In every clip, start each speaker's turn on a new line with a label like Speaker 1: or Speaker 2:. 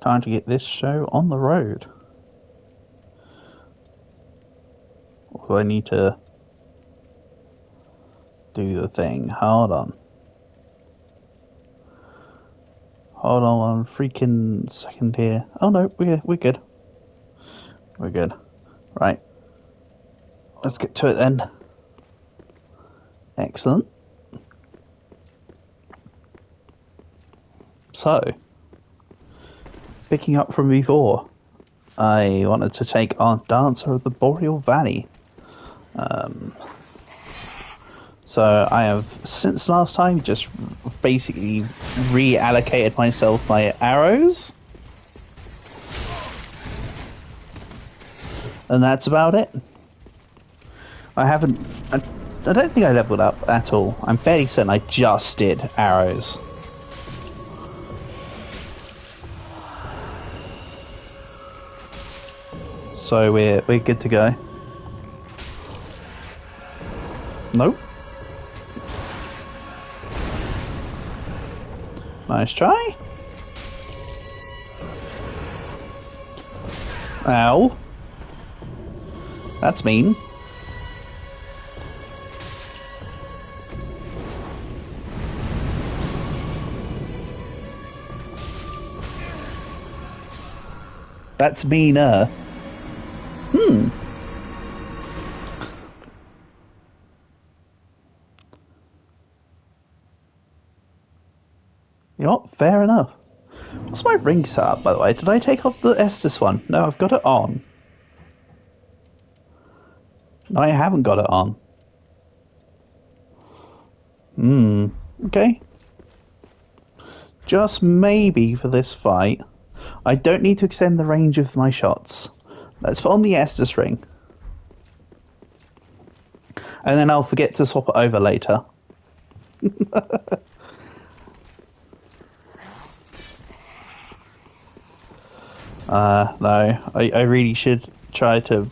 Speaker 1: Time to get this show on the road. Or do I need to do the thing? Hold on. Hold on one freaking second here. Oh no, we're good. We're good. Right. Let's get to it then. Excellent. So, picking up from before, I wanted to take on Dancer of the Boreal Valley. So I have, since last time, just basically reallocated myself my arrows. And that's about it. I don't think I leveled up at all. I'm fairly certain I just did arrows. So we're good to go. Nope. Nice try. Ow. That's mean. That's meaner. You know what? Fair enough. What's my ring setup, by the way? Did I take off the Estus one? No, I've got it on. No, I haven't got it on. Okay. Just maybe for this fight, I don't need to extend the range of my shots. Let's put on the Estus ring. And then I'll forget to swap it over later. No, I really should try to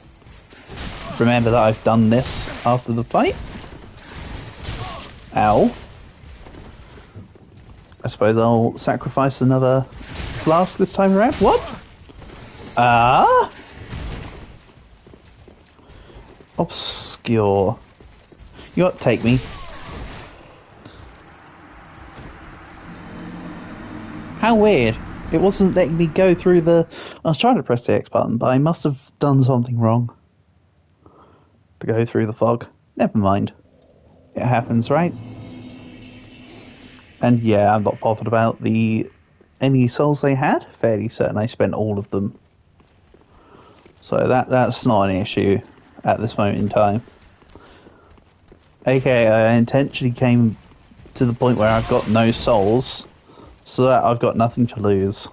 Speaker 1: remember that I've done this after the fight. Ow. I suppose I'll sacrifice another flask this time around. What? Obscure. You what? Take me. How weird. It wasn't letting me go through the... I was trying to press the X button, but I must have done something wrong to go through the fog. Never mind. It happens, right? And yeah, I'm not bothered about any souls they had. Fairly certain I spent all of them. So that's not an issue at this moment in time. Okay, I intentionally came to the point where I've got no souls, so that I've got nothing to lose.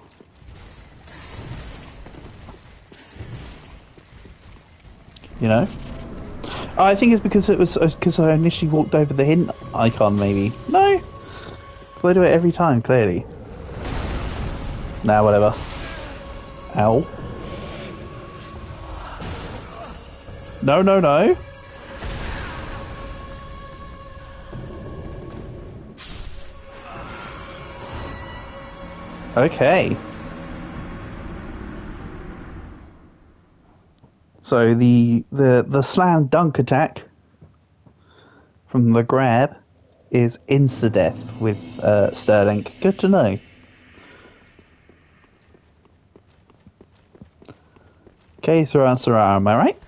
Speaker 1: You know? I think it's because I initially walked over the hint icon, maybe. No! I do it every time, clearly. Nah, whatever. Ow. No, no, no. Okay. So the slam dunk attack from the grab is insta-death with Sterling. Good to know. Okay, Sarah, am I right?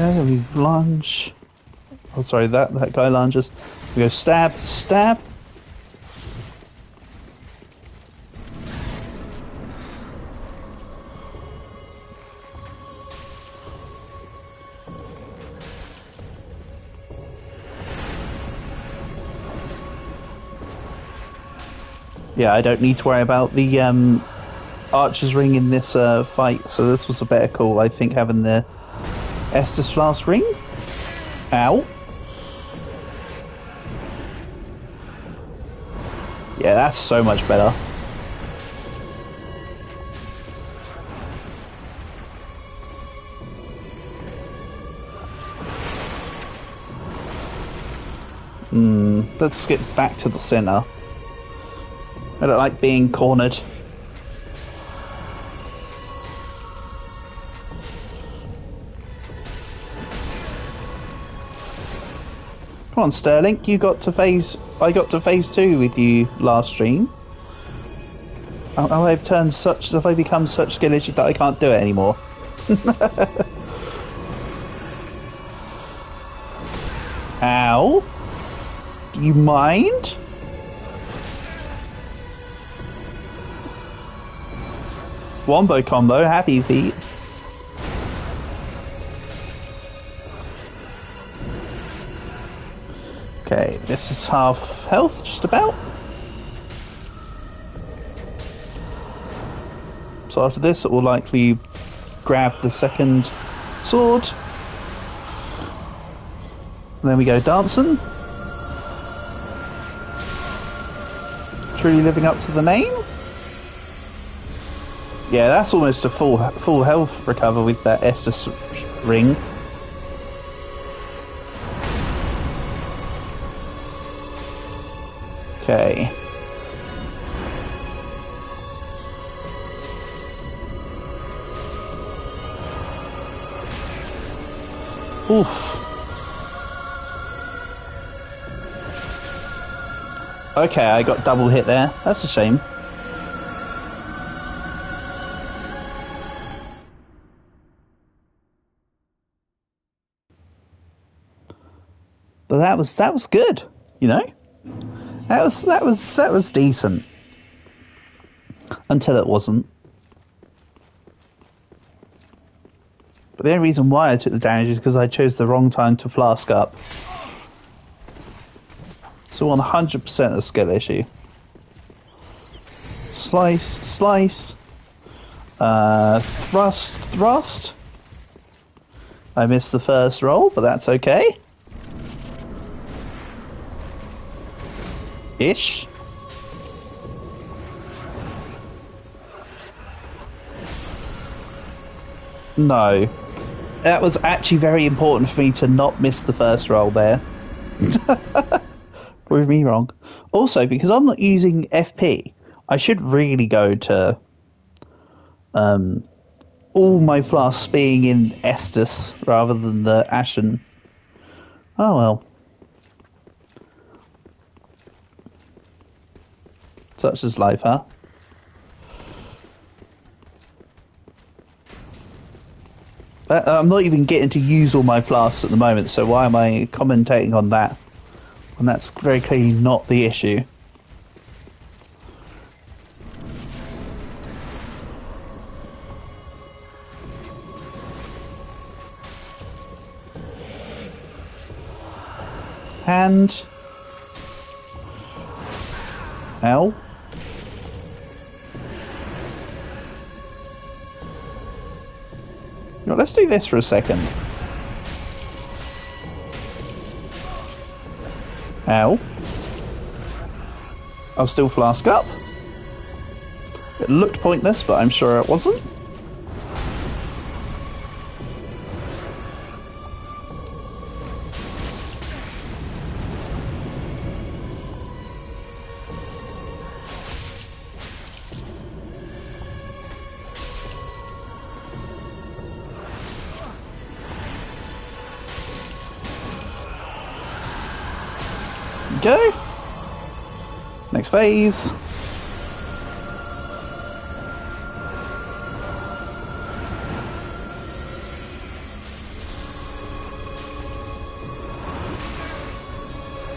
Speaker 1: Okay, we lunge. Oh, sorry, that guy lunges. We go stab, stab. Yeah, I don't need to worry about the Archer's Ring in this fight, so this was a better call, I think, having the Estus Flask Ring. Ow. Yeah, that's so much better. Let's get back to the center. I don't like being cornered. Come on, Sterling. You got to phase. I got to phase 2 with you last stream. I've turned such. Have I become such skill issue that I can't do it anymore? Ow! Do you mind? Wombo combo, happy feet. Okay, this is half health, just about. So after this, it will likely grab the second sword. And then we go dancing. Truly living up to the name. Yeah, that's almost a full health recover with that Estus ring. Okay. Oof. Okay, I got double hit there. That's a shame. But that was good, you know? That was decent. Until it wasn't. But the only reason why I took the damage is because I chose the wrong time to flask up. So 100% a skill issue. Slice, slice. Thrust, thrust. I missed the first roll, but that's okay. Ish. No. That was actually very important for me to not miss the first roll there. Prove me wrong. Also, because I'm not using FP, I should really go to all my flasks being in Estus rather than the Ashen. Oh well. Such is life, huh? I'm not even getting to use all my flasks at the moment, so why am I commentating on that? And that's very clearly not the issue. Hand. Ow. You know, let's do this for a second. Ow. I'll still flask up. It looked pointless, but I'm sure it wasn't. Go. Next phase.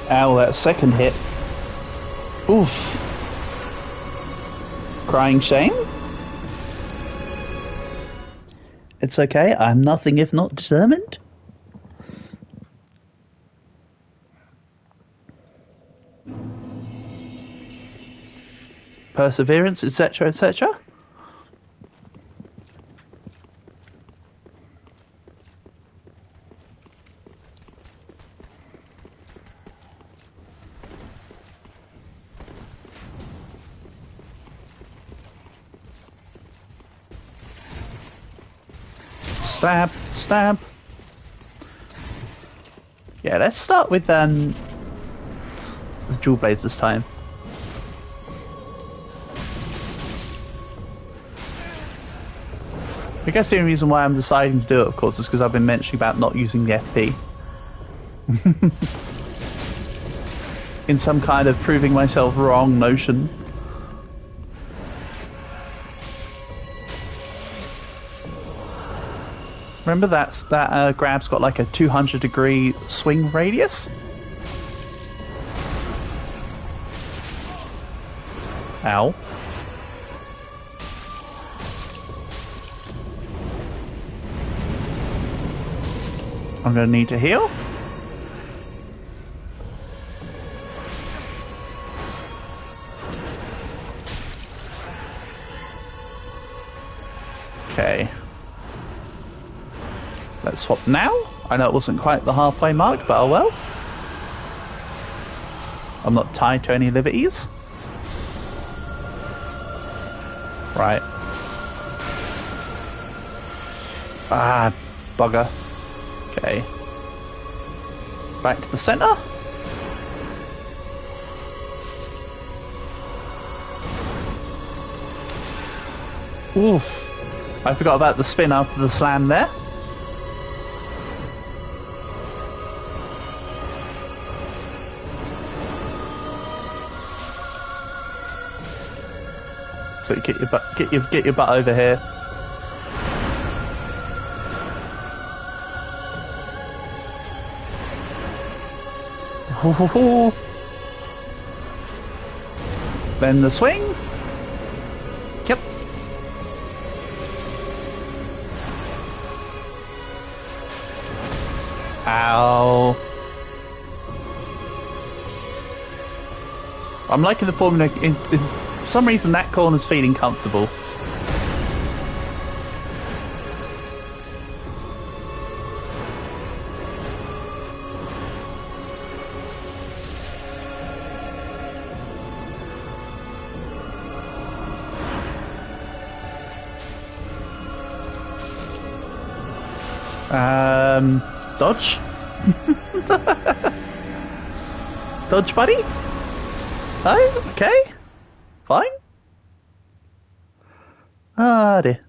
Speaker 1: Ow, that second hit. Oof. Crying shame? It's okay, I'm nothing if not determined. Perseverance, etc., etc. Stab, stab. Yeah, let's start with dual blades this time. I guess the only reason why I'm deciding to do it, of course, is because I've been mentioning about not using the FP. In some kind of proving myself wrong notion. Remember that grab's got like a 200-degree swing radius? Ow. I'm going to need to heal. Okay. Let's swap now. I know it wasn't quite the halfway mark, but oh well. I'm not tied to any liberties. Right. Ah, bugger. Okay. Back to the center. Oof. I forgot about the spin after the slam there. So get your butt, get your butt over here. Then the swing. Yep. Ow. I'm liking the formula. For some reason, that corner's feeling comfortable. Dodge? Dodge, buddy? Oh, okay. Fine. Ah, dear.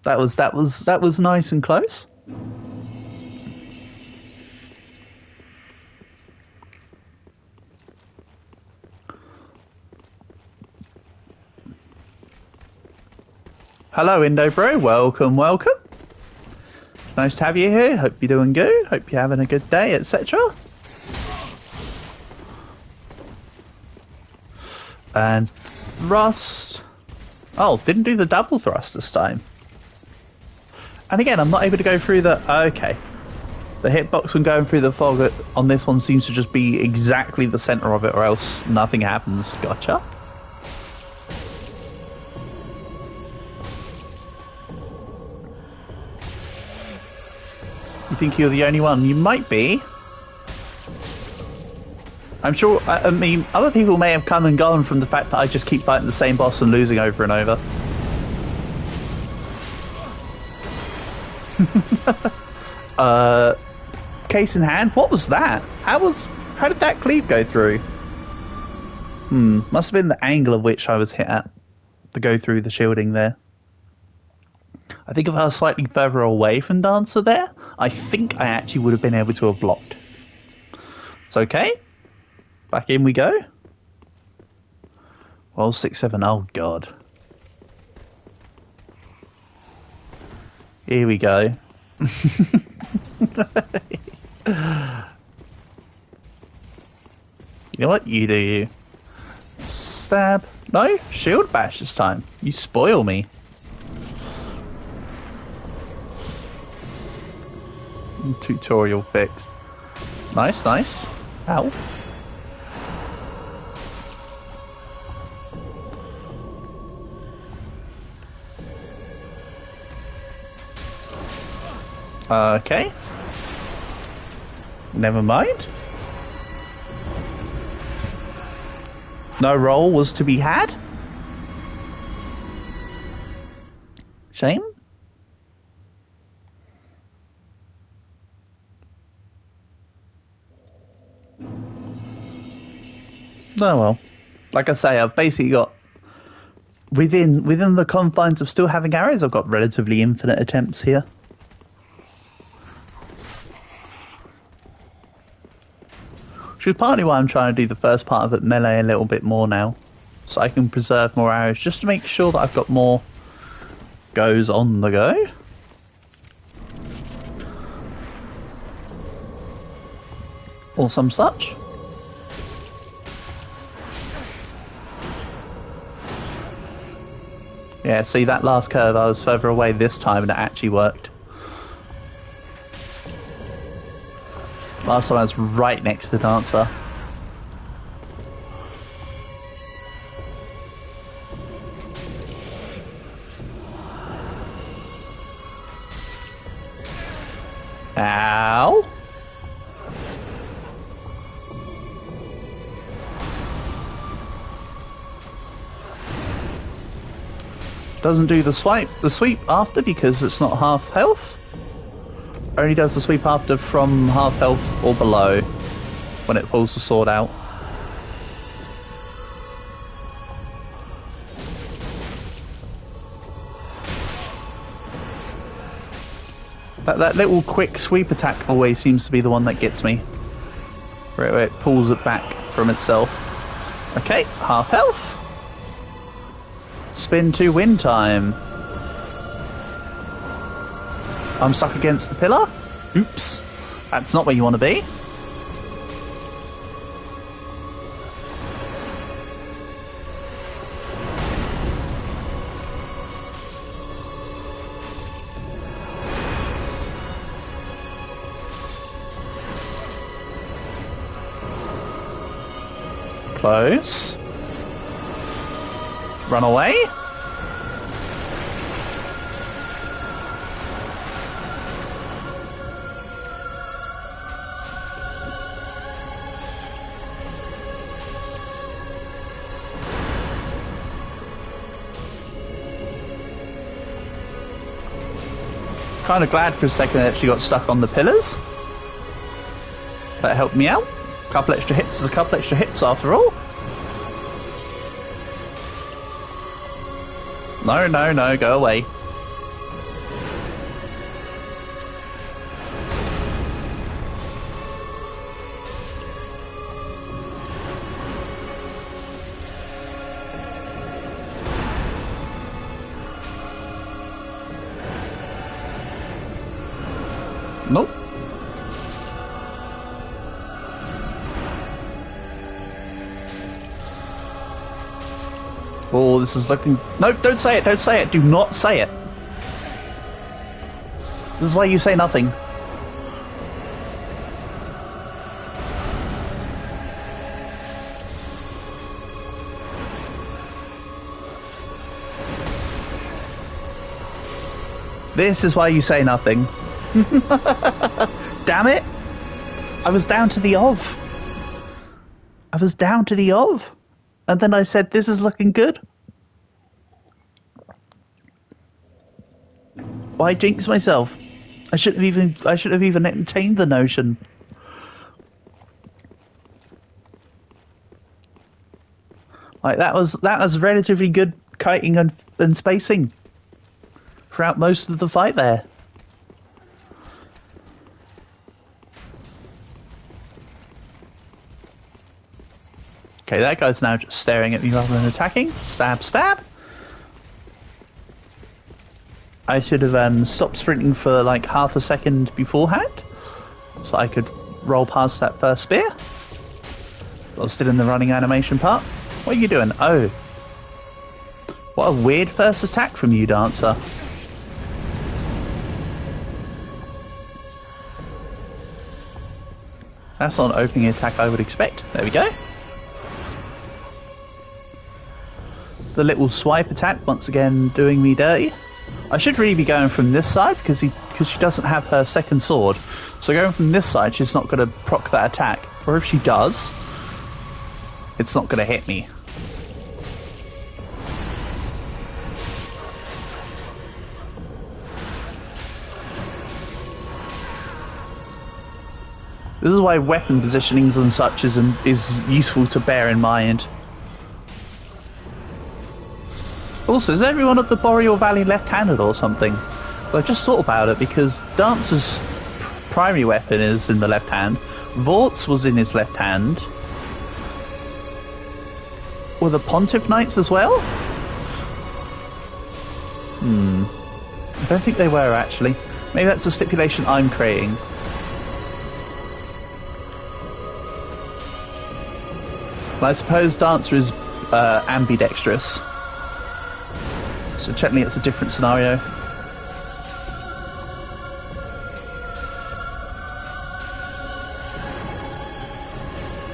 Speaker 1: That was nice and close. Hello, Indo Bro. Welcome, welcome. Nice to have you here. Hope you're doing good. Hope you're having a good day, etc. And thrust. Oh, didn't do the double thrust this time. And again, I'm not able to go through the... Okay. The hitbox when going through the fog on this one seems to just be exactly the center of it, or else nothing happens. Gotcha. You think you're the only one? You might be. I'm sure, I mean, other people may have come and gone from the fact that I just keep fighting the same boss and losing over and over. Case in hand, what was that? How did that cleave go through? Must have been the angle of which I was hit at to go through the shielding there. I think if I was slightly further away from Dancer there, I think I actually would have been able to have blocked. It's okay. Back in we go. Well, 6-7. Oh god. Here we go. You know what? You do you. Stab. No, shield bash this time. You spoil me. Tutorial fixed. Nice, nice. Ow. Okay. Never mind. No roll was to be had. Shame. Oh well. Like I say, I've basically got within the confines of still having arrows, I've got relatively infinite attempts here. Which is partly why I'm trying to do the first part of it melee a little bit more now. So I can preserve more arrows, just to make sure that I've got more goes on the go. Or some such. Yeah, see that last curve, I was further away this time and it actually worked. Last time I was right next to the dancer. Ow! Doesn't do the sweep after because it's not half health. Only does the sweep after from half health or below when it pulls the sword out. That little quick sweep attack always seems to be the one that gets me. Where it pulls it back from itself. Okay, half health. Spin to win time. I'm stuck against the pillar. Oops. That's not where you want to be. Close. Run away. Kind of glad for a second that she got stuck on the pillars. That helped me out. A couple extra hits is a couple extra hits after all. No, no, no, go away. Nope. Oh, this is looking... No, don't say it, don't say it. Do not say it. This is why you say nothing. This is why you say nothing. Damn it! I was down to the of. I was down to the of. And then I said, this is looking good. Why jinx myself? I should have even entertained the notion. Like that was relatively good kiting and spacing throughout most of the fight there. Okay, that guy's now just staring at me rather than attacking. Stab, stab. I should have stopped sprinting for like half a second beforehand, so I could roll past that first spear. So I was still in the running animation part. What are you doing? Oh. What a weird first attack from you, Dancer. That's not an opening attack I would expect. There we go. The little swipe attack once again doing me dirty. I should really be going from this side because she doesn't have her second sword. So going from this side, she's not going to proc that attack. Or if she does, it's not going to hit me. This is why weapon positionings and such is useful to bear in mind. Also, is everyone of the Boreal Valley left-handed or something? Well, I just thought about it because Dancer's primary weapon is in the left hand. Vort's was in his left hand. Were the Pontiff Knights as well? I don't think they were, actually. Maybe that's a stipulation I'm creating. Well, I suppose Dancer is ambidextrous. So technically it's a different scenario.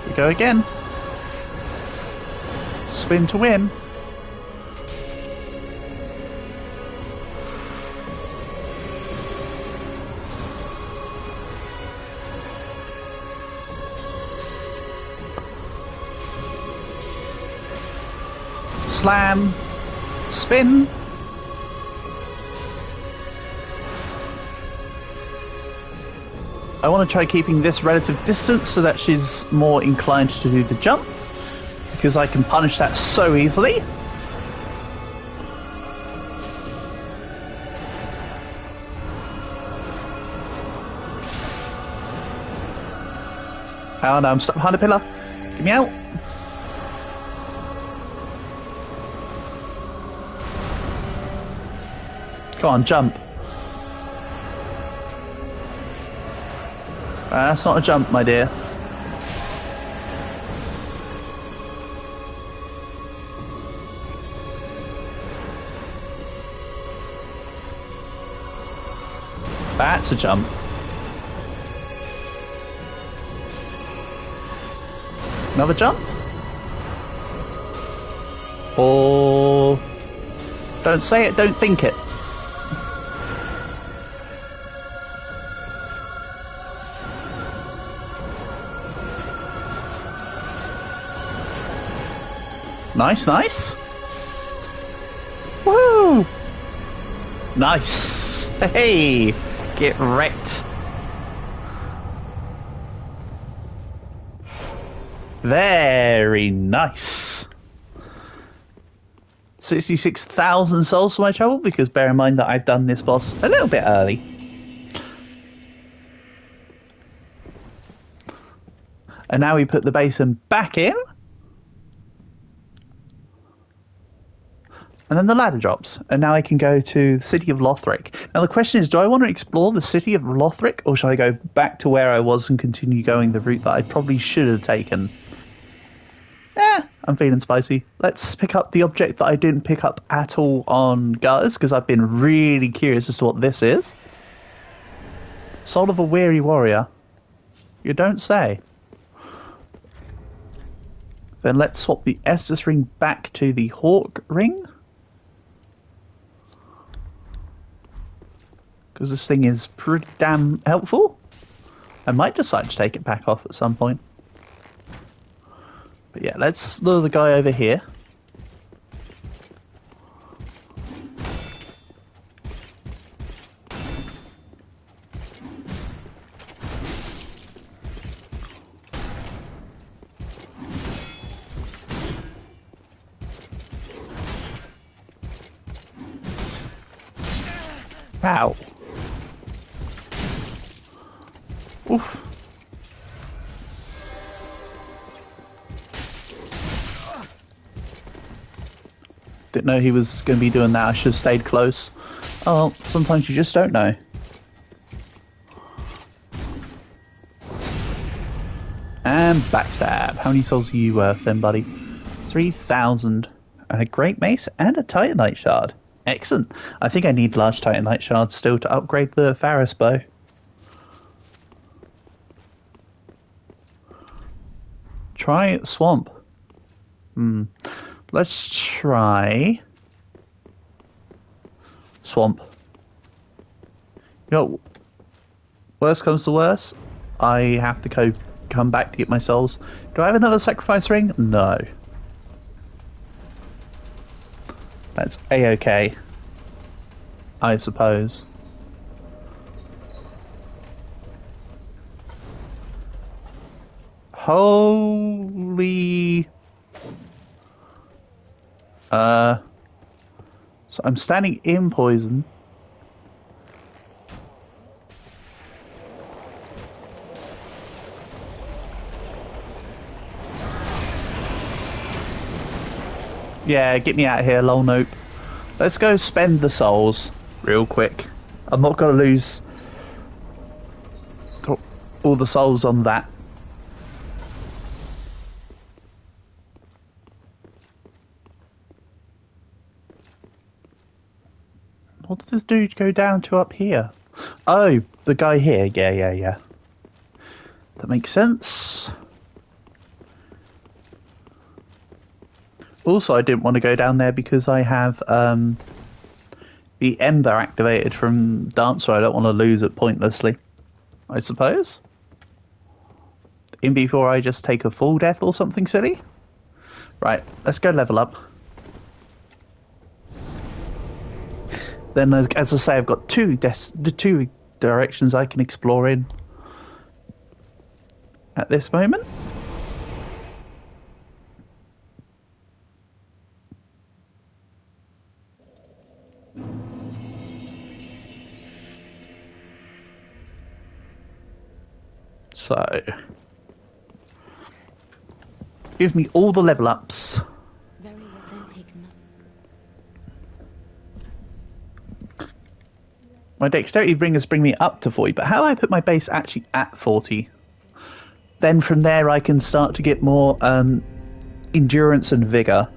Speaker 1: We go again. Spin to win. Slam. Spin. I want to try keeping this relative distance so that she's more inclined to do the jump, because I can punish that so easily. Oh no, I'm stuck behind a pillar. Get me out. Come on, jump. That's not a jump, my dear. That's a jump. Another jump? Or... don't say it, don't think it. Nice, nice. Woo! Nice. Hey, get wrecked. Very nice. 66,000 souls for my trouble, because bear in mind that I've done this boss a little bit early. And now we put the basin back in. And then the ladder drops, and now I can go to the city of Lothric. Now the question is, do I want to explore the city of Lothric, or should I go back to where I was and continue going the route that I probably should have taken? I'm feeling spicy. Let's pick up the object that I didn't pick up at all on Gutters, because I've been really curious as to what this is. Soul of a Weary Warrior. You don't say. Then let's swap the Estus ring back to the Hawk ring. Because this thing is pretty damn helpful. I might decide to take it back off at some point. But yeah, let's lure the guy over here. Wow. Oof. Didn't know he was going to be doing that. I should have stayed close. Oh, sometimes you just don't know. And backstab. How many souls are you worth then, buddy? 3,000. And a great mace and a titanite shard. Excellent. I think I need large titanite shards still to upgrade the Pharos bow. Try swamp. Let's try swamp. You know, worst comes to worst, I have to come back to get my souls. Do I have another sacrifice ring? No. That's a-okay, I suppose. Holy... So I'm standing in poison. Yeah, get me out of here, lol nope. Let's go spend the souls real quick. I'm not gonna lose all the souls on that. What does this dude go down to up here? Oh, the guy here. Yeah. That makes sense. Also, I didn't want to go down there because I have the Ember activated from Dancer. I don't want to lose it pointlessly, I suppose. In before I just take a full death or something silly. Right, let's go level up. Then, as I say, I've got two directions I can explore in at this moment. So, give me all the level ups.
Speaker 2: Very well then taken up.
Speaker 1: My dexterity bringers bring me up to 40, but how do I put my base actually at 40? Then from there I can start to get more endurance and vigor.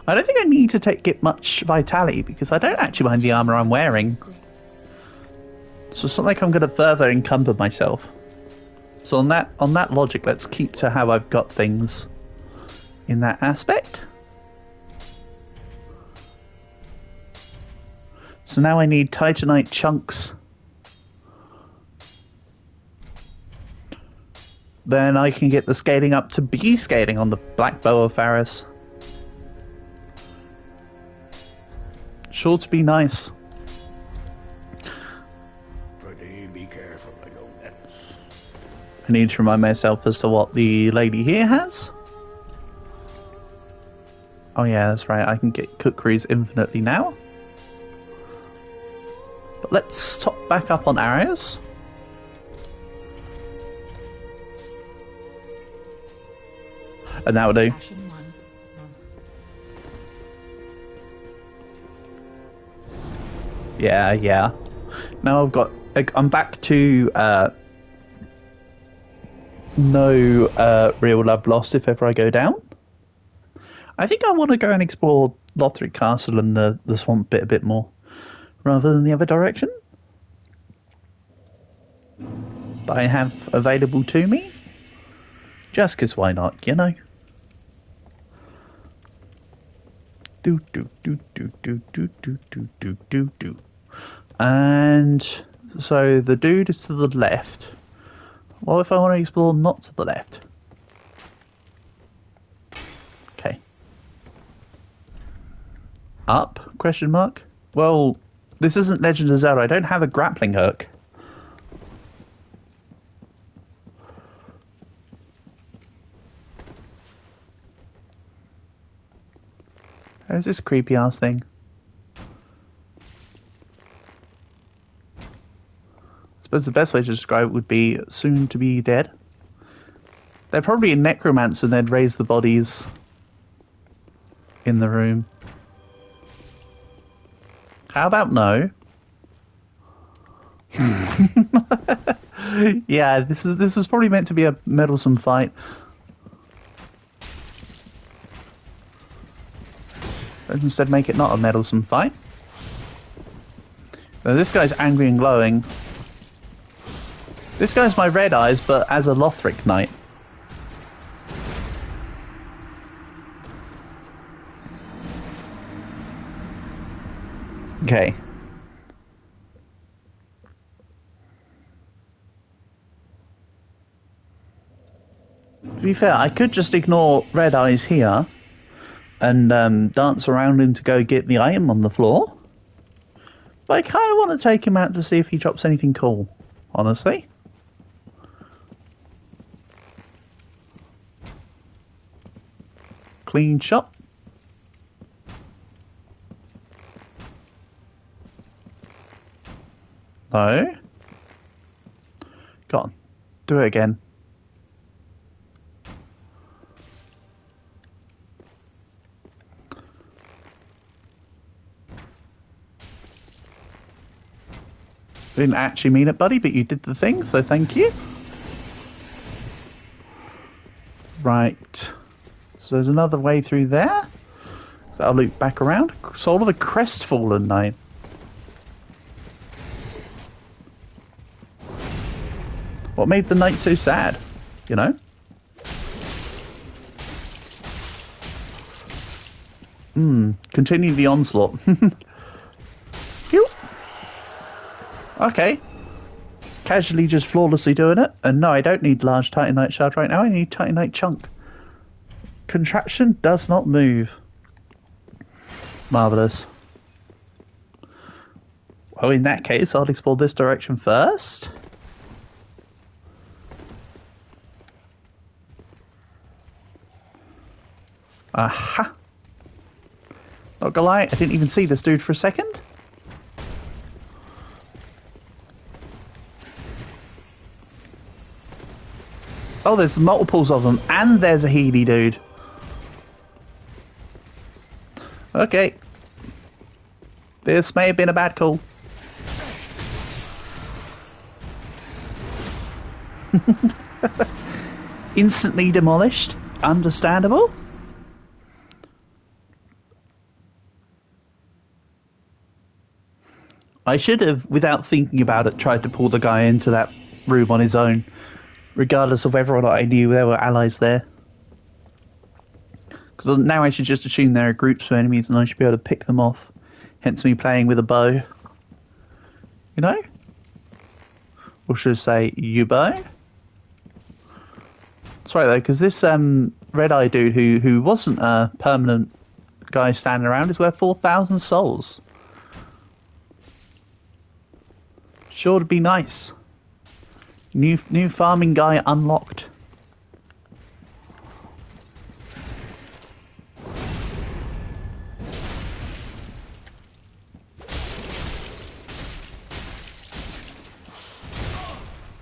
Speaker 1: I don't think I need to get much vitality because I don't actually mind the armor I'm wearing. So it's not like I'm going to further encumber myself. So on that logic, let's keep to how I've got things in that aspect. So now I need Titanite chunks. Then I can get the scaling up to B scaling on the Black Bow of Faris. Sure to be nice.
Speaker 3: Be careful, I know that.
Speaker 1: I need to remind myself as to what the lady here has. Oh yeah, that's right, I can get cookeries infinitely now. But let's top back up on arrows. And that will do. Yeah. Now I'm back to no real love lost if ever I go down. I think I want to go and explore Lothric Castle and the swamp bit a bit more, rather than the other direction that I have available to me. Just because why not, you know? Do. And so the dude is to the left. What if I want to explore not to the left? Okay. Up? Question mark? Well, this isn't Legend of Zelda. I don't have a grappling hook. There's this creepy ass thing. I suppose the best way to describe it would be soon to be dead. They're probably a necromancer and they'd raise the bodies in the room. How about no? Yeah, this was probably meant to be a meddlesome fight. Let's instead make it not a meddlesome fight. Now, this guy's angry and glowing. This guy's my Red Eyes, but as a Lothric Knight. Okay. To be fair, I could just ignore Red Eyes here and dance around him to go get the item on the floor. But I kind of want to take him out to see if he drops anything cool, honestly. clean shot. No. Go on. Do it again. Didn't actually mean it, buddy, but you did the thing, so thank you. Right. So there's another way through there. So I'll loop back around. Soul of the Crestfallen Knight. What made the knight so sad? You know? Continue the onslaught. Phew. Okay. Casually just flawlessly doing it. And no, I don't need large Titanite shard right now. I need Titanite chunk. Contraption does not move. Marvellous. Well, in that case, I'll explore this direction first. Aha! Not gonna lie, I didn't even see this dude for a second. Oh, there's multiples of them, and there's a Healy dude. Okay. This may have been a bad call. Instantly demolished. Understandable. I should have, without thinking about it, tried to pull the guy into that room on his own. Regardless of whether or not I knew there were allies there. Because now I should just assume there are groups of enemies and I should be able to pick them off. Hence me playing with a bow. You know? Or should I say, you bow? That's right though, because this red-eye dude who wasn't a permanent guy standing around is worth 4,000 souls. Sure to be nice. New farming guy unlocked.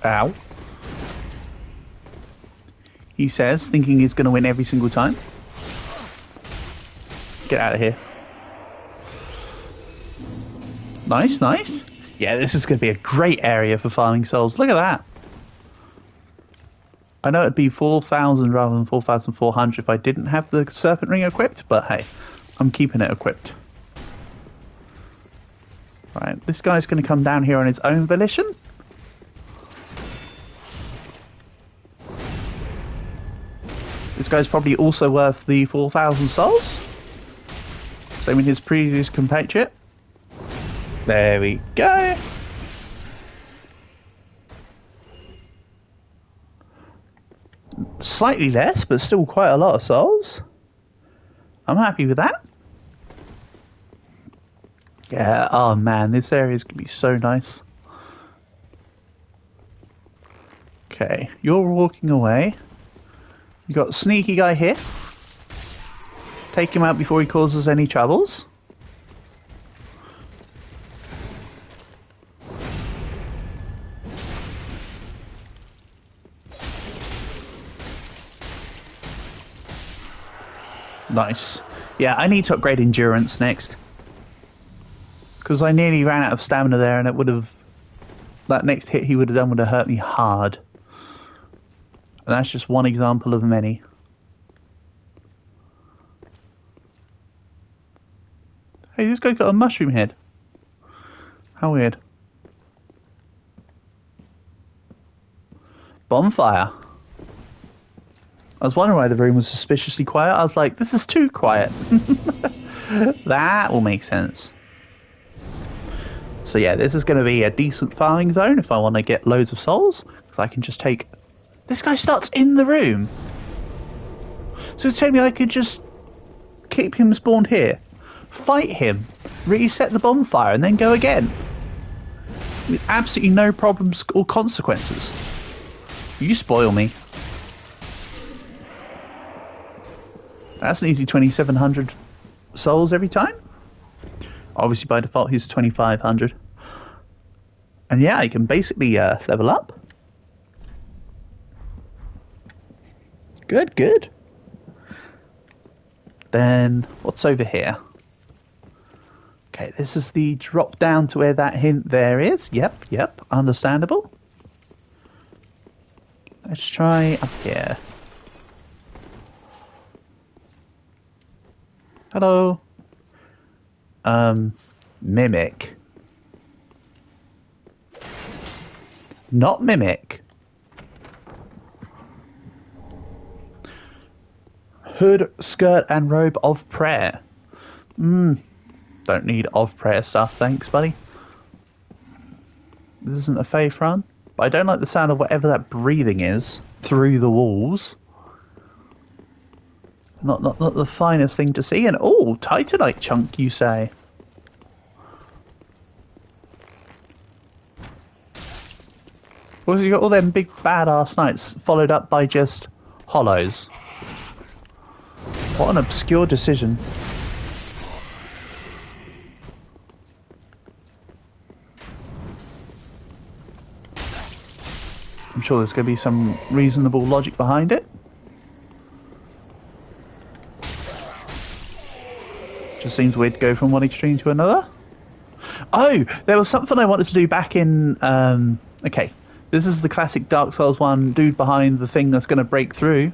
Speaker 1: Ow. He says, thinking he's going to win every single time. Get out of here. Nice, nice. Yeah, this is going to be a great area for farming souls. Look at that. I know it'd be 4,000 rather than 4,400 if I didn't have the Serpent Ring equipped, but hey, I'm keeping it equipped. Right, this guy's going to come down here on his own volition. This guy's probably also worth the 4,000 souls. Same with his previous compatriot. There we go. Slightly less, but still quite a lot of souls. I'm happy with that. Yeah, oh man, this area is going to be so nice. Okay, you're walking away. You got a sneaky guy here. Take him out before he causes any troubles. Nice. Yeah, I need to upgrade endurance next. Because I nearly ran out of stamina there and it would have... That next hit he would have done would have hurt me hard. And that's just one example of many. Hey, this guy's got a mushroom head. How weird. Bonfire. I was wondering why the room was suspiciously quiet. I was like, this is too quiet. That will make sense. So yeah, this is going to be a decent farming zone if I want to get loads of souls. Because I can just take... This guy starts in the room. So it's telling me I could just keep him spawned here, fight him, reset the bonfire, and then go again. With absolutely no problems or consequences. You spoil me. That's an easy 2,700 souls every time. Obviously, by default, he's 2,500. And yeah, I can basically level up. Good, good. Then, what's over here? Okay, this is the drop down to where that hint there is. Yep, understandable. Let's try up here. Hello. Mimic. Not mimic. Hood, skirt, and robe of prayer. Don't need of prayer stuff, thanks, buddy. This isn't a Faith run, but I don't like the sound of whatever that breathing is through the walls. Not the finest thing to see. And oh, Titanite chunk, you say? Well, you got all them big badass knights followed up by just hollows. What an obscure decision. I'm sure there's going to be some reasonable logic behind it. Just seems weird to go from one extreme to another. Oh, there was something I wanted to do back in... okay, this is the classic Dark Souls 1 dude behind the thing that's going to break through.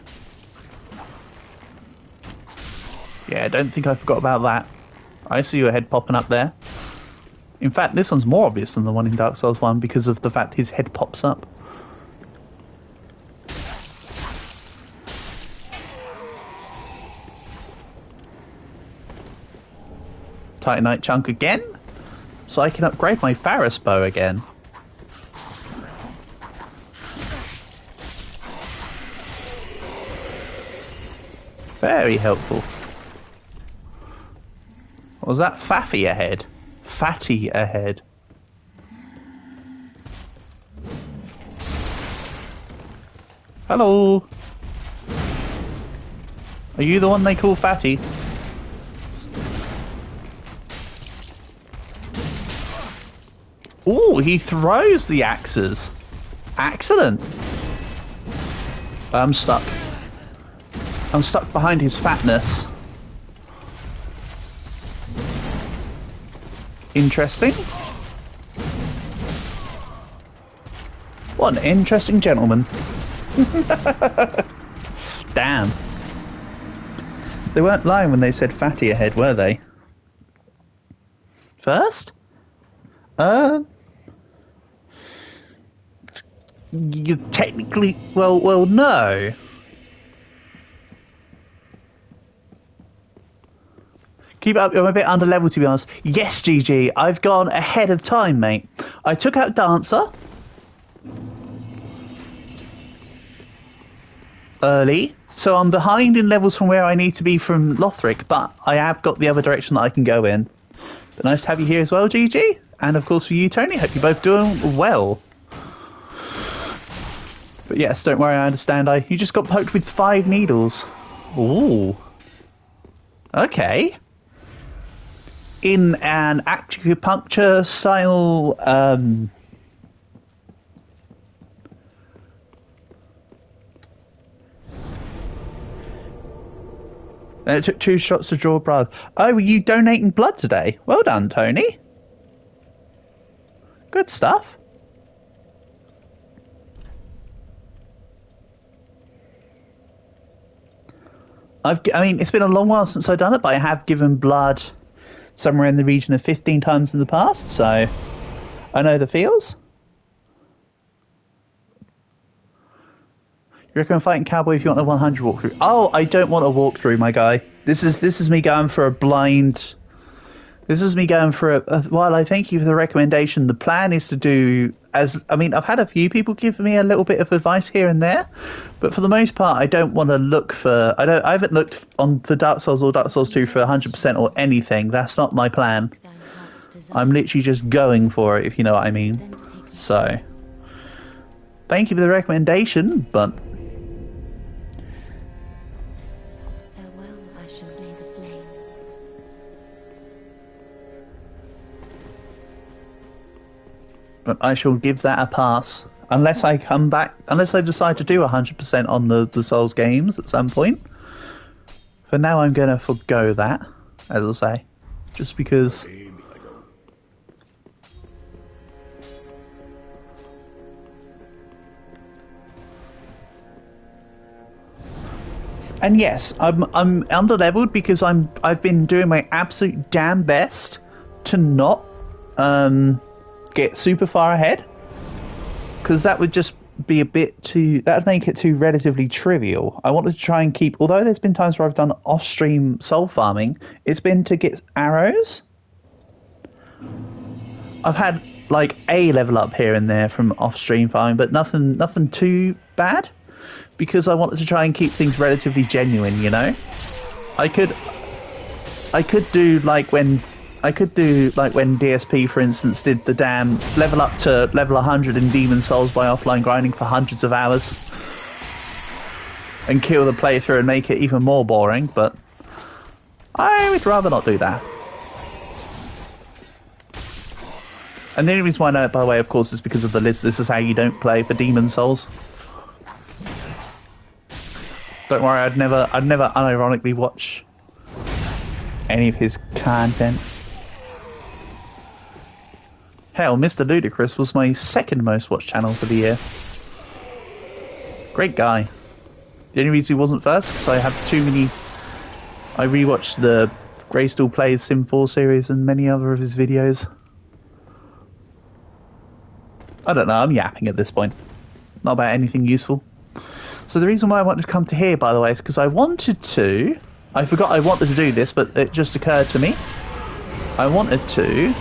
Speaker 1: Yeah, I don't think I forgot about that. I see your head popping up there. In fact, this one's more obvious than the one in Dark Souls 1 because of the fact his head pops up. Titanite chunk again? So I can upgrade my Pharos bow again. Very helpful. What was that? Faffy ahead. Fatty ahead. Hello. Are you the one they call Fatty? Ooh, he throws the axes. Excellent. I'm stuck. I'm stuck behind his fatness. Interesting. What an interesting gentleman. Damn. They weren't lying when they said fatty ahead, were they? First? You technically... Well, no. Keep it up, I'm a bit under level to be honest. Yes, GG, I've gone ahead of time, mate. I took out Dancer. Early. So I'm behind in levels from where I need to be from Lothric, but I have got the other direction that I can go in. But nice to have you here as well, GG. And of course for you, Tony. Hope you're both doing well. But yes, don't worry, I understand. You just got poked with 5 needles. Ooh. Okay. In an acupuncture style, And it took 2 shots to draw blood. Oh, were you donating blood today? Well done, Tony. Good stuff. I mean, it's been a long while since I've done it, but I have given blood somewhere in the region of 15 times in the past, so I know the feels. You recommend fighting Cowboy if you want a 100 walkthrough? Oh, I don't want a walkthrough, my guy. This is me going for a blind... This is me going for while I thank you for the recommendation, the plan is to do as... I mean, I've had a few people give me a little bit of advice here and there, but for the most part, I don't want to look for... I haven't looked for Dark Souls or Dark Souls 2 for 100% or anything. That's not my plan. I'm literally just going for it, if you know what I mean. So, thank you for the recommendation, but... But I shall give that a pass. Unless I come back, unless I decide to do 100% on the Souls games at some point. For now, I'm going to forgo that, as I say. Just because... And yes, I'm under-leveled because I've been doing my absolute damn best to not get super far ahead. Because that would just be a bit too... That would make it too relatively trivial. I wanted to try and keep... Although there's been times where I've done off-stream soul farming, it's been to get arrows. I've had, like, a level up here and there from off-stream farming, but nothing too bad. Because I wanted to try and keep things relatively genuine, you know? I could do like when DSP, for instance, did the damn level up to level 100 in Demon Souls by offline grinding for hundreds of hours and kill the playthrough and make it even more boring, but I would rather not do that. And the only reason why I know it, by the way, of course, is because of the list. This is how you don't play for Demon Souls. Don't worry, I'd never unironically watch any of his content. Hell, Mr. Ludacris was my second most watched channel for the year. Great guy. The only reason he wasn't first because I have too many... I rewatched the Greystall Plays Sim 4 series and many other of his videos. I don't know, I'm yapping at this point. Not about anything useful. So the reason why I wanted to come to here, by the way, is because I wanted to... I forgot I wanted to do this, but it just occurred to me. I wanted to...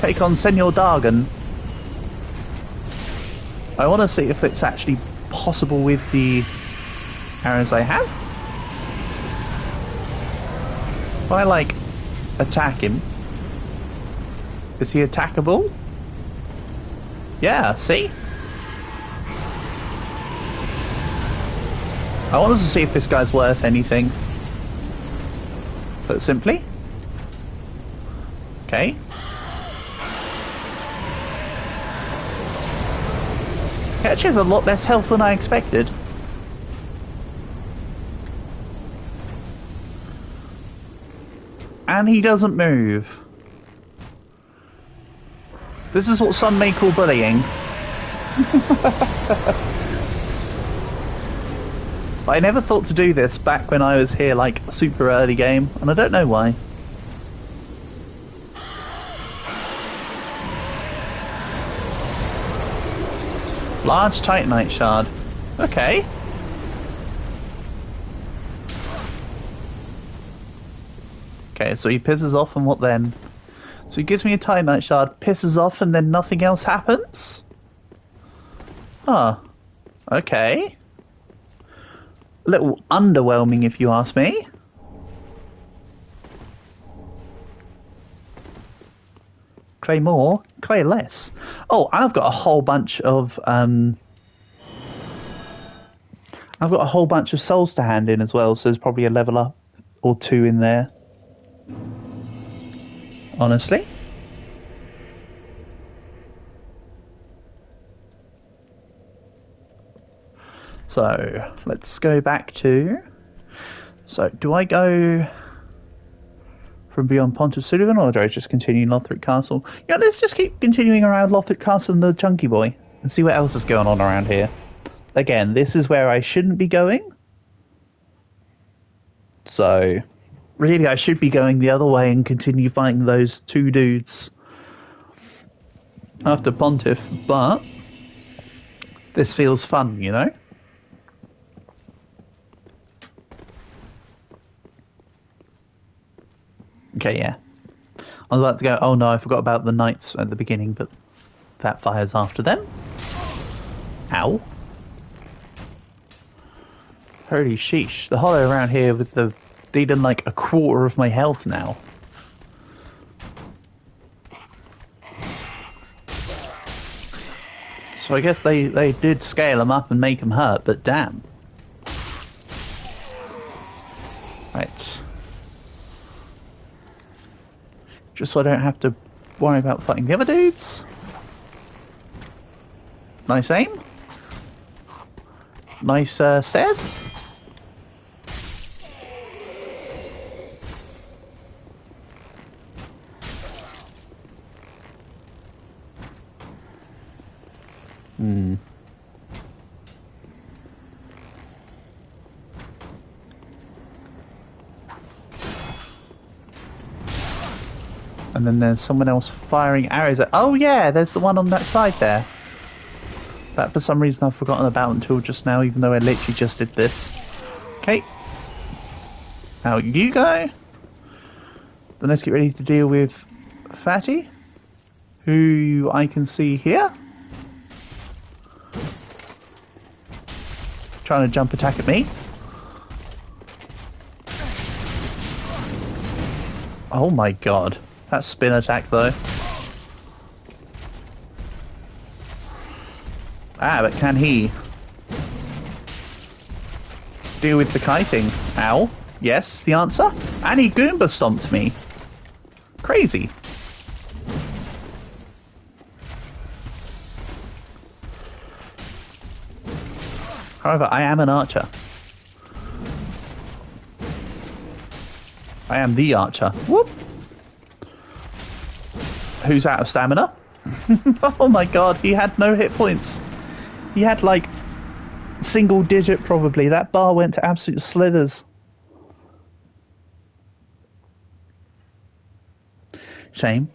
Speaker 1: take on Senor Dargan. I want to see if it's actually possible with the arrows I have. If I, like, attack him... Is he attackable? Yeah, see? I wanted to see if this guy's worth anything. Put simply. Okay. He actually has a lot less health than I expected. And he doesn't move. This is what some may call bullying. But I never thought to do this back when I was here, like, super early game, and I don't know why. Large Titanite shard. Okay. Okay, so he pisses off, and what then? So he gives me a Titanite shard, pisses off, and then nothing else happens? Huh. Okay. A little underwhelming, if you ask me. Clay more, clay less. Oh, I've got a whole bunch of souls to hand in as well, so there's probably a level up or two in there. Honestly. So, let's go back to... So, do I go from beyond Pont of Sullivan, or do I just continue Lothric Castle? Yeah, let's just keep continuing around Lothric Castle and the Chunky Boy, and see what else is going on around here. Again, this is where I shouldn't be going. So, really I should be going the other way and continue fighting those two dudes after Pontiff, but this feels fun, you know? Okay, yeah. I was about to go, oh no, I forgot about the knights at the beginning, but that fires after them. Ow. Holy sheesh. The hollow around here with the dealing like a quarter of my health now. So I guess they did scale them up and make them hurt, but damn. Right. Just so I don't have to worry about fighting the other dudes. Nice aim. Nice stairs. And then there's someone else firing arrows at... Oh yeah, there's the one on that side there. That for some reason I've forgotten about until just now, even though I literally just did this. Okay. Out you go. Then let's get ready to deal with Fatty, who I can see here. Trying to jump attack at me. Oh my god. That spin attack though. Ah, but can he deal with the kiting? Ow. Yes, the answer. And he Goomba stomped me. Crazy. However, I am an archer. I am the archer. Whoop. Who's out of stamina? Oh my god, he had no hit points. He had like single digit probably. That bar went to absolute slithers. Shame.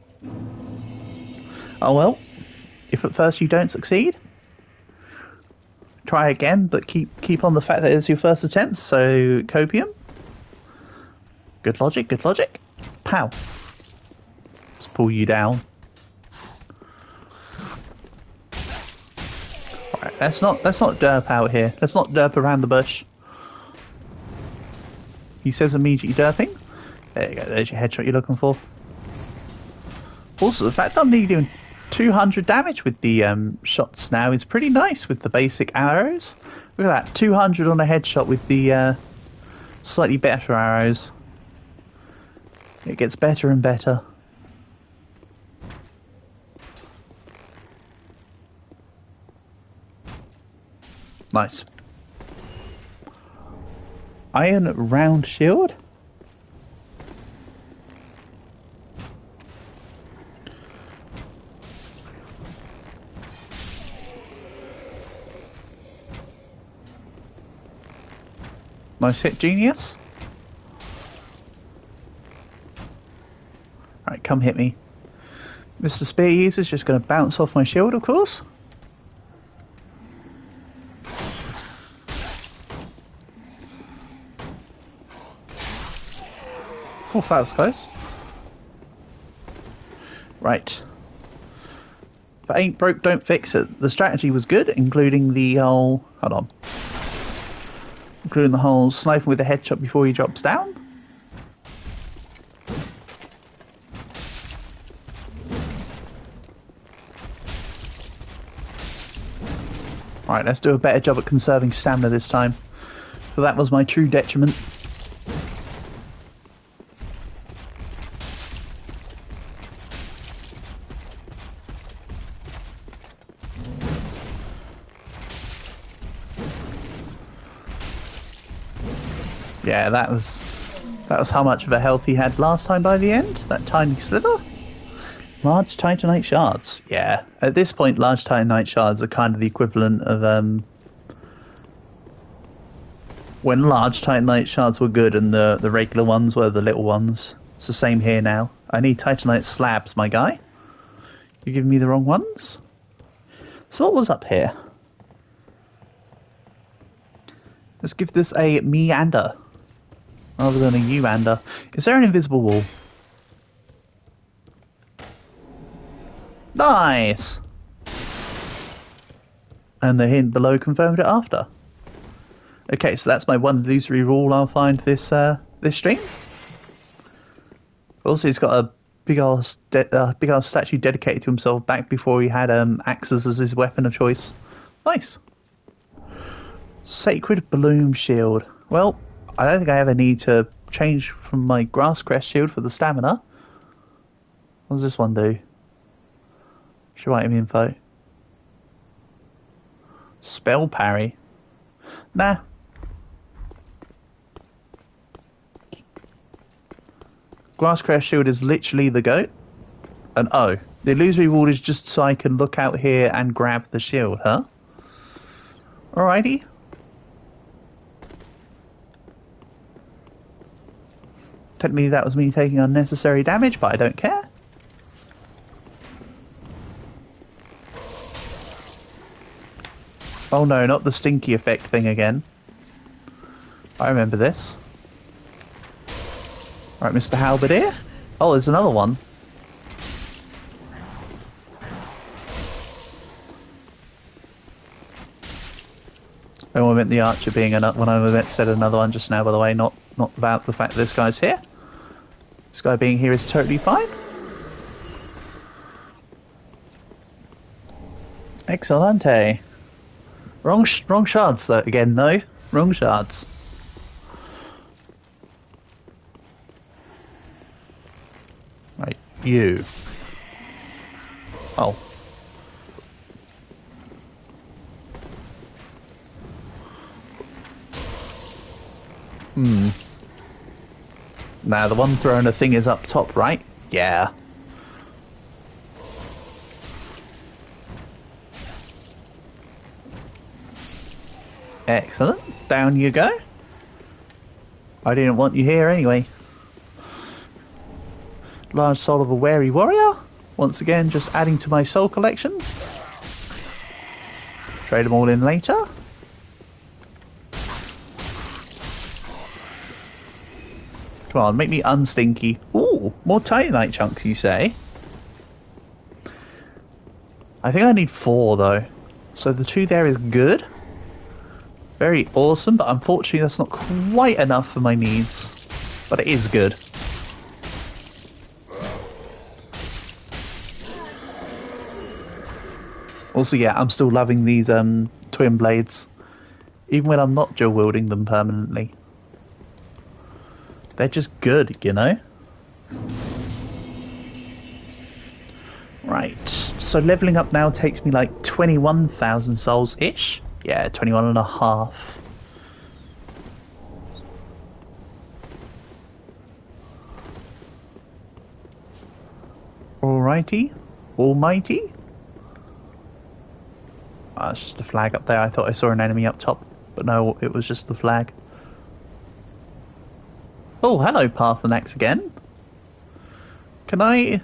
Speaker 1: Oh well. If at first you don't succeed, try again, but keep on the fact that it's your first attempt, so copium. Good logic, good logic. Pow. Let's pull you down. Alright, let's not derp out here. Let's not derp around the bush. He says immediately derping. There you go, there's your headshot you're looking for. Also, the fact that I'm nearly doing 200 damage with the shots now is pretty nice with the basic arrows. Look at that, 200 on a headshot with the slightly better arrows. It gets better and better. Nice. Iron round shield. Nice hit, genius. Alright, come hit me. Mr. Spear User's just going to bounce off my shield, of course. Oh, that was close. Right. If it ain't broke, don't fix it. The strategy was good, including the whole... Hold on. Including the whole sniping with a headshot before he drops down. Right, let's do a better job at conserving stamina this time. So that was my true detriment. Yeah, that was how much of a health he had last time by the end. That tiny slither. Large Titanite shards. Yeah, at this point, large Titanite shards are kind of the equivalent of when large Titanite shards were good and the regular ones were the little ones. It's the same here now. I need Titanite slabs, my guy. You're giving me the wrong ones. So what was up here? Let's give this a meander rather than a you-ander. Is there an invisible wall? Nice! And the hint below confirmed it after. Okay, so that's my one illusory rule I'll find this this stream. Also, he's got a big ass statue dedicated to himself back before he had axes as his weapon of choice. Nice. Sacred Bloom Shield. Well, I don't think I ever need to change from my Grass Crest Shield for the stamina. What does this one do? Should write him info. Spell parry. Nah. Glasscrest shield is literally the goat. And oh, the illusory wall is just so I can look out here and grab the shield, huh? Alrighty. Technically that was me taking unnecessary damage, but I don't care. Oh no, not the stinky effect thing again. I remember this. Right, Mr. Halberdier. Oh, there's another one. I meant the archer being another when I said another one just now, by the way, not about the fact that this guy's here. This guy being here is totally fine. Excellente. Wrong shards though, again though. Wrong shards. Right, you. Oh. Now the one throwing a thing is up top, right? Yeah. Excellent. Down you go. I didn't want you here anyway. Large soul of a wary warrior. Once again, just adding to my soul collection. Trade them all in later. Come on, make me unstinky. Ooh, more titanite chunks, you say? I think I need 4, though. So the 2 there is good. Very awesome, but unfortunately that's not quite enough for my needs. But it is good. Also, yeah, I'm still loving these twin blades. Even when I'm not dual wielding them permanently. They're just good, you know? Right, so leveling up now takes me like 21,000 souls-ish. Yeah, 21 and a half. Alrighty. Almighty. Oh, it's just a flag up there. I thought I saw an enemy up top. But no, it was just the flag. Oh, hello, Parthenax again. Can I...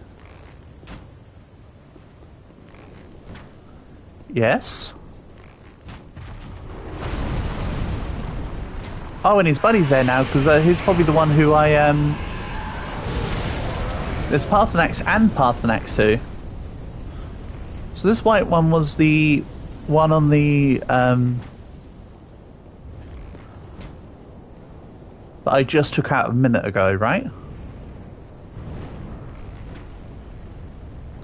Speaker 1: Yes? Oh, and his buddy's there now, because he's probably the one who I, There's Parthenax and Parthenax 2. So this white one was the one on the, that I just took out a minute ago, right?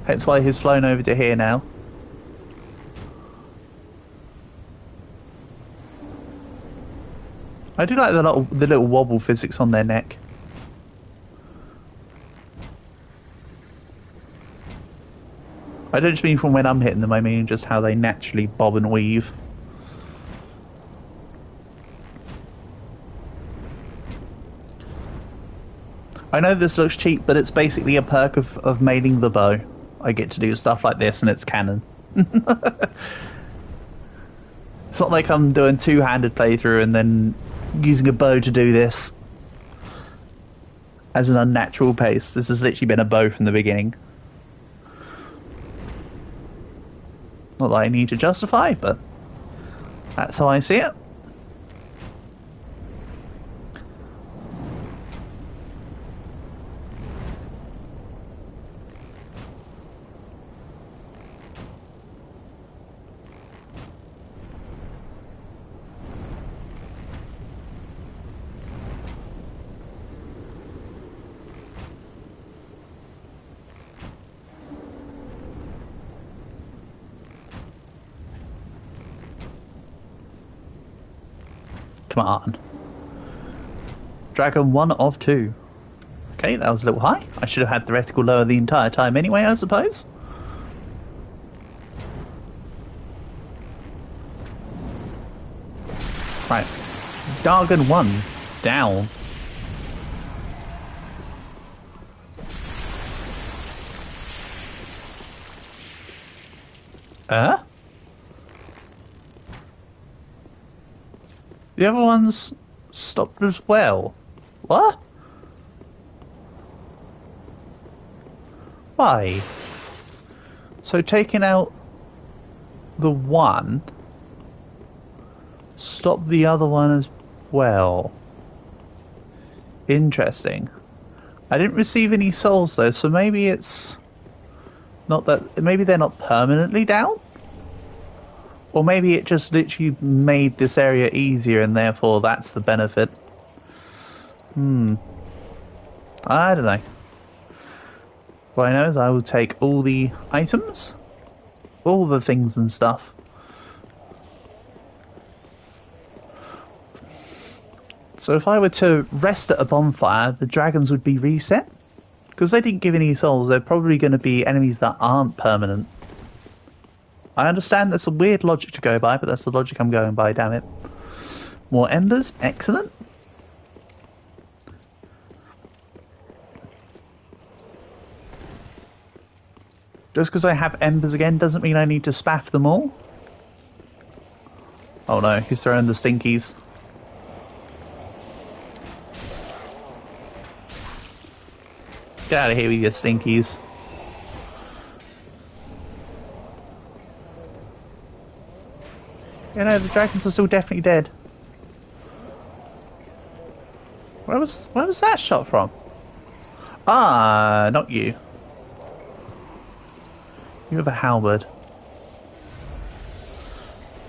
Speaker 1: Hence why he's flown over to here now. I do like the little wobble physics on their neck. I don't just mean from when I'm hitting them, I mean just how they naturally bob and weave. I know this looks cheap, but it's basically a perk of mailing the bow. I get to do stuff like this and it's canon. It's not like I'm doing two-handed playthrough and then using a bow to do this as an unnatural pace. This has literally been a bow from the beginning. Not that I need to justify, but that's how I see it. Come on. Dragon 1 of 2. Okay, that was a little high. I should have had the reticle lower the entire time anyway, I suppose. Right. Dargon 1 down. The other ones stopped as well. What? Why? So taking out the one stopped the other one as well. Interesting. I didn't receive any souls though, so maybe it's not that. Maybe they're not permanently down? Or maybe it just literally made this area easier and therefore that's the benefit. I don't know. What I know is I will take all the items, all the things and stuff. So if I were to rest at a bonfire, the dragons would be reset? Because they didn't give any souls, they're probably going to be enemies that aren't permanent. I understand that's a weird logic to go by, but that's the logic I'm going by, damn it. More embers, excellent. Just because I have embers again doesn't mean I need to spaff them all. Oh no, he's throwing the stinkies. Get out of here with your stinkies. You know, the dragons are still definitely dead. Where was that shot from? Ah, not you. You have a halberd.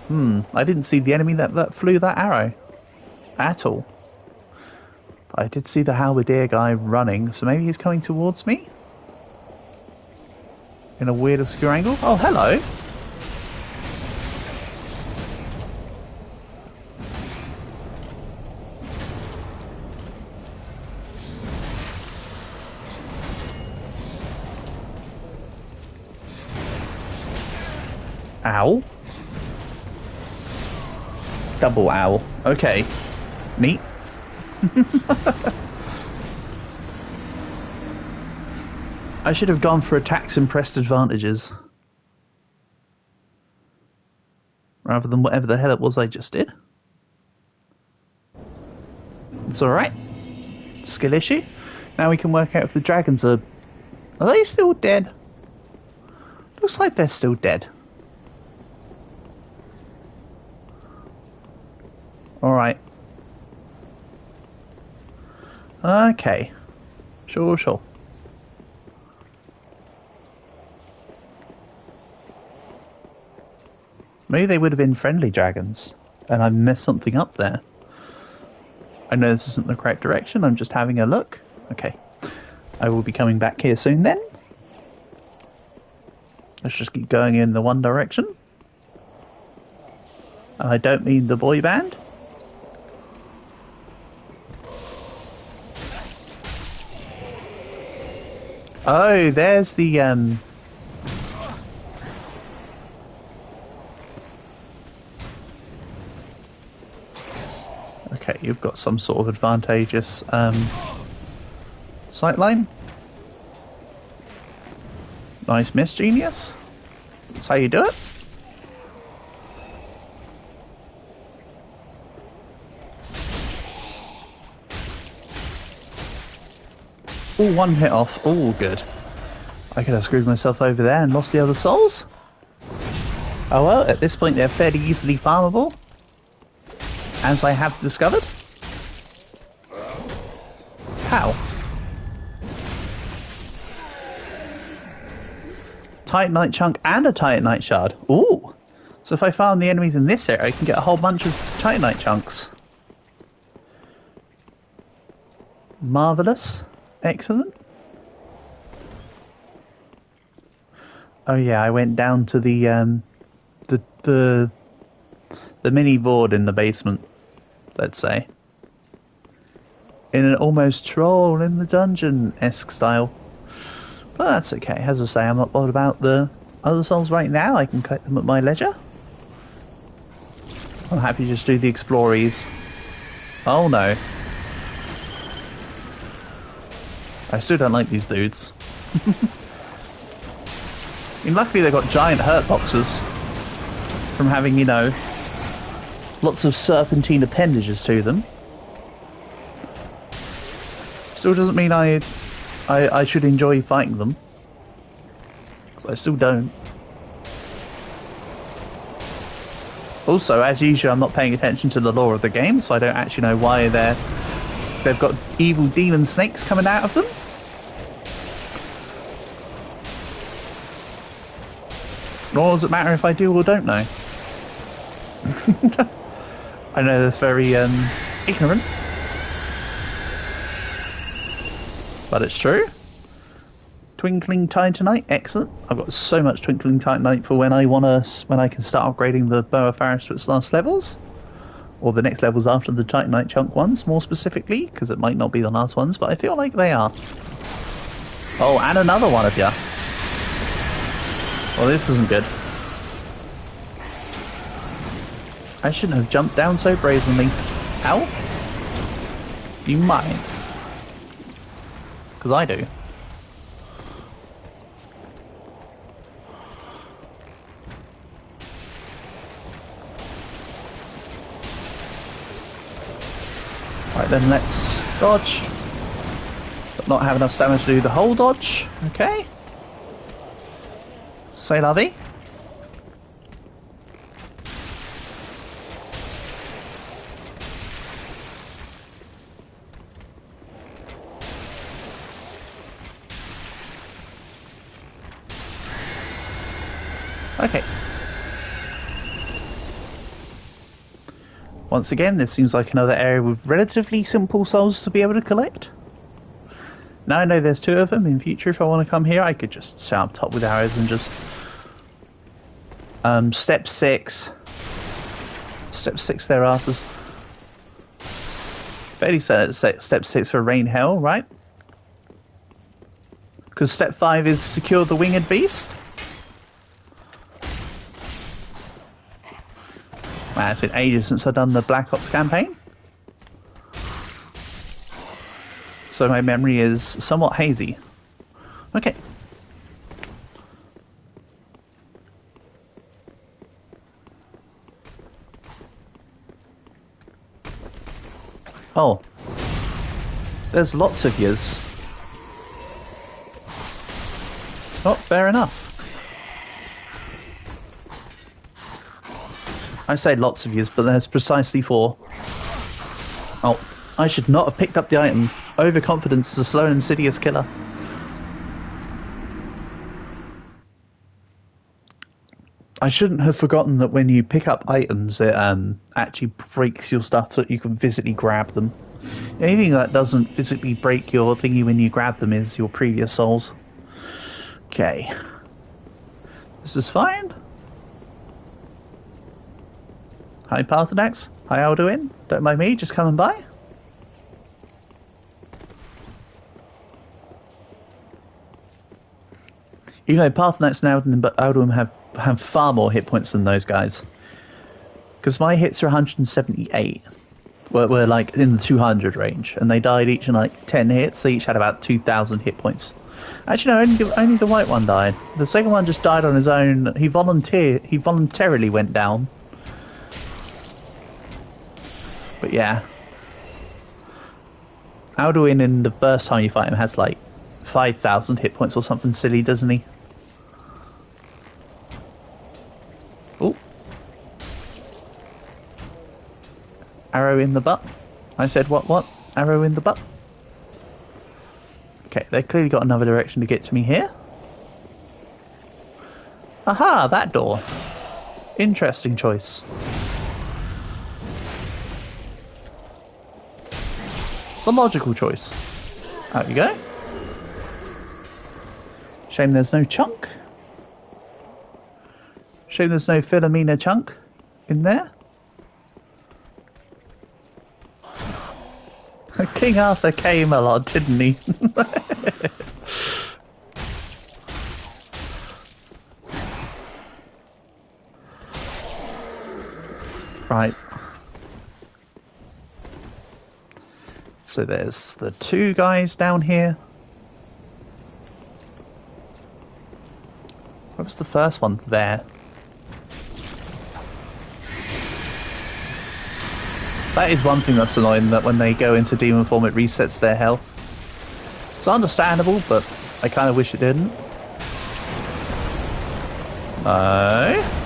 Speaker 1: I didn't see the enemy that flew that arrow. At all. But I did see the halberdier guy running, so maybe he's coming towards me? In a weird obscure angle? Oh, hello! Owl? Double owl. Okay. Neat. I should have gone for attacks and pressed advantages. Rather than whatever the hell it was I just did. It's alright. Skill issue. Now we can work out if the dragons are... Are they still dead? Looks like they're still dead. Alright. Okay. Sure. Maybe they would have been friendly dragons, and I messed something up there. I know this isn't the correct direction, I'm just having a look. Okay. I will be coming back here soon then. Let's just keep going in the one direction. And I don't mean the boy band. Oh, there's the, Okay, you've got some sort of advantageous, sightline. Nice miss, genius. That's how you do it. Oh, one hit off. Oh, good. I could have screwed myself over there and lost the other souls. Oh well, at this point they're fairly easily farmable. As I have discovered. How? Titanite chunk and a Titanite shard. Ooh! So if I farm the enemies in this area, I can get a whole bunch of Titanite chunks. Marvellous. Excellent. Oh yeah, I went down to the mini board in the basement, let's say. In an almost troll in the dungeon-esque style. But that's okay. As I say, I'm not bothered about the other souls right now. I can collect them at my leisure. I'm happy to just do the explorees. Oh no. I still don't like these dudes. I mean, luckily they've got giant hurt boxes from having, you know, lots of serpentine appendages to them. Still doesn't mean I should enjoy fighting them. 'Cause I still don't. Also, as usual, I'm not paying attention to the lore of the game, so I don't actually know why they've got evil demon snakes coming out of them. Nor does it matter if I do or don't know. I know that's very ignorant, but it's true. Twinkling Titanite, excellent. I've got so much Twinkling Titanite for when I can start upgrading the Boa Faris to its last levels, or the next levels after the Titanite chunk ones, more specifically, because it might not be the last ones, but I feel like they are. Oh, and another one of ya. Well, this isn't good. I shouldn't have jumped down so brazenly. Ow? You might. Because I do. Right then, let's dodge. But not have enough stamina to do the whole dodge. Okay. C'est la vie. Okay. Once again, this seems like another area with relatively simple souls to be able to collect. Now I know there's two of them. In future, if I want to come here, I could just sit up top with arrows and just... Step 6. Step 6 their asses. Fairly certain step 6 for Rain Hell, right? Because step 5 is secure the winged beast. Wow, it's been ages since I've done the Black Ops campaign. So my memory is somewhat hazy. Okay. Oh. There's lots of yous. Oh, fair enough. I say lots of yous, but there's precisely 4. Oh, I should not have picked up the item. Overconfidence is a slow and insidious killer. I shouldn't have forgotten that when you pick up items, it actually breaks your stuff so that you can physically grab them. Anything that doesn't physically break your thingy when you grab them is your previous souls. Okay. This is fine. Hi Parthenax. Hi Alduin. Don't mind me, just coming by. Even though Parthenax and Alduin have far more hit points than those guys. Because my hits are 178. We're like in the 200 range. And they died each in like 10 hits. They each had about 2,000 hit points. Actually no, only the white one died. The second one just died on his own. He voluntarily went down. But yeah. Alduin in the first time you fight him has like 5,000 hit points or something silly, doesn't he? Oh. Arrow in the butt. I said what? Arrow in the butt. Okay, they clearly got another direction to get to me here. Aha, that door. Interesting choice. The logical choice. Out you go. Shame there's no chunk. Shame there's no Philomena chunk in there. King Arthur came a lot, didn't he? Right. So there's the two guys down here. Where was the first one? There. That is one thing that's annoying, that when they go into demon form it resets their health. It's understandable, but I kind of wish it didn't. No.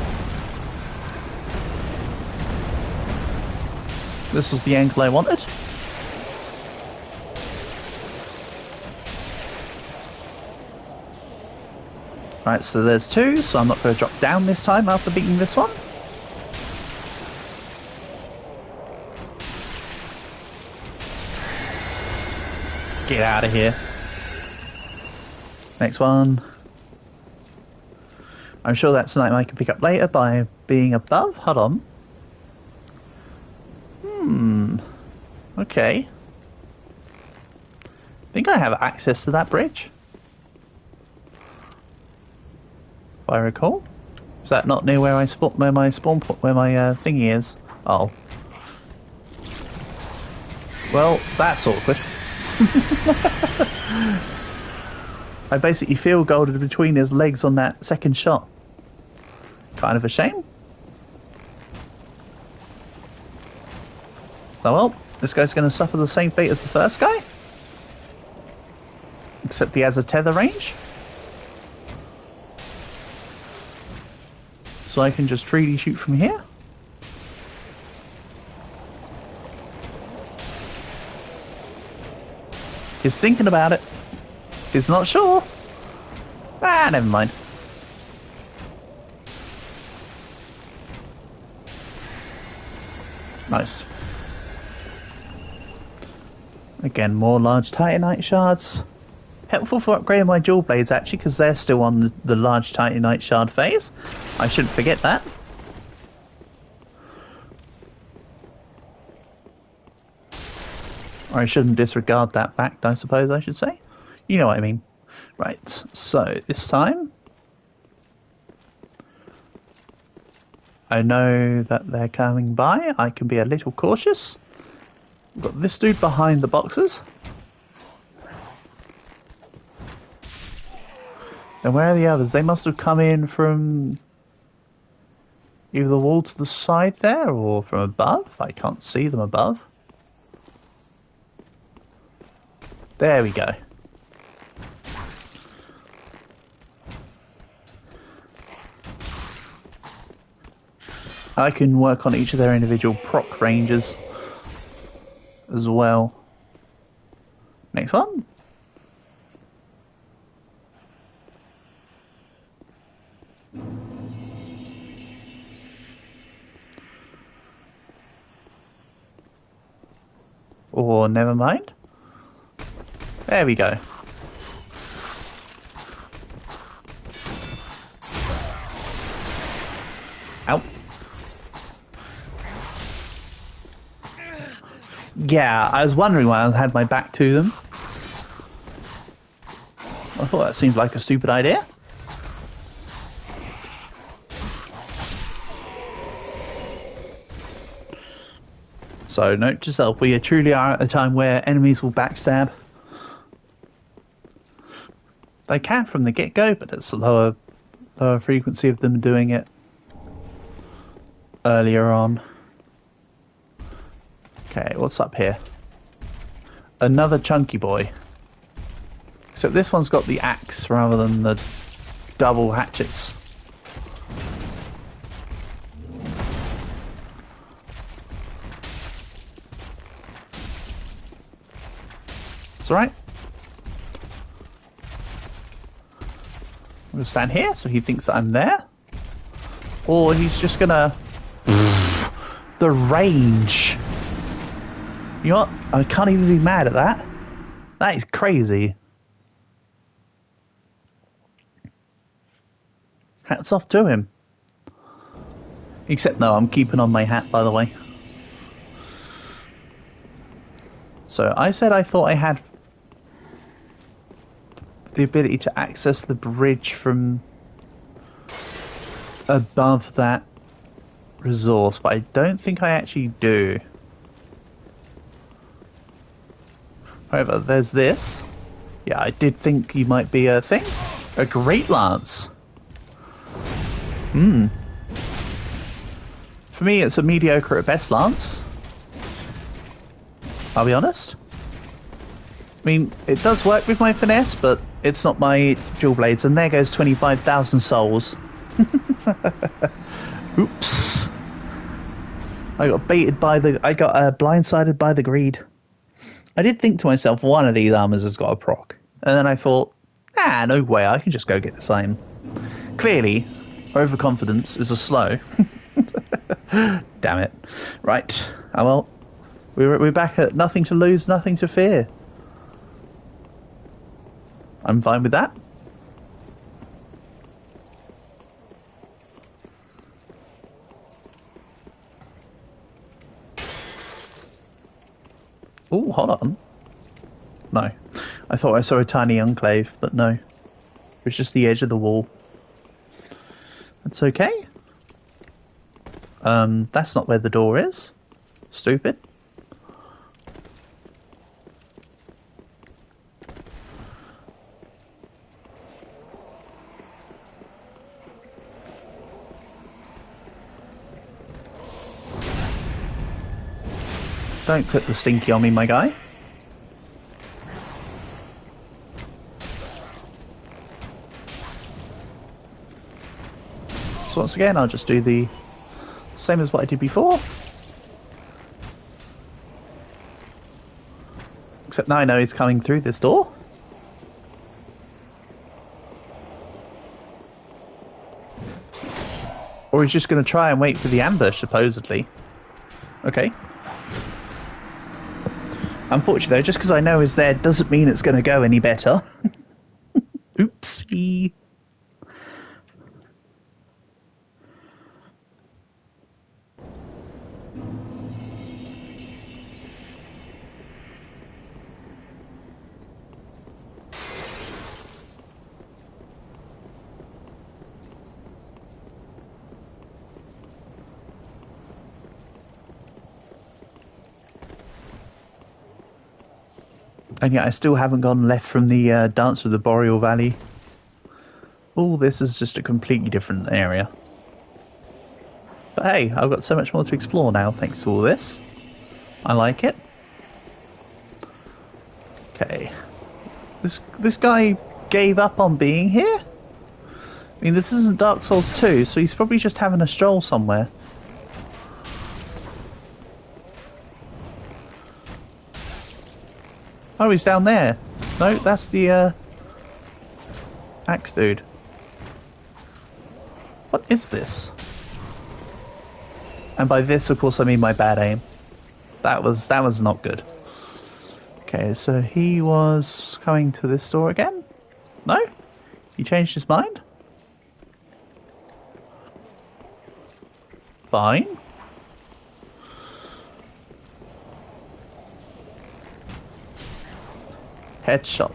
Speaker 1: This was the angle I wanted. Right, so there's two, so I'm not going to drop down this time after beating this one. Get out of here. Next one. I'm sure that's something I can pick up later by being above. Hold on. Okay. I think I have access to that bridge, if I recall. Is that not near where I spawn? Where my spawn point? Where my thingy is? Oh. Well, that's awkward. I basically field golded between his legs on that second shot. Kind of a shame. Oh well, this guy's going to suffer the same fate as the first guy. Except he has a tether range. So I can just freely shoot from here. He's thinking about it. He's not sure. Ah, never mind. Nice. Again, more large titanite shards. Helpful for upgrading my dual blades, actually, because they're still on the large titanite shard phase. I shouldn't forget that. Or I shouldn't disregard that fact, I suppose I should say. You know what I mean. Right, so this time I know that they're coming by. I can be a little cautious. We've got this dude behind the boxes. And where are the others? They must have come in from either the wall to the side there or from above. I can't see them above. There we go. I can work on each of their individual proc ranges as well. Next one. Or never mind. There we go. Ow. Yeah, I was wondering why I had my back to them. I thought that seemed like a stupid idea. So note to self, we truly are at a time where enemies will backstab. They can from the get-go, but it's a lower frequency of them doing it earlier on. Okay, what's up here? Another chunky boy. Except this one's got the axe rather than the double hatchets. It's alright. I'm gonna stand here so he thinks that I'm there. Or he's just gonna... The range! You know what? I can't even be mad at that. That is crazy. Hats off to him. Except no, I'm keeping on my hat, by the way. So I said I thought I had the ability to access the bridge from above that resource, but I don't think I actually do. However, there's this. Yeah, I did think you might be a thing. A great lance. For me, it's a mediocre at best lance. I'll be honest. I mean, it does work with my finesse, but it's not my dual blades. And there goes 25,000 souls. Oops. I got baited by the... I got blindsided by the greed. I did think to myself, one of these armors has got a proc. And then I thought, no way, I can just go get the same. Clearly, overconfidence is a slow. Damn it. Right. Oh well. We're back at nothing to lose, nothing to fear. I'm fine with that. Oh, hold on. No. I thought I saw a tiny enclave, but no. It's just the edge of the wall. That's okay. That's not where the door is. Stupid. Don't put the stinky on me, my guy. So once again, I'll just do the same as what I did before. Except now I know he's coming through this door. Or he's just going to try and wait for the ambush, supposedly. Okay. Unfortunately, though, just because I know he's there doesn't mean it's going to go any better. Oopsie. And yet I still haven't gone left from the Dance of the Boreal Valley. All this is just a completely different area. But hey, I've got so much more to explore now thanks to all this. I like it. Okay. This guy gave up on being here? I mean, this isn't Dark Souls 2, so he's probably just having a stroll somewhere. Oh, he's down there. No, that's the axe dude. What is this? And by this, of course, I mean my bad aim. That was not good. Okay, so he was coming to this door again? No? He changed his mind? Fine. Headshot.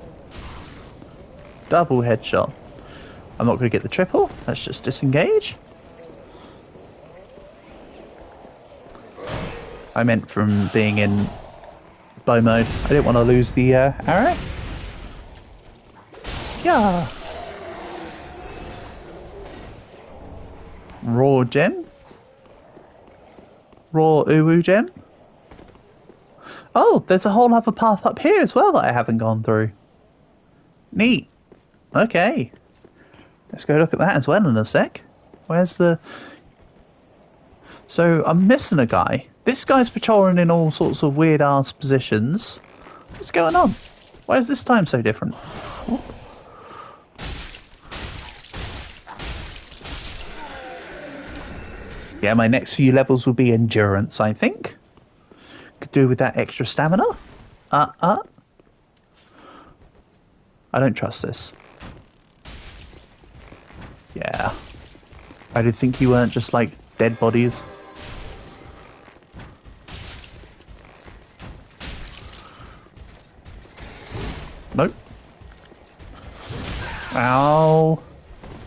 Speaker 1: Double headshot. I'm not going to get the triple. Let's just disengage. I meant from being in bow mode. I didn't want to lose the arrow. Yeah. Raw gem. Raw uwu gem. Oh, there's a whole other path up here as well that I haven't gone through. Neat. Okay. Let's go look at that as well in a sec. Where's the... So, I'm missing a guy. This guy's patrolling in all sorts of weird-ass positions. What's going on? Why is this time so different? Oh. Yeah, my next few levels will be endurance, I think. Could do with that extra stamina. I don't trust this. Yeah. I did think you weren't just like dead bodies. Nope. Ow.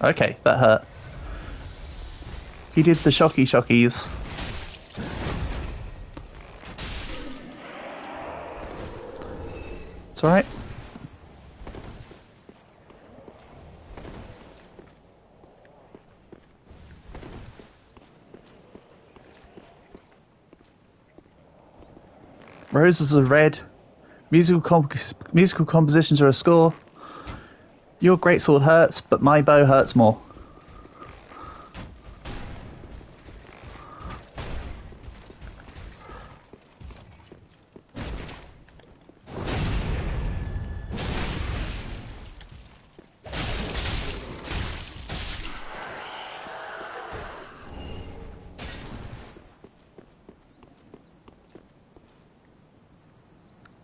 Speaker 1: Okay, that hurt. He did the shocky shockies. It's alright. Roses are red. Musical compositions are a score. Your greatsword hurts, but my bow hurts more.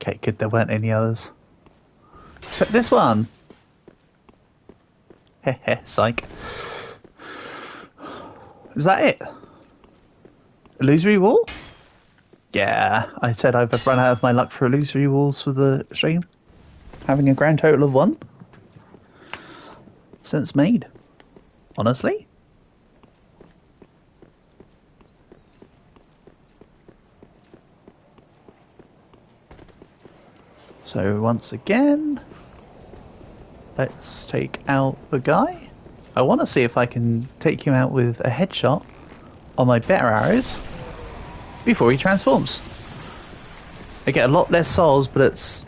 Speaker 1: Okay, good, there weren't any others. Except this one! Heh, psych. Is that it? Illusory wall? Yeah, I said I've run out of my luck for illusory walls for the stream. Having a grand total of 1. Since made. Honestly. So once again, let's take out the guy. I want to see if I can take him out with a headshot on my better arrows before he transforms. I get a lot less souls, but it's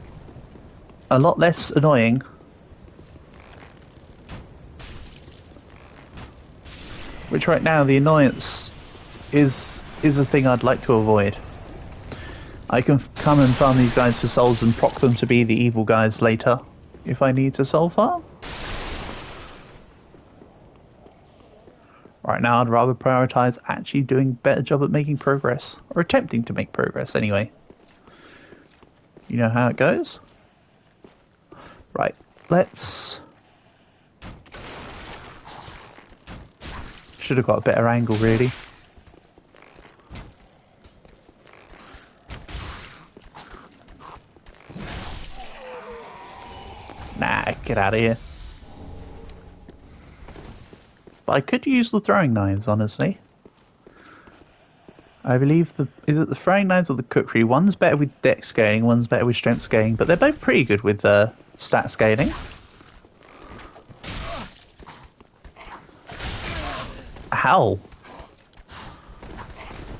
Speaker 1: a lot less annoying. Which right now, the annoyance is a thing I'd like to avoid. I can come and farm these guys for souls and proc them to be the evil guys later, if I need to soul farm. Right now I'd rather prioritise actually doing a better job at making progress, or attempting to make progress anyway. You know how it goes? Right, let's... Should have got a better angle really. Nah, get out of here. But I could use the throwing knives, honestly. I believe is it the throwing knives or the cookery? One's better with dex scaling, one's better with strength scaling, but they're both pretty good with stat scaling. How?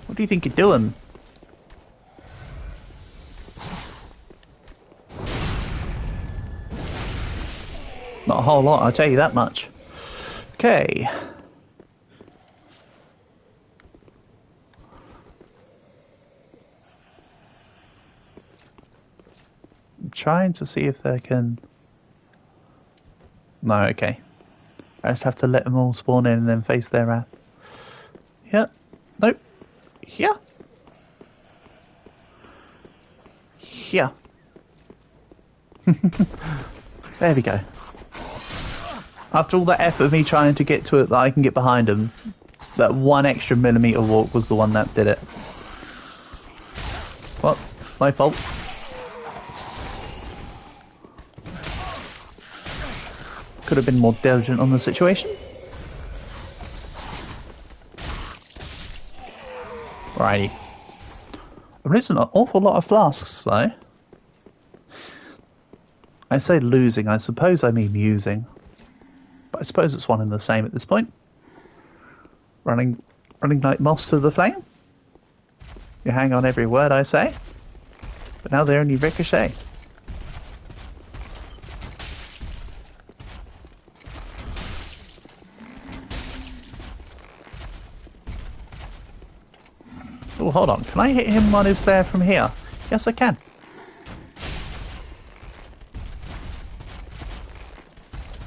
Speaker 1: What do you think you're doing? Not a whole lot, I'll tell you that much. Okay. I'm trying to see if they can... No, okay. I just have to let them all spawn in and then face their wrath. Yeah. Nope. Yeah. Yeah. There we go. After all that effort of me trying to get to it that I can get behind him, that 1 extra millimeter walk was the one that did it. Well, my fault. Could have been more diligent on the situation. Righty. I'm losing an awful lot of flasks though. I say losing, I suppose I mean using. But I suppose it's one and the same at this point. Running like moss to the flame. You hang on every word I say. But now they only ricochet. Oh, hold on. Can I hit him while he's there from here? Yes, I can.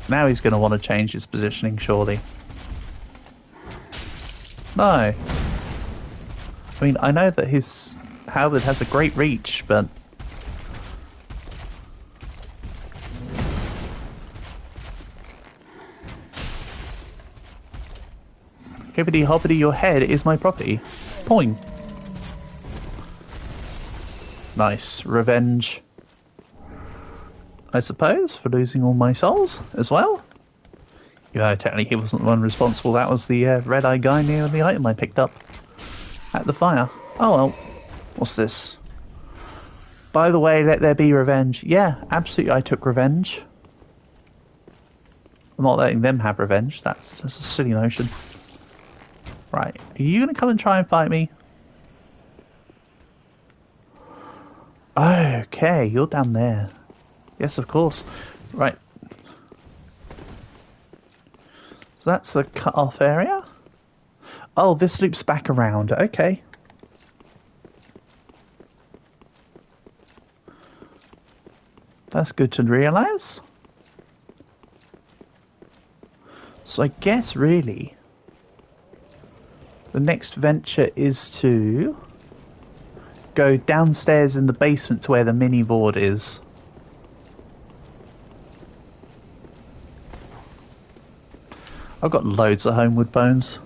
Speaker 1: Now he's going to want to change his positioning, surely. No. I mean, I know that his halberd has a great reach, but... Hibbity hobbity, your head is my property. Point. Nice. Revenge. I suppose, for losing all my souls as well. Technically he wasn't the one responsible. That was the red-eyed guy near the item I picked up at the fire. Oh well. What's this? By the way, let there be revenge. Yeah, absolutely, I took revenge. I'm not letting them have revenge. That's just a silly notion. Right, are you going to come and try and fight me? Okay, you're down there. Yes, of course. Right. So that's the cut-off area. Oh, this loops back around. Okay. That's good to realise. So I guess, really, the next venture is to go downstairs in the basement to where the mini board is. I've got loads of homewood bones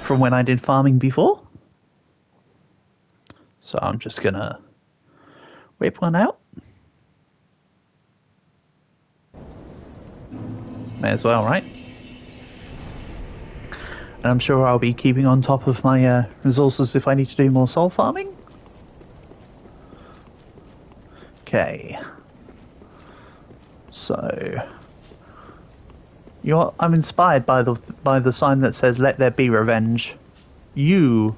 Speaker 1: from when I did farming before. So I'm just gonna whip one out. May as well, right? And I'm sure I'll be keeping on top of my resources if I need to do more soul farming. Okay. So, I'm inspired by the sign that says "Let there be revenge." You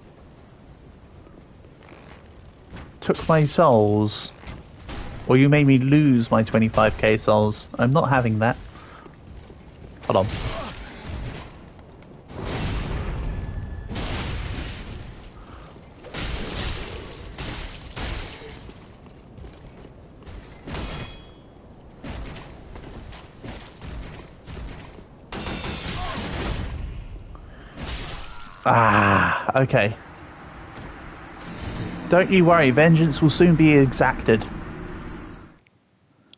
Speaker 1: took my souls, or you made me lose my 25k souls. I'm not having that. Hold on. Ah, okay. Don't you worry, vengeance will soon be exacted.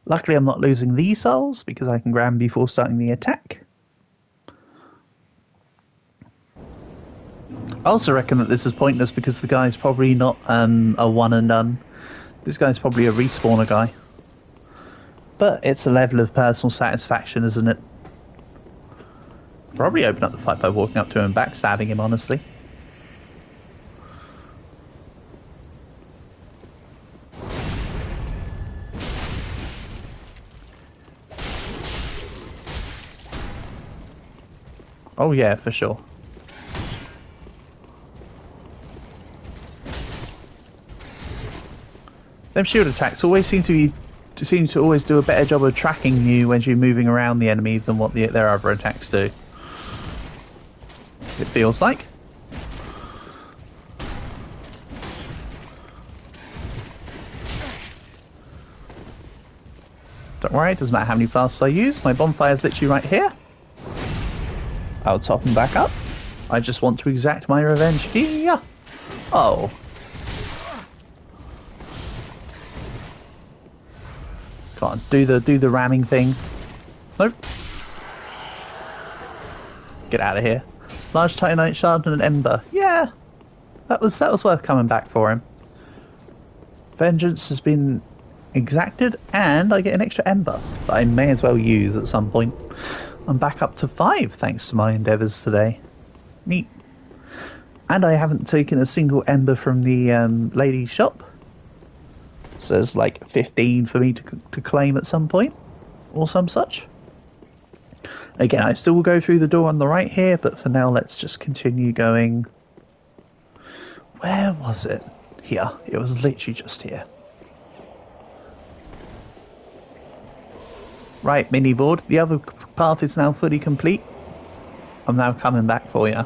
Speaker 1: Luckily I'm not losing these souls, because I can grab them before starting the attack. I also reckon that this is pointless because the guy's probably not a one and done. This guy's probably a respawner guy. But it's a level of personal satisfaction, isn't it? Probably open up the fight by walking up to him and backstabbing him, honestly. Oh yeah, for sure. Them shield attacks always seem to always do a better job of tracking you when you're moving around the enemy than what their other attacks do. It feels like. Don't worry, it doesn't matter how many blasts I use. My bonfire's literally right here. I'll top and back up. I just want to exact my revenge here. Oh. Come on, do the ramming thing. Nope. Get out of here. Large titanite shard and an ember. Yeah, that was worth coming back for him. Vengeance has been exacted, and I get an extra ember that I may as well use at some point. I'm back up to 5 thanks to my endeavours today. Neat. And I haven't taken a single ember from the lady's shop. So there's like 15 for me to claim at some point, or some such. Again, I still will go through the door on the right here, but for now let's just continue going. Where was it? Here. It was literally just here. Right, mini board. The other path is now fully complete. I'm now coming back for you.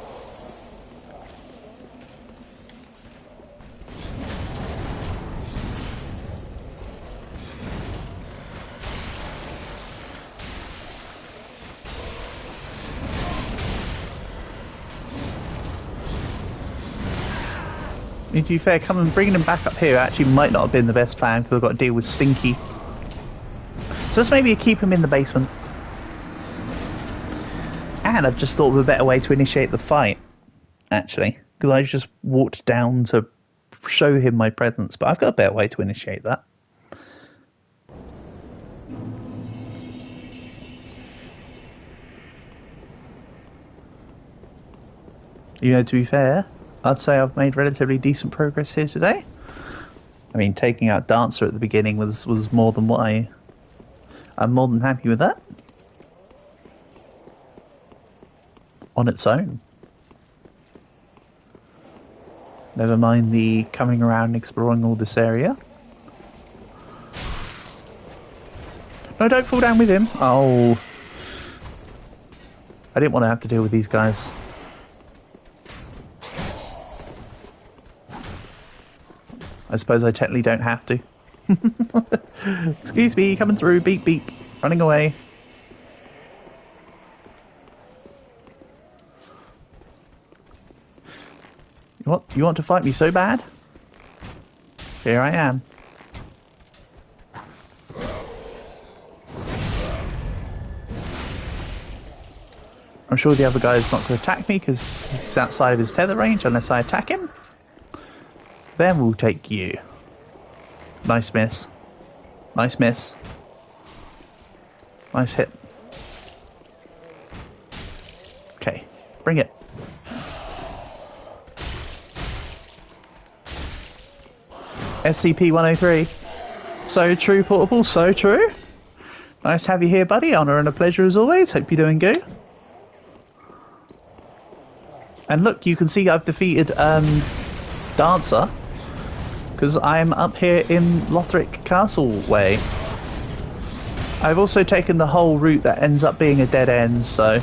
Speaker 1: To be fair, bringing him back up here actually might not have been the best plan because I've got to deal with Stinky. So let's maybe keep him in the basement. And I've just thought of a better way to initiate the fight, actually, because I just walked down to show him my presence, but I've got a better way to initiate that. You know, to be fair, I'd say I've made relatively decent progress here today. I mean, taking out Dancer at the beginning was more than what I'm more than happy with that. On its own. Never mind the coming around and exploring all this area. No, don't fall down with him. Oh. I didn't want to have to deal with these guys. I suppose I technically don't have to. Excuse me, coming through, beep beep, running away. What? You want to fight me so bad? Here I am. I'm sure the other guy's not going to attack me because he's outside of his tether range unless I attack him. Then we'll take you. Nice miss. Nice miss. Nice hit. Okay, bring it. SCP-103. So true, Portable, so true. Nice to have you here, buddy. Honour and a pleasure as always. Hope you're doing good. And look, you can see I've defeated Dancer. Because I'm up here in Lothric Castle way. I've also taken the whole route that ends up being a dead end, so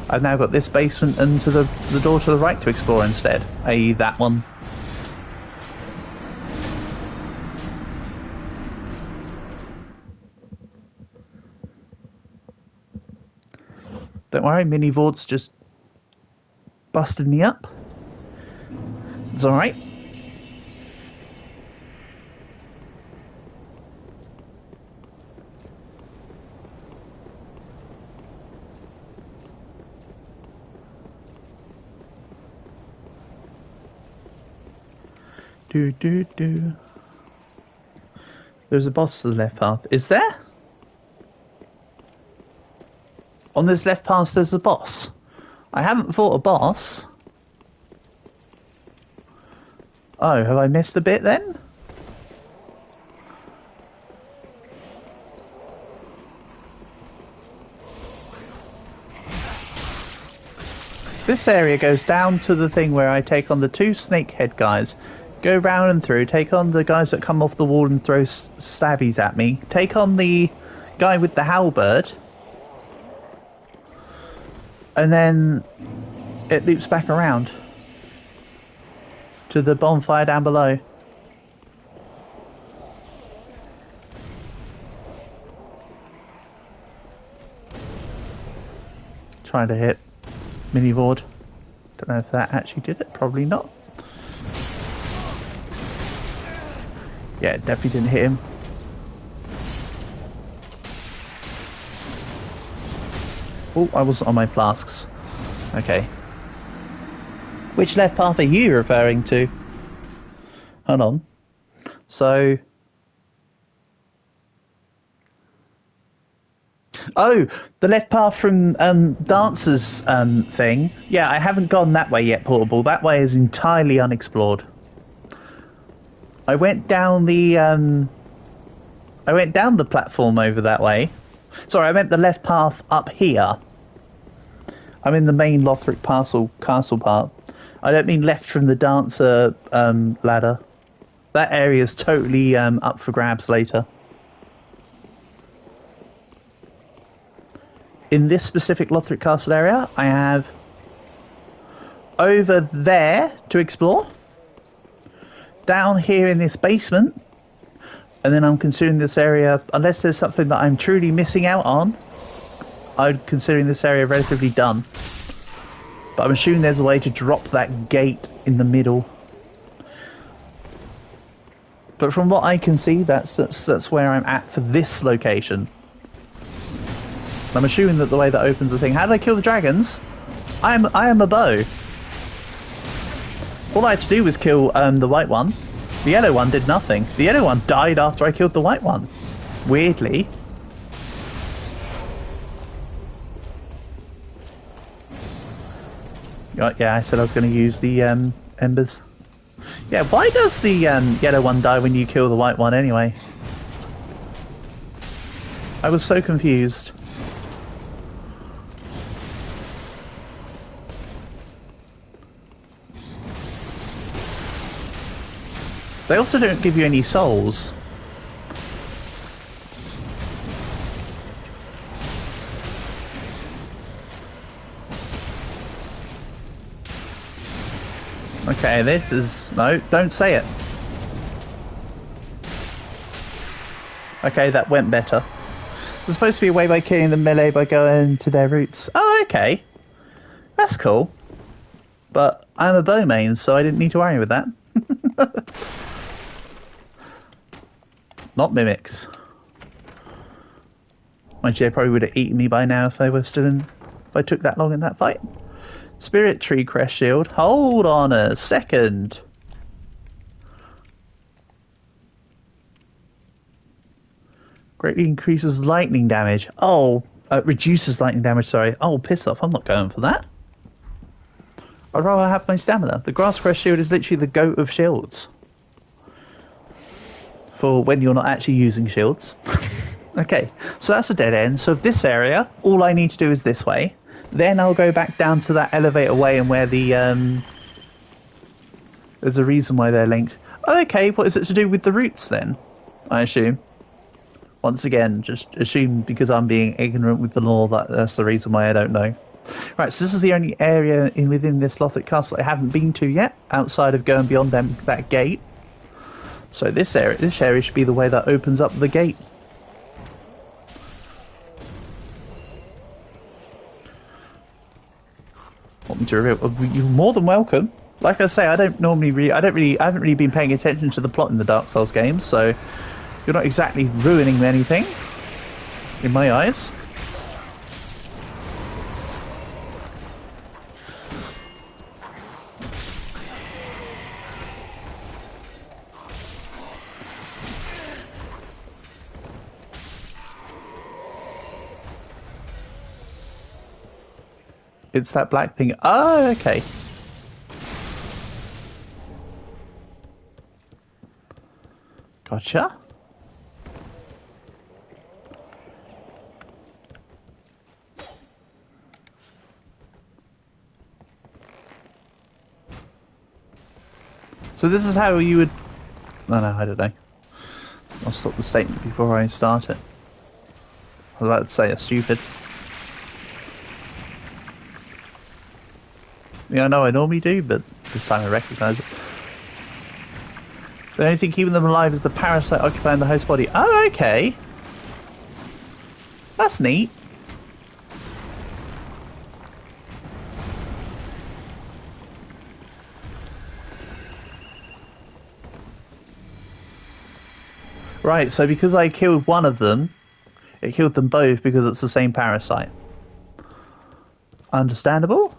Speaker 1: I've now got this basement and to the door to the right to explore instead, i.e. that one. Don't worry, Mini Vord's just busted me up. It's alright. Do. There's a boss to the left path. Is there? On this left path there's a boss. I haven't fought a boss. Oh, have I missed a bit then? This area goes down to the thing where I take on the two snakehead guys. Go round and through, take on the guys that come off the wall and throw stabbies at me. Take on the guy with the halberd. And then it loops back around to the bonfire down below. Trying to hit Mini Vord. Don't know if that actually did it, probably not. Yeah, it definitely didn't hit him. Oh, I wasn't on my flasks. Okay. Which left path are you referring to? Hold on. So... Oh, the left path from Dancer's thing. Yeah, I haven't gone that way yet, Portable. That way is entirely unexplored. I went down the platform over that way. Sorry, I meant the left path up here. I'm in the main Lothric castle part. I don't mean left from the Dancer ladder. That area is totally up for grabs later. In this specific Lothric castle area, I have over there to explore. Down here in this basement, and then I'm considering this area, unless there's something that I'm truly missing out on, I'm considering this area relatively done. But I'm assuming there's a way to drop that gate in the middle. But from what I can see, that's where I'm at for this location. I'm assuming that the way that opens the thing. How did I kill the dragons? I am a bow. All I had to do was kill the white one. The yellow one did nothing. The yellow one died after I killed the white one. Weirdly. Yeah, I said I was going to use the embers. Yeah, why does the yellow one die when you kill the white one anyway? I was so confused. They also don't give you any souls. Okay, this is... No, don't say it. Okay, that went better. There's supposed to be a way by killing the melee by going to their roots. Oh, okay. That's cool. But I'm a bow main, so I didn't need to worry with that. Not mimics. Mind you, they probably would have eaten me by now if they were still in... If I took that long in that fight. Spirit Tree Crest Shield. Hold on a second. Greatly increases lightning damage. Oh, reduces lightning damage, sorry. Oh, piss off. I'm not going for that. I'd rather have my stamina. The Grass Crest Shield is literally the goat of shields. For when you're not actually using shields. Okay, so that's a dead end. So this area, all I need to do is this way. Then I'll go back down to that elevator way and where the... There's a reason why they're linked. Oh, okay, what is it to do with the roots then? I assume. Once again, just assume because I'm being ignorant with the law that's the reason why I don't know. Right, so this is the only area within this Lothric Castle I haven't been to yet, outside of going beyond that gate. So this area should be the way that opens up the gate. Want me to reveal? You're more than welcome. Like I say, I haven't really been paying attention to the plot in the Dark Souls games, so you're not exactly ruining anything in my eyes. It's that black thing. Oh, okay. Gotcha. So this is how you would... No, I don't know. I'll stop the statement before I start it. I was about to say it's stupid. Yeah, I know I normally do, but this time I recognise it. The only thing keeping them alive is the parasite occupying the host body. Oh, okay. That's neat. Right, so because I killed one of them, it killed them both because it's the same parasite. Understandable?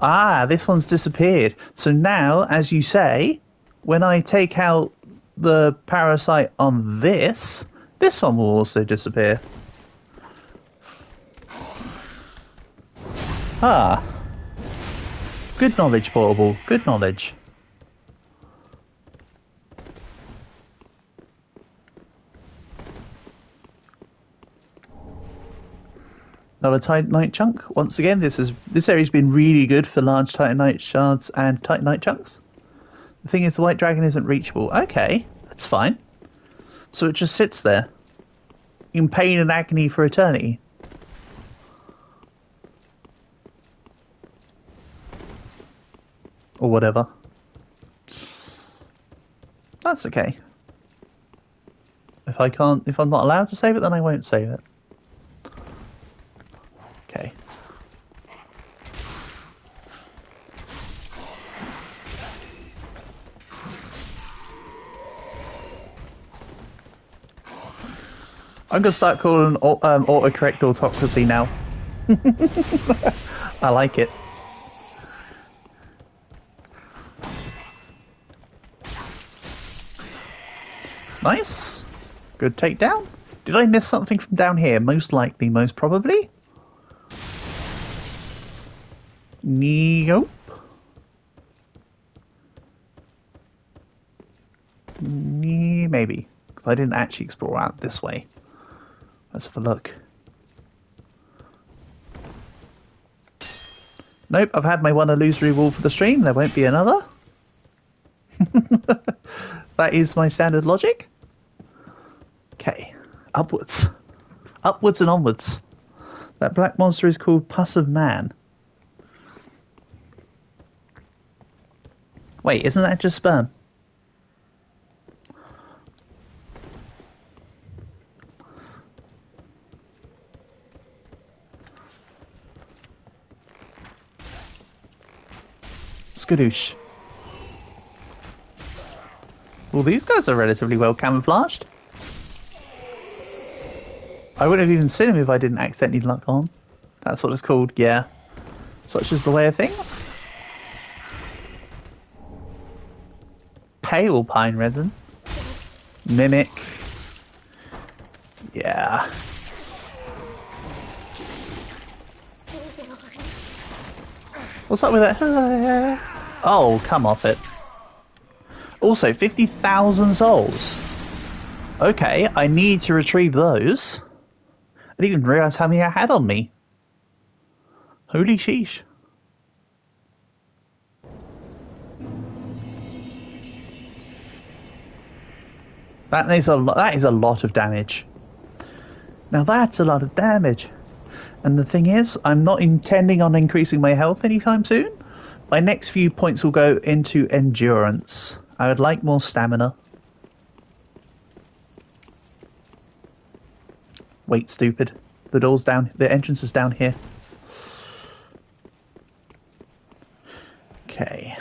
Speaker 1: Ah, this one's disappeared. So now, as you say, when I take out the parasite on this one will also disappear. Ah. Good knowledge, Portable. Good knowledge. Another Titanite chunk. Once again, this area's been really good for large Titanite shards and Titanite chunks. The thing is, the white dragon isn't reachable. Okay, that's fine. So it just sits there, in pain and agony for eternity. Or whatever. That's okay. If I'm not allowed to save it, then I won't save it. Okay. I'm gonna start calling autocorrect autocracy now. I like it. Nice. Good takedown. Did I miss something from down here? Most likely, most probably. Nope. Maybe. Because I didn't actually explore out this way. Let's have a look. Nope, I've had my one illusory wall for the stream. There won't be another. That is my standard logic. Okay. Upwards. Upwards and onwards. That black monster is called Pus of Man. Wait, isn't that just sperm? Skadoosh. Well, these guys are relatively well camouflaged. I wouldn't have even seen them if I didn't accidentally lock on. That's what it's called, yeah. Such is the way of things. Pale pine resin. Mimic. Yeah. What's up with that? Oh, come off it. Also, 50,000 souls. Okay, I need to retrieve those. I didn't even realise how many I had on me. Holy sheesh. That is a lot of damage. Now that's a lot of damage. And the thing is, I'm not intending on increasing my health anytime soon. My next few points will go into endurance. I would like more stamina. Wait, stupid. The door's down. The entrance is down here. Okay.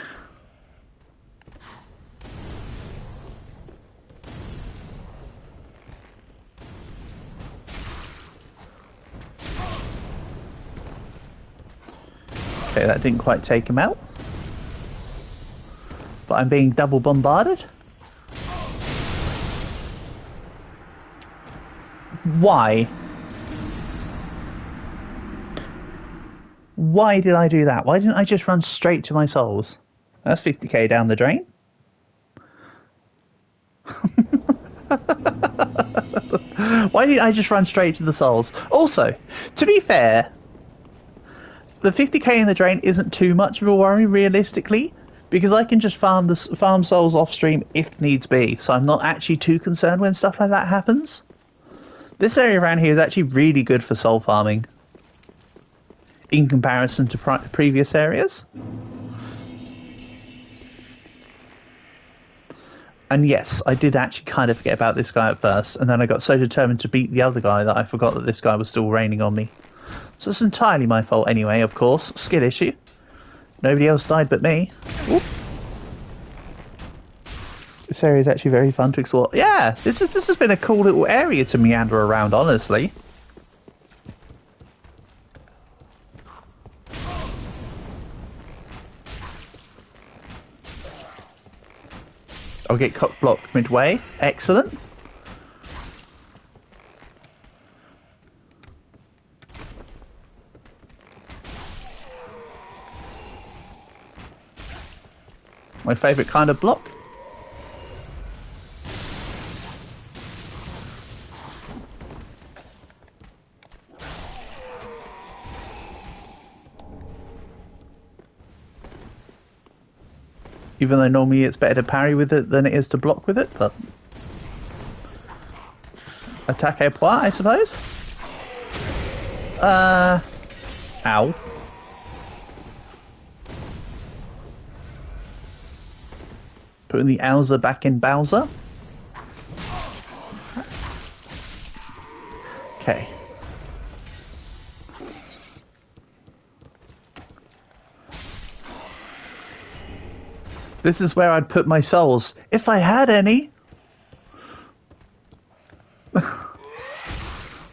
Speaker 1: Okay, that didn't quite take him out. But I'm being double bombarded. Why? Why did I do that? Why didn't I just run straight to my souls? That's 50k down the drain. Why did I just run straight to the souls? Also, to be fair, the 50k in the drain isn't too much of a worry realistically, because I can just farm souls off stream if needs be, so I'm not actually too concerned when stuff like that happens. This area around here is actually really good for soul farming in comparison to previous areas. And yes, I did actually kind of forget about this guy at first, and then I got so determined to beat the other guy that I forgot that this guy was still raining on me. So it's entirely my fault anyway, of course. Skill issue. Nobody else died but me. Oop. This area is actually very fun to explore. Yeah, this has been a cool little area to meander around, honestly. I'll get cock blocked midway. Excellent. My favourite kind of block. Even though normally it's better to parry with it than it is to block with it, but... Attaque à pois, I suppose? Ow. Putting the Owser back in Bowser. Okay. This is where I'd put my souls, if I had any.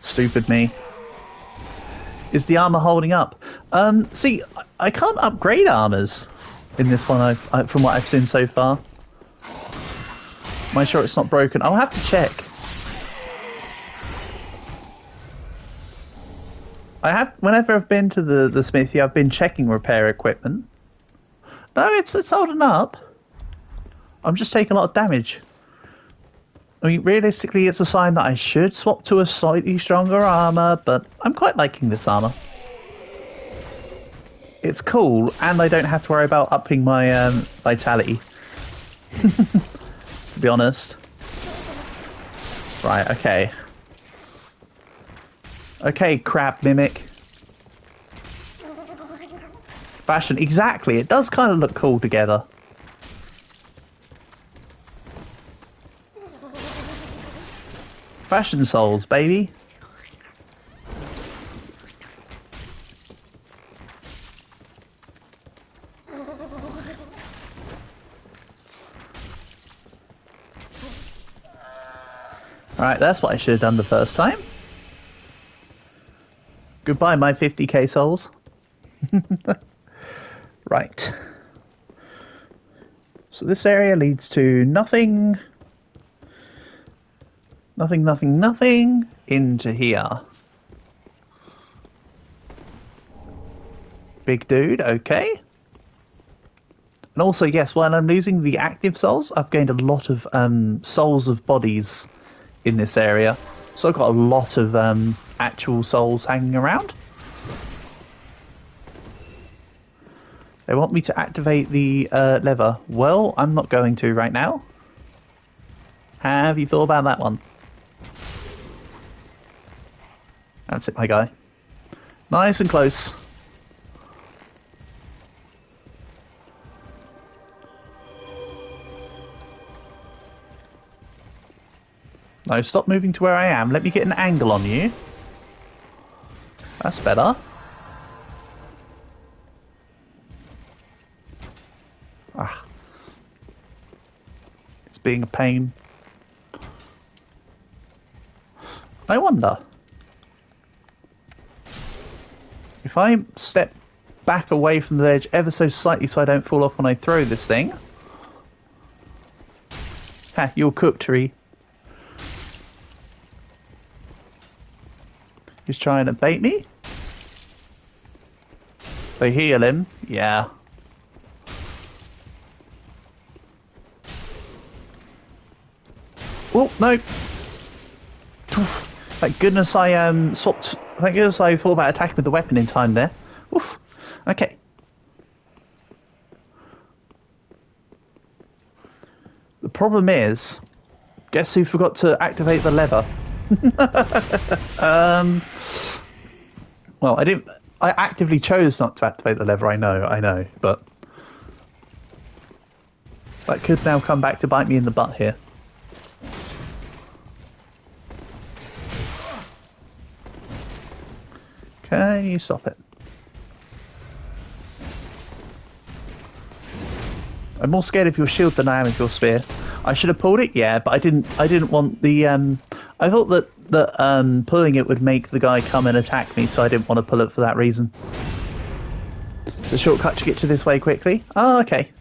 Speaker 1: Stupid me. Is the armor holding up? See, I can't upgrade armors in this one from what I've seen so far. Am I sure it's not broken? I'll have to check. I have, whenever I've been to the smithy, I've been checking repair equipment. No, it's holding up. I'm just taking a lot of damage. I mean, realistically, it's a sign that I should swap to a slightly stronger armor, but I'm quite liking this armor. It's cool, and I don't have to worry about upping my vitality. To be honest. Right, okay. Okay, crab mimic. Fashion, exactly. It does kind of look cool together. Fashion souls, baby. Alright, that's what I should have done the first time. Goodbye, my 50k souls. Right. So this area leads to nothing. Nothing. Into here. Big dude, okay. And also, yes, while I'm losing the active souls, I've gained a lot of souls of bodies in this area. So I've got a lot of actual souls hanging around. They want me to activate the lever. Well, I'm not going to right now. Have you thought about that one? That's it, my guy. Nice and close. No, stop moving to where I am. Let me get an angle on you. That's better. Ah. It's being a pain. I wonder if I step back away from the edge ever so slightly so I don't fall off when I throw this thing. Ha, you're cooked, tree. He's trying to bait me. They heal him. Yeah. Oh, no. Thank goodness I swapped. Thank goodness I thought about attacking with the weapon in time there. Oof. Okay. The problem is, guess who forgot to activate the lever? Well, I didn't. I actively chose not to activate the lever. I know, but that could now come back to bite me in the butt here. Can you stop it? I'm more scared of your shield than I am of your spear. I should have pulled it, yeah, but I didn't want the I thought that pulling it would make the guy come and attack me, so I didn't want to pull it for that reason. The shortcut to get to this way quickly. Oh, okay.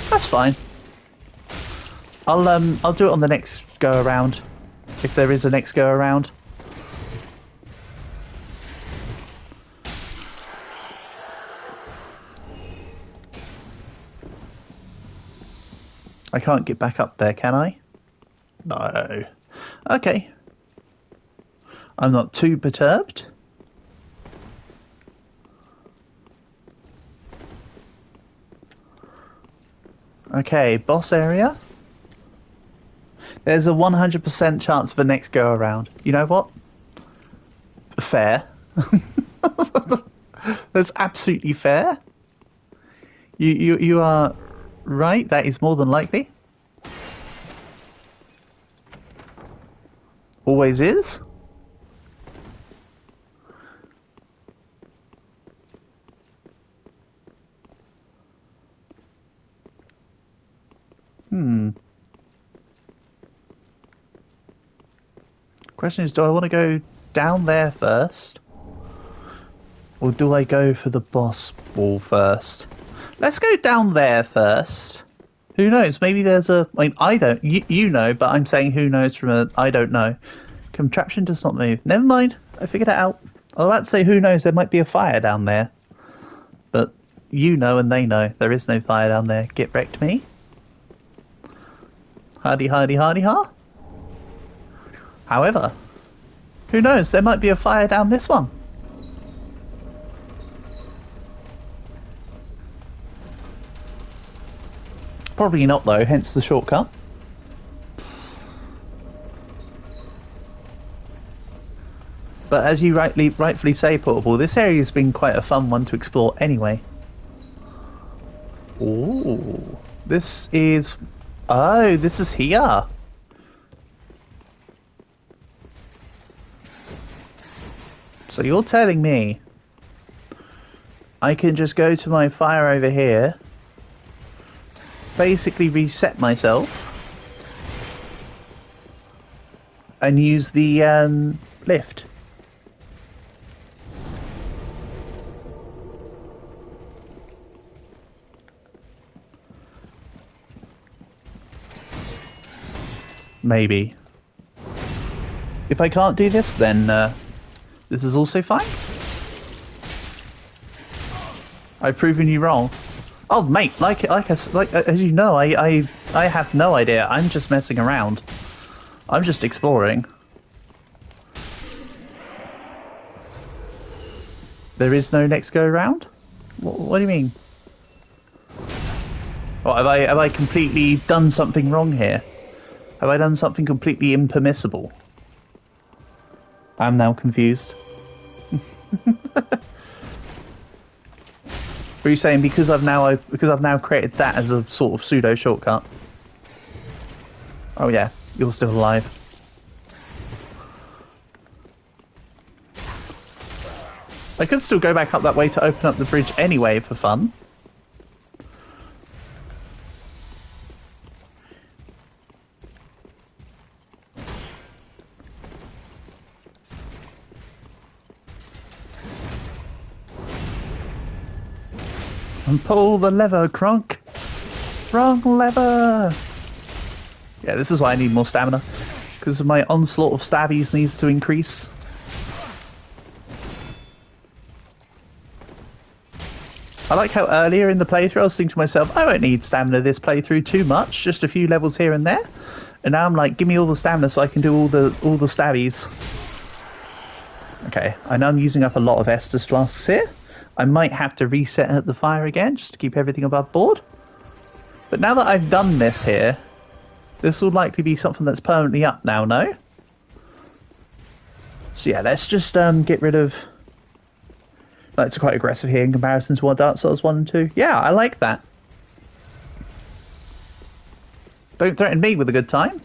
Speaker 1: That's fine. I'll do it on the next go around. If there is a next go around. I can't get back up there, can I? No. Okay. I'm not too perturbed. Okay, boss area. There's a 100% chance of a next go around. You know what? Fair. That's absolutely fair. You are right. That is more than likely. Always is. Question is, do I want to go down there first? Or do I go for the boss wall first? Let's go down there first. Who knows? Maybe there's a... I mean, I don't... You know, but I'm saying who knows from a... I don't know. Contraption does not move. Never mind. I figured it out. I was about to say, who knows, there might be a fire down there. But you know and they know there is no fire down there. Get wrecked me. Hardy, hardy, hardy, ha. However, who knows, there might be a fire down this one. Probably not though, hence the shortcut. But as you rightfully say, Portable, this area has been quite a fun one to explore anyway. Ooh, this is... Oh, this is here. So you're telling me I can just go to my fire over here, basically reset myself, and use the lift. Maybe. If I can't do this, then this is also fine. I've proven you wrong. Oh, mate, as you know, I have no idea. I'm just messing around. I'm just exploring. There is no next go round? What do you mean? What, have I completely done something wrong here? Have I done something completely impermissible? I'm now confused. Are you saying because I've now created that as a sort of pseudo shortcut? Oh yeah, you're still alive. I could still go back up that way to open up the bridge anyway for fun. And pull the lever, Kronk. Wrong lever. Yeah, this is why I need more stamina. Because my onslaught of stabbies needs to increase. I like how earlier in the playthrough I was thinking to myself, I won't need stamina this playthrough too much, just a few levels here and there. And now I'm like, give me all the stamina so I can do all the stabbies. Okay, I know I'm using up a lot of Estus flasks here. I might have to reset the fire again just to keep everything above board. But now that I've done this here, this will likely be something that's permanently up now, no? So yeah, let's just get rid of... That's quite aggressive here in comparison to what Dark Souls 1 and 2. Yeah, I like that. Don't threaten me with a good time.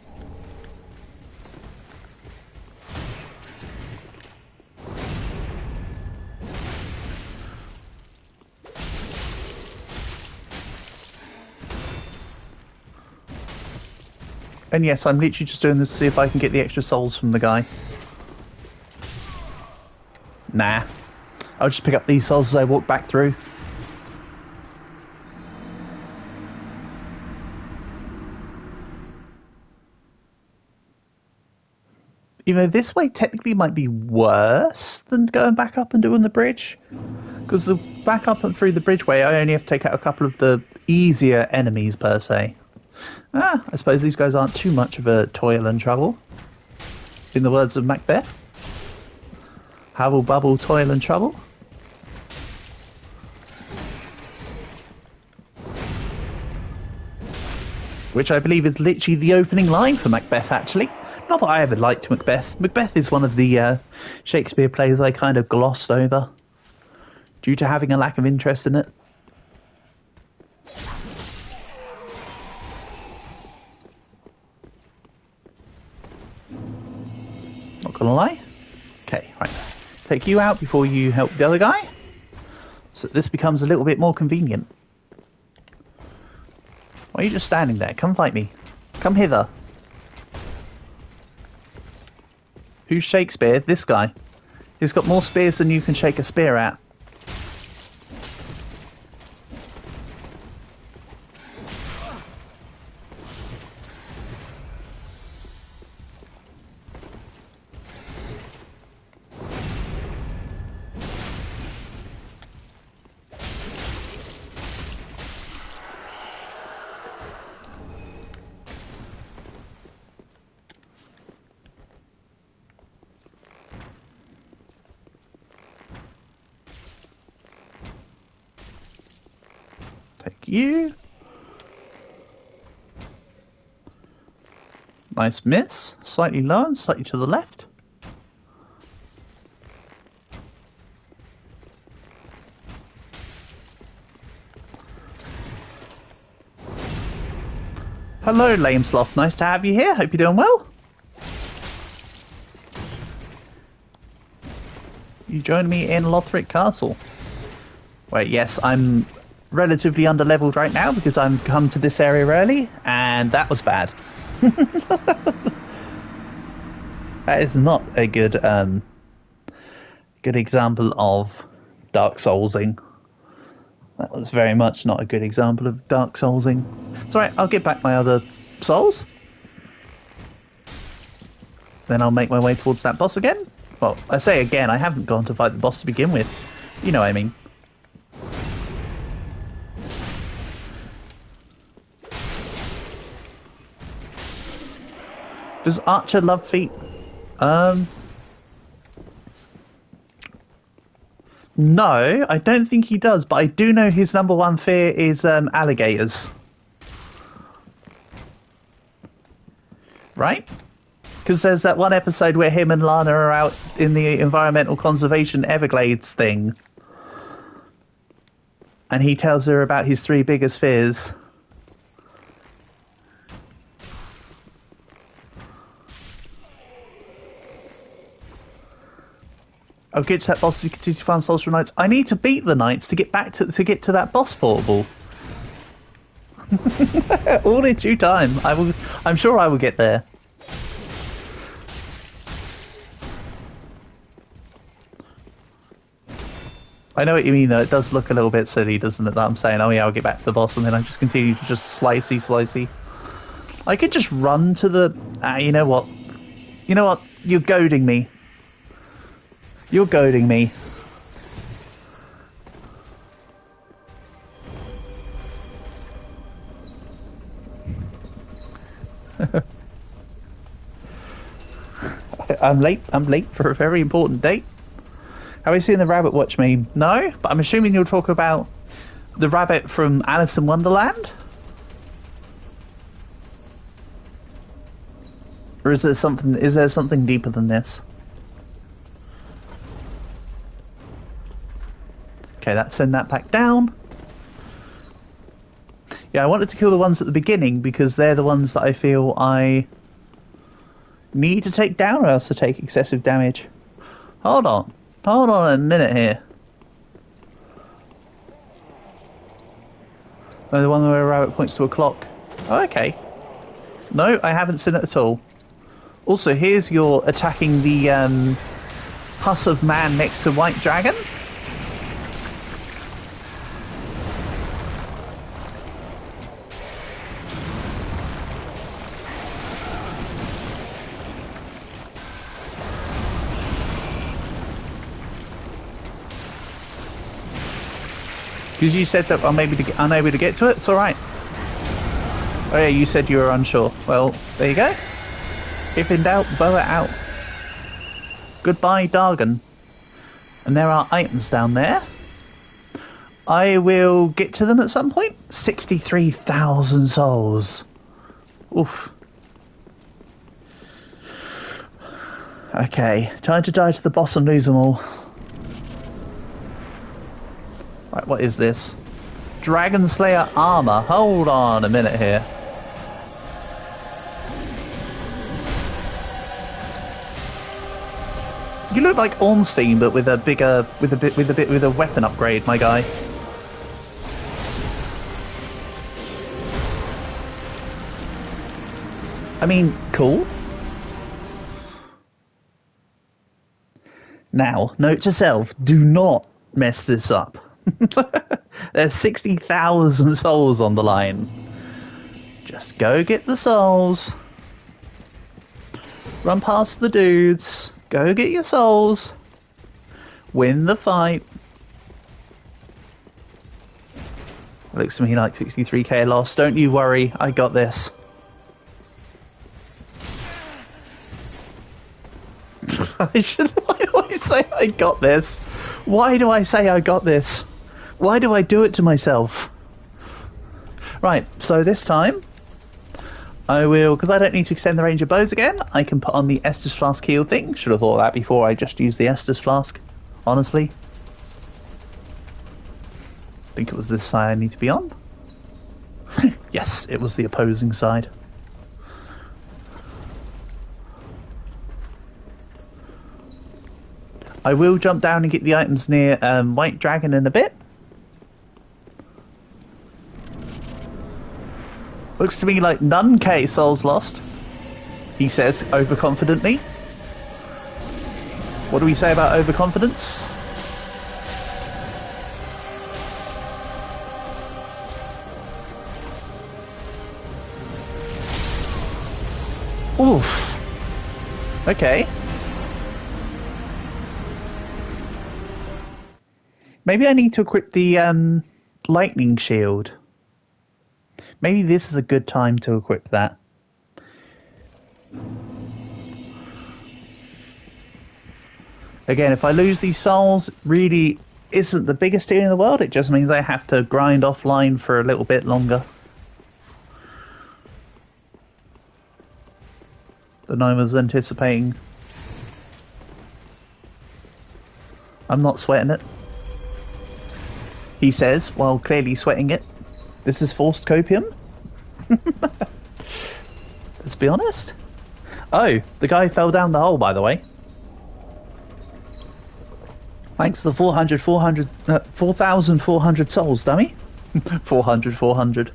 Speaker 1: And yes, I'm literally just doing this to see if I can get the extra souls from the guy. Nah. I'll just pick up these souls as I walk back through. You know, this way technically might be worse than going back up and doing the bridge. Because the back up and through the bridgeway, I only have to take out a couple of the easier enemies per se. Ah, I suppose these guys aren't too much of a toil and trouble. In the words of Macbeth. Hubble bubble, toil and trouble. Which I believe is literally the opening line for Macbeth, actually. Not that I ever liked Macbeth. Macbeth is one of the Shakespeare plays I kind of glossed over. Due to having a lack of interest in it. Not gonna lie. Okay, right. Take you out before you help the other guy. So this becomes a little bit more convenient. Why are you just standing there? Come fight me. Come hither. Who's Shakespeare? This guy. He's got more spears than you can shake a spear at. you. Nice miss. Slightly low and slightly to the left. Hello, Lame Sloth. Nice to have you here. Hope you're doing well. You join me in Lothric Castle. Wait, yes, I'm relatively under-leveled right now because I've come to this area early, and that was bad. That is not a good good example of Dark Soulsing. That was very much not a good example of Dark Soulsing. It's alright, I'll get back my other souls. Then I'll make my way towards that boss again. Well, I say again, I haven't gone to fight the boss to begin with. You know what I mean. Does Archer love feet? No, I don't think he does, but I do know his number one fear is alligators. Right? Because there's that one episode where him and Lana are out in the environmental conservation Everglades thing. And he tells her about his 3 biggest fears. I'll get to that boss to continue to find souls from knights. I need to beat the knights to get back to that boss portable. All in due time. I'm sure I will get there. I know what you mean though, it does look a little bit silly, doesn't it, that I'm saying, oh yeah, I'll get back to the boss and then I just continue to just slicey. I could just run to the... you know what? You know what? You're goading me. You're goading me. I'm late for a very important date. Have I seen the Rabbit Watch meme? No, but I'm assuming you'll talk about the rabbit from Alice in Wonderland? Or is there something deeper than this? Okay, let's send that back down. Yeah, I wanted to kill the ones at the beginning because they're the ones that I feel I need to take down or else to take excessive damage. Hold on a minute here. Oh, the one where a rabbit points to a clock. Oh, okay. No, I haven't seen it at all. Also, here's your attacking the huss of man next to White Dragon. Because you said that I'm unable to get to it, it's alright. Oh yeah, you said you were unsure. Well, there you go. If in doubt, bow it out. Goodbye, Dargon. And there are items down there. I will get to them at some point. 63,000 souls. Oof. Okay, time to die to the boss and lose them all. Right, what is this? Dragon Slayer armor. Hold on a minute here. You look like Ornstein, but with a weapon upgrade, my guy. I mean, cool. Now, note to self: do not mess this up. There's 60,000 souls on the line. Just go get the souls. Run past the dudes. Go get your souls. Win the fight. Looks to me like 63k lost. Don't you worry, I got this. Why do I say I got this? Why do I say I got this? Why do I do it to myself? Right, so this time I will, because I don't need to extend the range of bows again, I can put on the Estus Flask heal thing. Should have thought of that before I just used the Estus Flask, honestly. I think it was this side I need to be on. Yes, it was the opposing side. I will jump down and get the items near White Dragon in a bit. Looks to me like none K souls lost, he says overconfidently. What do we say about overconfidence? Oof. Okay. Maybe I need to equip the lightning shield. Maybe this is a good time to equip that. Again, if I lose these souls, really isn't the biggest deal in the world. It just means I have to grind offline for a little bit longer than I was anticipating. I'm not sweating it, he says, while clearly sweating it. This is forced copium? Let's be honest. Oh, the guy fell down the hole, by the way. Thanks to the 4,400 souls, dummy. 400.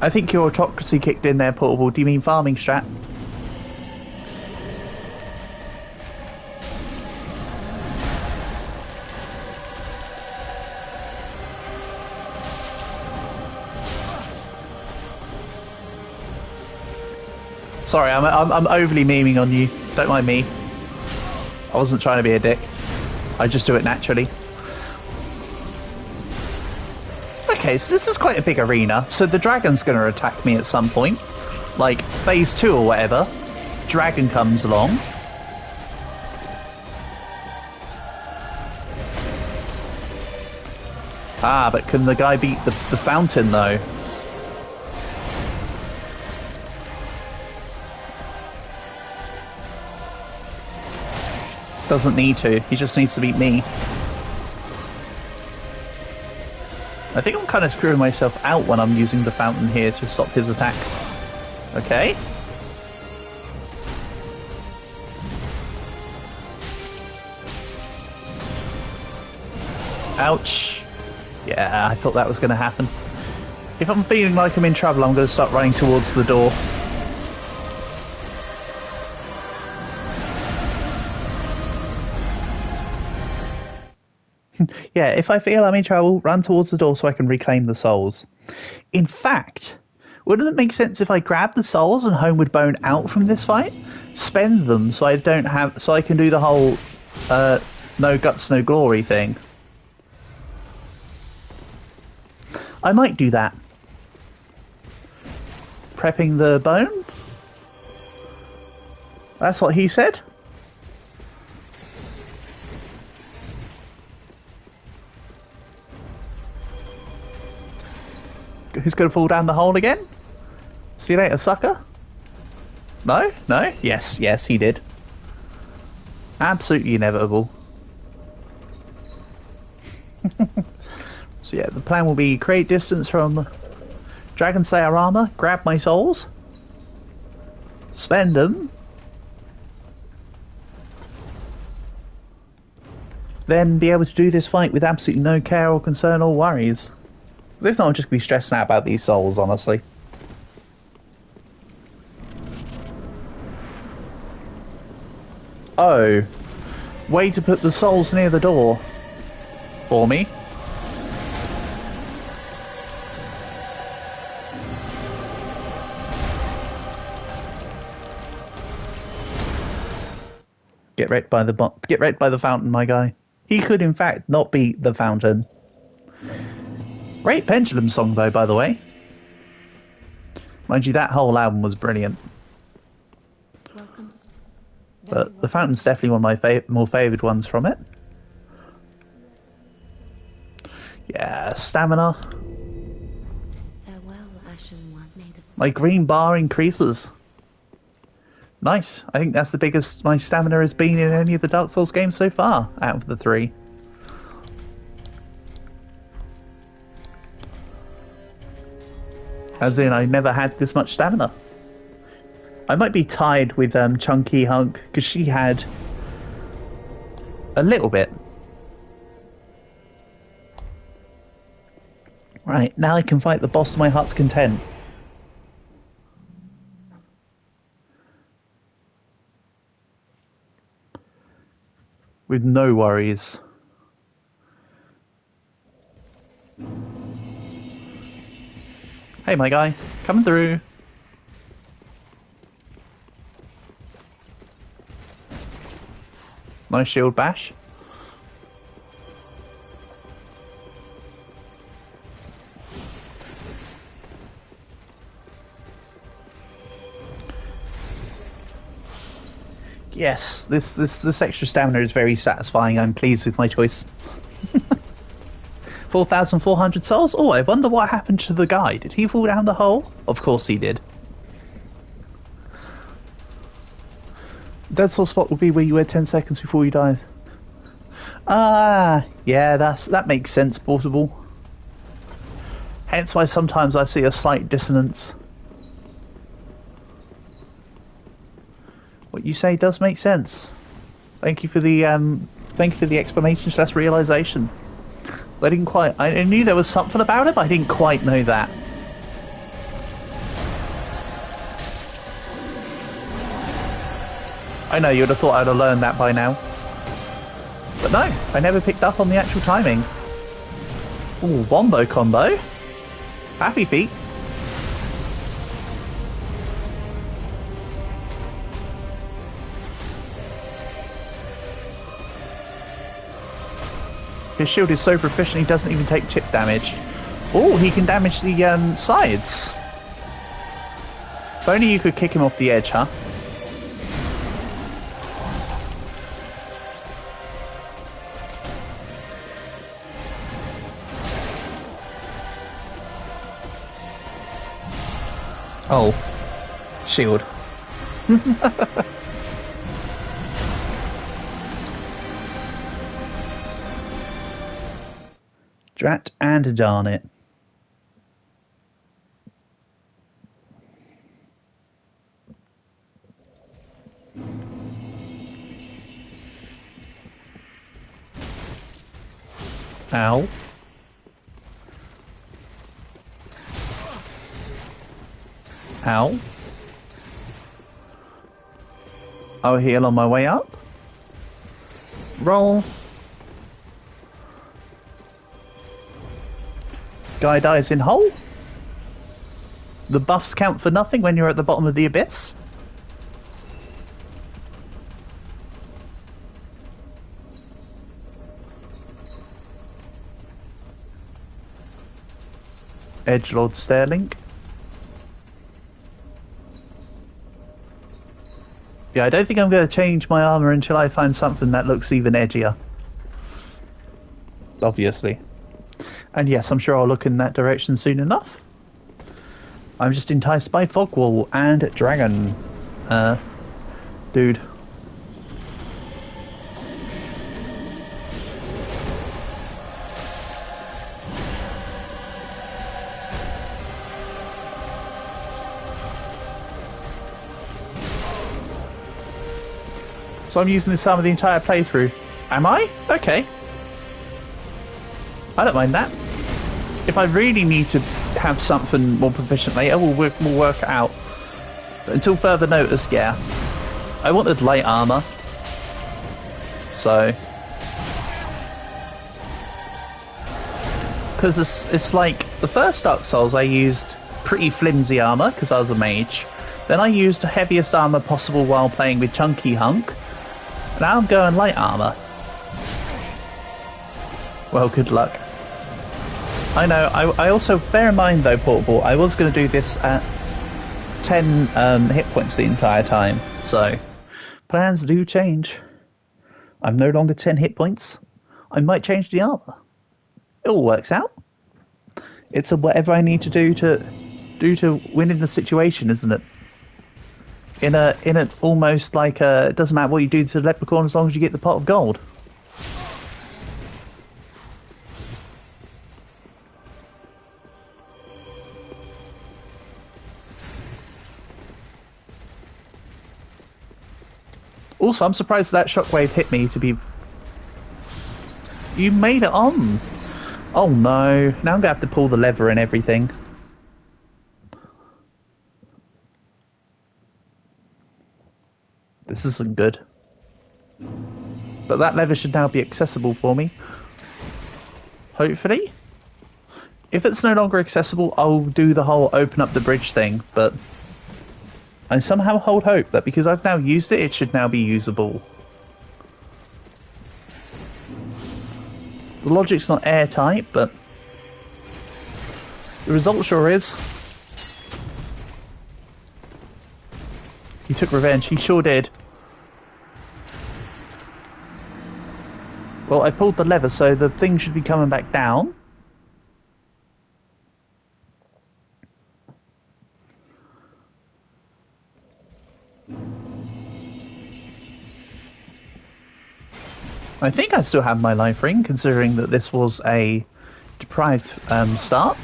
Speaker 1: I think your autocracy kicked in there, Portable. Do you mean farming strat? Sorry, I'm overly memeing on you. Don't mind me. I wasn't trying to be a dick. I just do it naturally. Okay, so this is quite a big arena. So the dragon's going to attack me at some point. Like, phase 2 or whatever. Dragon comes along. Ah, but can the guy beat the fountain, though? Doesn't need to. He just needs to beat me. I think I'm kind of screwing myself out when I'm using the fountain here to stop his attacks. Okay. Ouch. Yeah, I thought that was going to happen. If I'm feeling like I'm in trouble, I'm going to start running towards the door. Yeah, if I feel I'm in trouble, run towards the door so I can reclaim the souls. In fact, wouldn't it make sense if I grab the souls and Homeward Bone out from this fight? Spend them so I can do the whole no guts, no glory thing. I might do that. Prepping the bone? That's what he said? Who's going to fall down the hole again? See you later, sucker. No? No? Yes, yes, he did. Absolutely inevitable. So yeah, the plan will be create distance from Dragon Slayer armor, grab my souls, spend them, then be able to do this fight with absolutely no care or concern or worries. If not, I'll just be stressing out about these souls, honestly. Oh. Way to put the souls near the door. For me. Get wrecked by the fountain, my guy. He could, in fact, not beat the fountain. Great Pendulum song, though, by the way. Mind you, that whole album was brilliant.
Speaker 2: Welcome.
Speaker 1: But The Fountain's definitely one of my more favoured ones from it. Yeah, stamina.
Speaker 2: Farewell, Ashen One, made of
Speaker 1: My green bar increases. Nice. I think that's the biggest my stamina has been in any of the Dark Souls games so far, out of the 3. As in, I never had this much stamina. I might be tied with Chunky Hunk, because she had a little bit. Right, now I can fight the boss to my heart's content. With no worries. Hey, my guy. Coming through. Nice shield bash. Yes, this extra stamina is very satisfying. I'm pleased with my choice. 4,400 souls? Oh, I wonder what happened to the guy. Did he fall down the hole? Of course he did. Dead soul spot will be where you were 10 seconds before you died. Ah, yeah, that makes sense, Portable. Hence why sometimes I see a slight dissonance. What you say does make sense. Thank you for the explanation / realization. I didn't quite. I knew there was something about it, but I didn't quite know that. I know you would have thought I'd have learned that by now, but no, I never picked up on the actual timing. Ooh, wombo combo. Happy feet. His shield is so proficient he doesn't even take chip damage. Oh, he can damage the sides. If only you could kick him off the edge, huh? Oh. Shield. Drat and darn it. Ow. Ow. I'll heal on my way up. Roll. Guy dies in hole. The buffs count for nothing when you're at the bottom of the abyss. Edgelord Sterling. Yeah, I don't think I'm going to change my armor until I find something that looks even edgier. Obviously. And yes, I'm sure I'll look in that direction soon enough. I'm just enticed by Fogwall and Dragon. Dude. So I'm using this armor the entire playthrough. Am I? Okay. I don't mind that. If I really need to have something more proficient later, we'll work it out. But until further notice, yeah. I wanted light armor. So. Because it's like, the first Dark Souls I used pretty flimsy armor, because I was a mage. Then I used the heaviest armor possible while playing with Chunky Hunk. Now I'm going light armor. Well, good luck. I know. I also, bear in mind though, Portable, I was going to do this at 10 hit points the entire time, so plans do change. I'm no longer 10 hit points. I might change the armor. It all works out. It's whatever I need to do to win in the situation, isn't it? In a almost like it doesn't matter what you do to the leprechaun as long as you get the pot of gold. Also, I'm surprised that shockwave hit me to be... You made it on! Oh no, now I'm going to have to pull the lever and everything. This isn't good. But that lever should now be accessible for me. Hopefully. If it's no longer accessible, I'll do the whole open up the bridge thing, but... I somehow hold hope that because I've now used it, it should now be usable. The logic's not airtight, but the result sure is. He took revenge, he sure did. Well, I pulled the lever, so the thing should be coming back down. I think I still have my life ring, considering that this was a deprived start.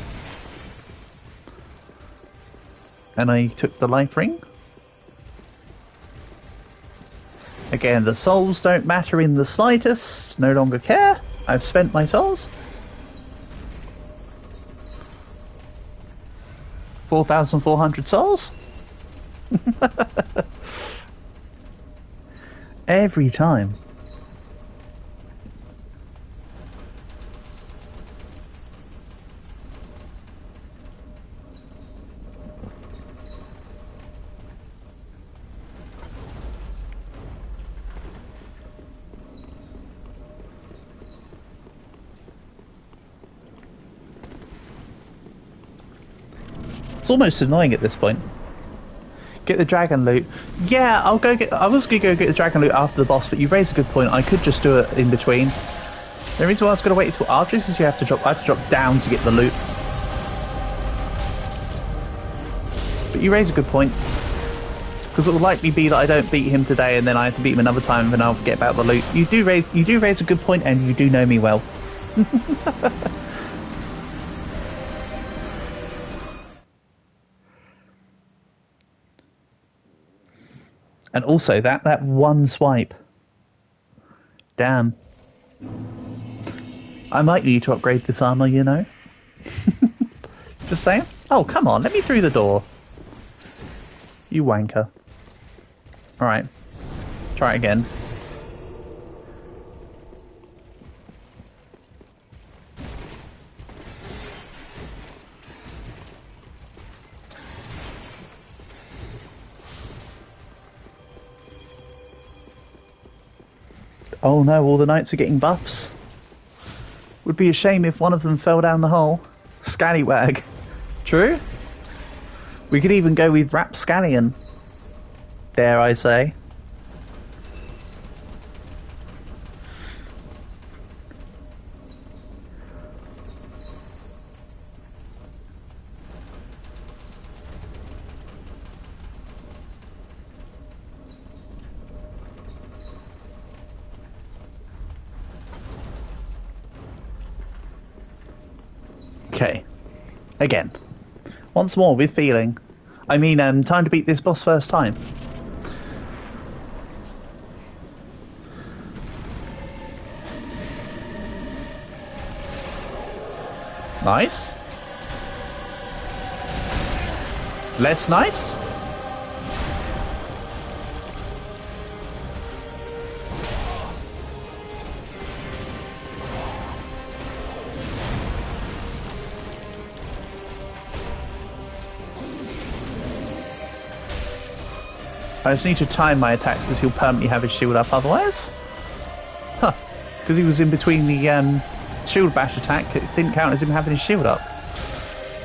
Speaker 1: And I took the life ring. Again, the souls don't matter in the slightest. No longer care. I've spent my souls. 4,400 souls. Every time. It's almost annoying at this point. Get the dragon loot. Yeah, I'll go get... I was going to go get the dragon loot after the boss, but you raised a good point. I could just do it in between. The reason why I was going to wait until after is because I have to drop down to get the loot. But you raise a good point. Because it will likely be that I don't beat him today and then I have to beat him another time and then I'll forget about the loot. You do raise a good point and you do know me well. And also, that one swipe. Damn. I might need to upgrade this armor, you know? Just saying. Oh, come on, let me through the door. You wanker. Alright. Try it again. Oh no, all the knights are getting buffs. Would be a shame if one of them fell down the hole. Scallywag. True? We could even go with Rapscallion. Dare I say. Okay. Again. Once more with feeling. I mean, time to beat this boss first time. Nice. Less nice. I just need to time my attacks because he'll permanently have his shield up otherwise. Huh. Because he was in between the shield bash attack, it didn't count as him having his shield up.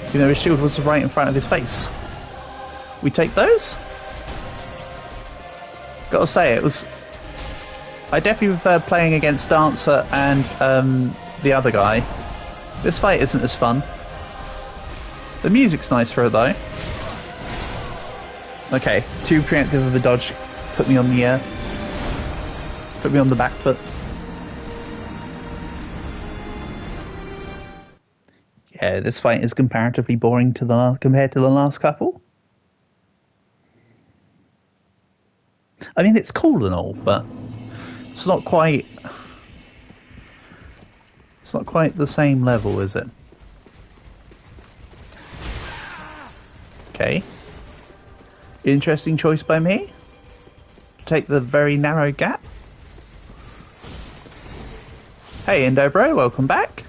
Speaker 1: Even though his shield was right in front of his face. We take those? Gotta say, it was... I definitely prefer playing against Dancer and the other guy. This fight isn't as fun. The music's nice for it though. Okay, too preemptive of a dodge. Put me on the back foot. Yeah, this fight is comparatively boring compared to the last couple. I mean, it's cool and all, but it's not quite the same level, is it? Okay. Interesting choice by me. Take the very narrow gap. Hey, Indo Bro, welcome back.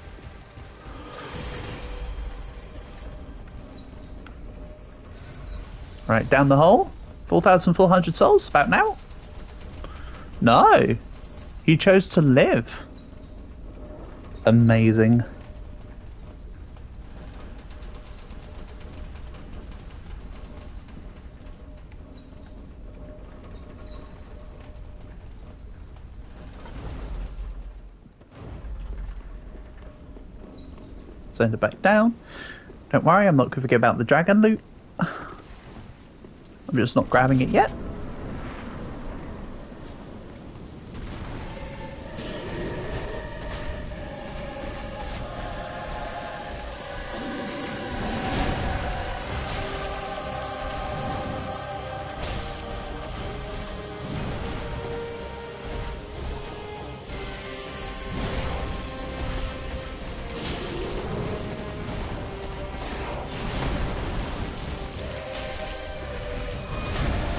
Speaker 1: Right, down the hole. 4,400 souls, about now. No. He chose to live. Amazing. Send it back down. Don't worry, I'm not going to forget about the dragon loot. I'm just not grabbing it yet.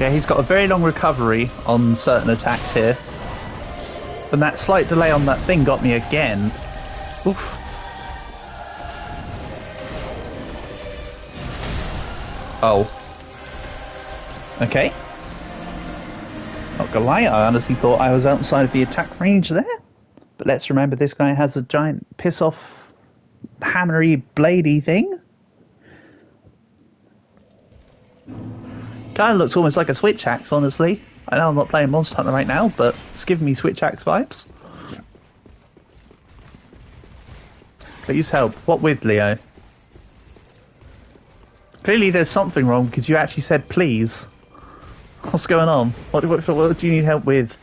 Speaker 1: Yeah, he's got a very long recovery on certain attacks here. And that slight delay on that thing got me again. Oof. Oh. Okay. Not gonna lie, I honestly thought I was outside of the attack range there. But let's remember this guy has a giant piss-off, hammery, bladey thing. Kind of looks almost like a Switch Axe, honestly. I know I'm not playing Monster Hunter right now, but it's giving me Switch Axe vibes. Please help. What with, Leo? Clearly there's something wrong, because you actually said please. What's going on? What do you need help with?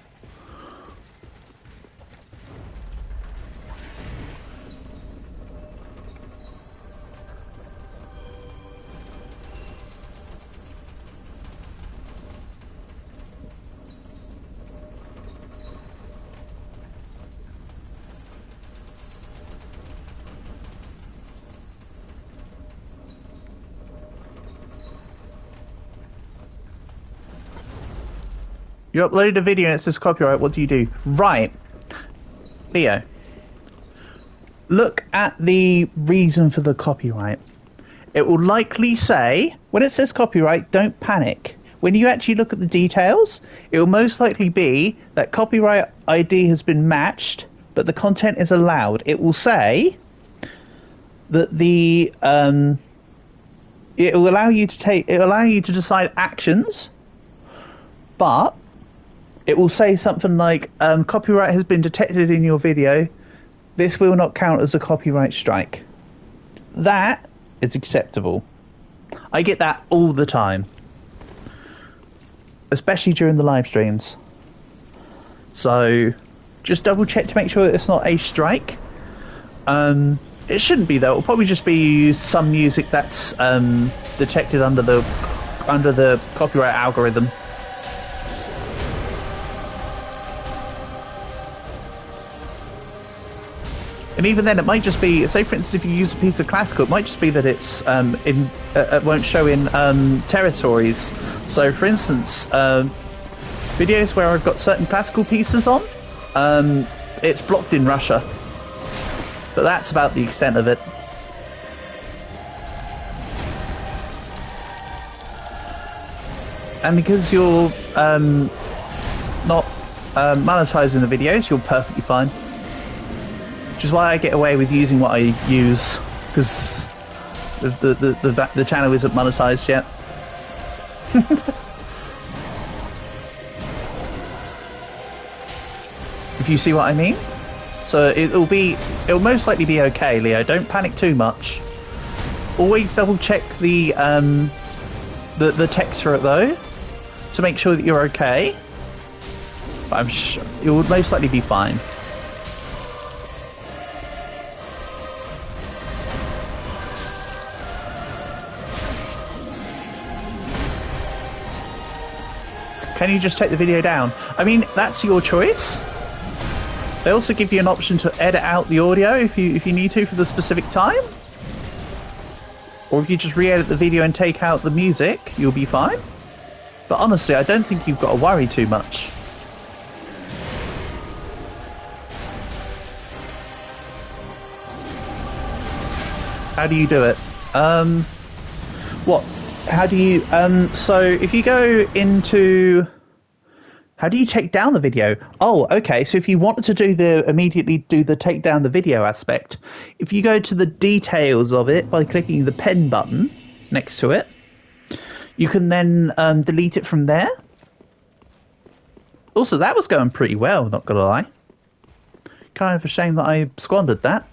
Speaker 1: You uploaded a video and it says copyright, what do you do? Right. Leo. Look at the reason for the copyright. It will likely say, when it says copyright, don't panic. When you actually look at the details, it will most likely be that copyright ID has been matched, but the content is allowed. It will say that the it will allow you to decide actions, but it will say something like, copyright has been detected in your video. This will not count as a copyright strike. That is acceptable. I get that all the time. Especially during the live streams. So, just double check to make sure that it's not a strike. It shouldn't be though. It'll probably just be some music that's detected under the copyright algorithm. And even then, it might just be, say for instance, if you use a piece of classical, it might just be that it's it won't show in territories. So, for instance, videos where I've got certain classical pieces on, it's blocked in Russia. But that's about the extent of it. And because you're not monetizing the videos, you're perfectly fine. Which is why I get away with using what I use, because the channel isn't monetized yet. If you see what I mean. So it'll most likely be okay, Leo. Don't panic too much. Always double check the text for it though, to make sure that you're okay. But I'm sure it will most likely be fine. Can you just take the video down? I mean, that's your choice. They also give you an option to edit out the audio if you need to for the specific time. Or if you just re-edit the video and take out the music, you'll be fine. But honestly, I don't think you've got to worry too much. How do you do it? What? How do you... so if you go into... How do you take down the video? Oh, okay. So if you wanted to immediately do the take down the video aspect, if you go to the details of it by clicking the pen button next to it, you can then delete it from there. Also, that was going pretty well, not gonna lie. Kind of a shame that I squandered that.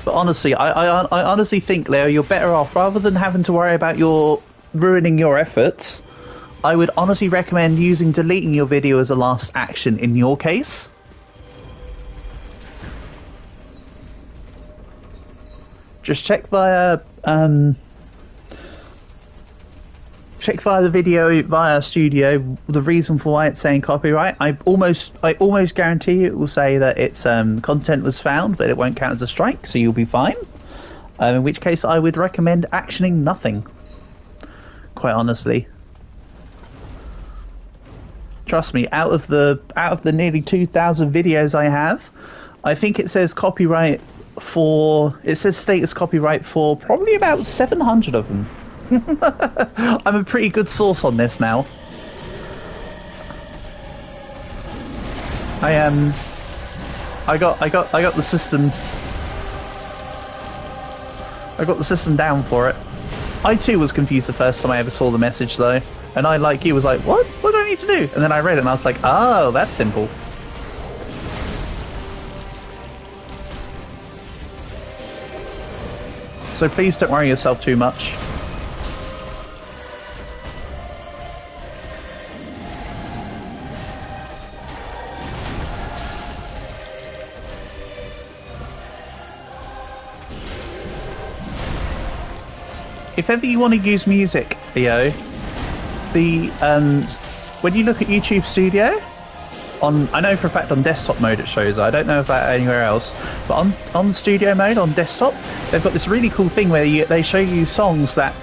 Speaker 1: But honestly, I honestly think, Leo, you're better off, rather than having to worry about ruining your efforts. I would honestly recommend deleting your video as a last action in your case. Just check via the video via Studio the reason for why it's saying copyright. I almost guarantee you it will say that its content was found, but it won't count as a strike, so you'll be fine. In which case, I would recommend actioning nothing. Quite honestly, trust me. Out of the nearly 2,000 videos I have, I think it says copyright for. It says status copyright for probably about 700 of them. I'm a pretty good source on this now. I got the system. I got the system down for it. I too was confused the first time I ever saw the message though, and I, like you, was like, what do I need to do? And then I read it and I was like, oh, that's simple. So please don't worry yourself too much. If ever you want to use music, Theo, when you look at YouTube Studio, I know for a fact on desktop mode it shows. I don't know about anywhere else, but on Studio mode on desktop, they've got this really cool thing where they show you songs that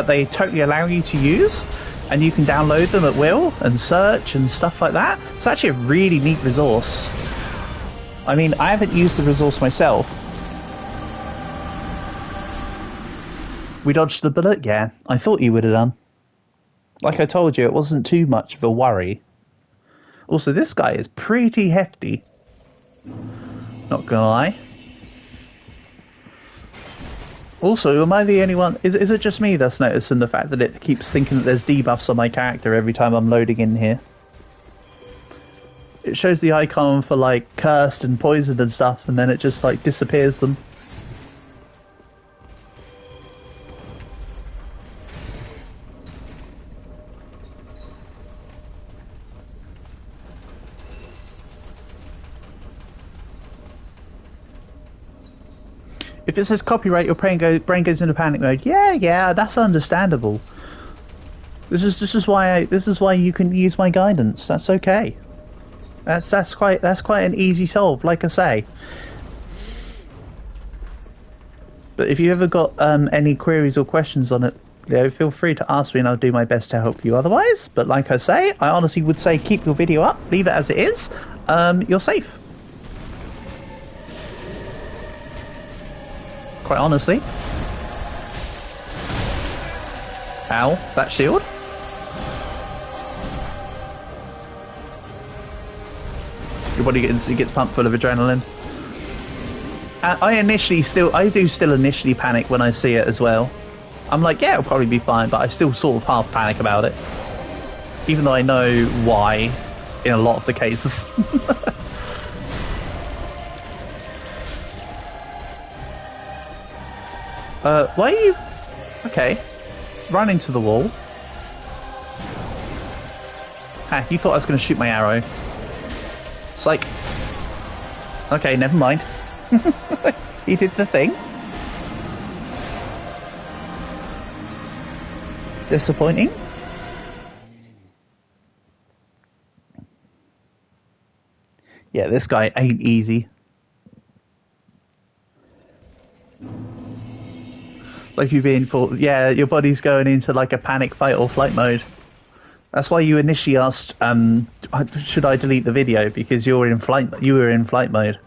Speaker 1: they totally allow you to use, and you can download them at will and search and stuff like that. It's actually a really neat resource. I mean, I haven't used the resource myself. We dodged the bullet? Yeah, I thought you would have done. Like I told you, it wasn't too much of a worry. Also, this guy is pretty hefty. Not gonna lie. Also, am I the only one? Is it just me that's noticing the fact that it keeps thinking that there's debuffs on my character every time I'm loading in here? It shows the icon for like cursed and poisoned and stuff, and then it just like disappears them. If it says copyright, your brain goes into panic mode. Yeah, that's understandable. This is why you can use my guidance. That's okay. That's quite an easy solve, like I say. But if you ever got any queries or questions on it, feel free to ask me, and I'll do my best to help you. Otherwise, but like I say, I honestly would say keep your video up, leave it as it is. You're safe. Quite honestly. Ow, that shield. body gets pumped full of adrenaline. I do still initially panic when I see it as well. I'm like, yeah, it'll probably be fine, but I still sort of half panic about it. Even though I know why in a lot of the cases. Why are you... Okay. Run into the wall. Ah, you thought I was going to shoot my arrow. Psych. Okay, never mind. He did the thing. Disappointing. Yeah, this guy ain't easy. Like you've been for... Yeah, your body's going into like a panic fight or flight mode. That's why you initially asked, should I delete the video? Because you were in flight mode.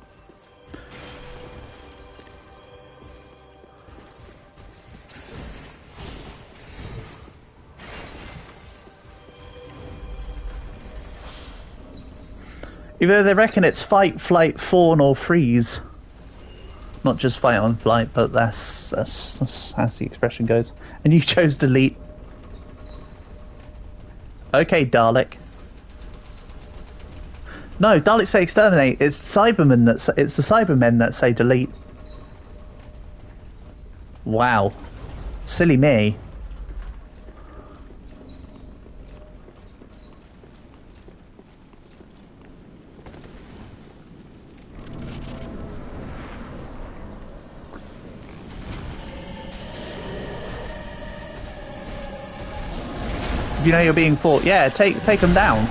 Speaker 1: Either they reckon it's fight, flight, fawn, or freeze. Not just fight on flight, but that's as the expression goes. And you chose delete. Okay, Dalek. No, Daleks say exterminate. It's the Cybermen that say delete. Wow, silly me. You know you're being fought. Yeah, take them down.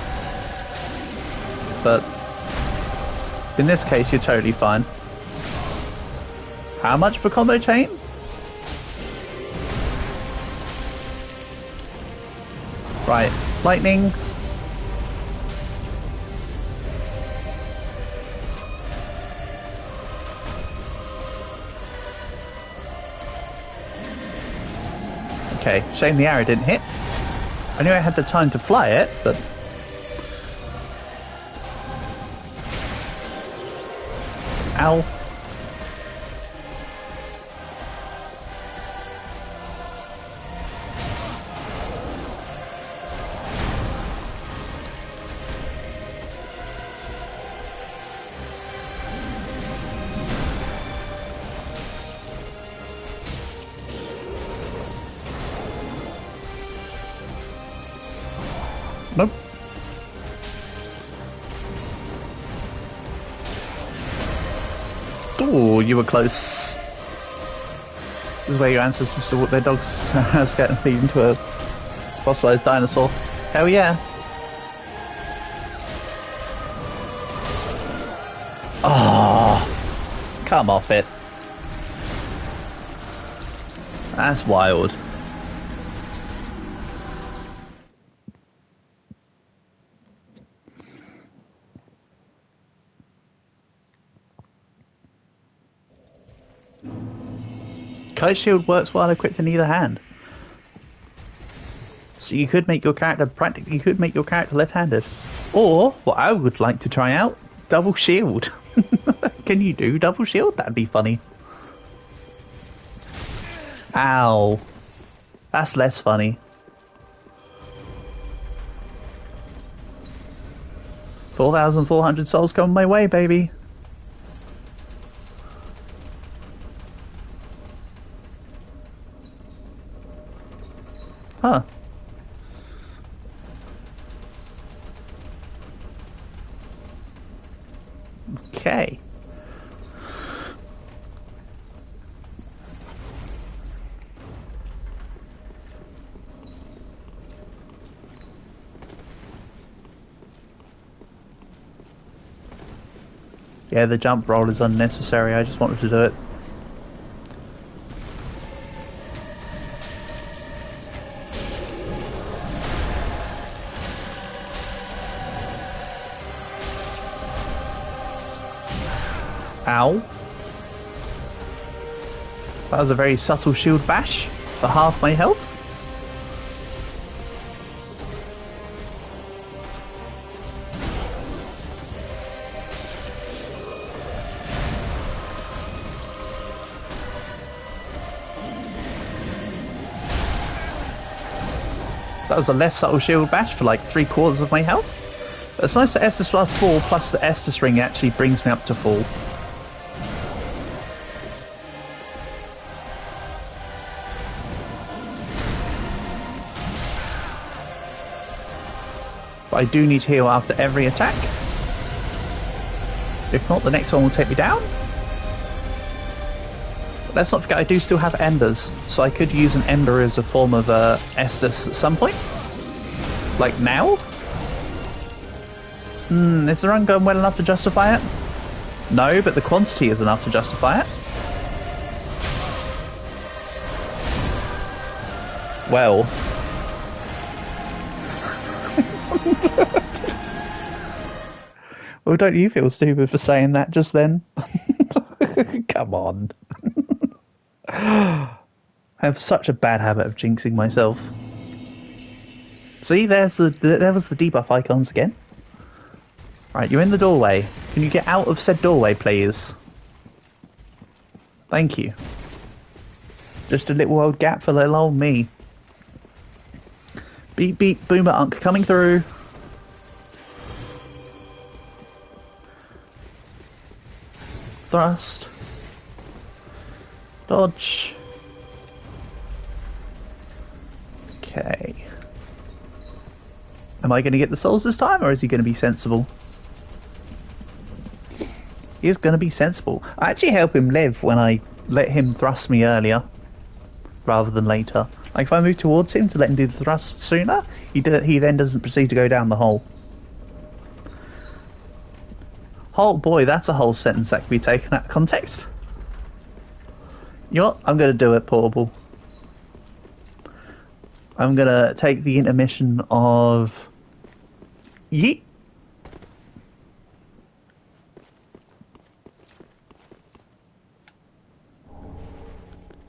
Speaker 1: But in this case, you're totally fine. How much per combo chain? Right, lightning. Okay, shame the arrow didn't hit. I knew I had the time to fly it, but... Ow. Nope. Oh, you were close. This is where your ancestors used to walk their dogs scared and feed into a fossilized dinosaur. Hell yeah. Oh, come off it. That's wild. Kite shield works while equipped in either hand, so you could make your character left-handed. Or what I would like to try out, double shield. Can you do double shield? That'd be funny. Ow, that's less funny. 4,400 souls coming my way, baby. Huh. Okay. Yeah, the jump roll is unnecessary. I just wanted to do it. Ow. That was a very subtle shield bash for half my health. That was a less subtle shield bash for like 3/4 of my health. But it's nice that Estus plus 4 plus the Estus ring actually brings me up to full. But I do need to heal after every attack. If not, the next one will take me down. But let's not forget I do still have embers, so I could use an ember as a form of Estus at some point. Like now? Is the run going well enough to justify it? No, but the quantity is enough to justify it. Well. Well, don't you feel stupid for saying that just then? Come on. I have such a bad habit of jinxing myself. See, there was the debuff icons again. Right, you're in the doorway. Can you get out of said doorway, please? Thank you. Just a little old gap for little old me. Beep beep boomer unk coming through. Thrust. Dodge. Okay. Am I going to get the souls this time, or is he going to be sensible? He is going to be sensible. I actually help him live when I let him thrust me earlier, rather than later. Like if I move towards him to let him do the thrust sooner, he then doesn't proceed to go down the hole. Oh boy, that's a whole sentence that can be taken out of context. You know what? I'm going to do it, Portable. I'm going to take the intermission of... Yeet.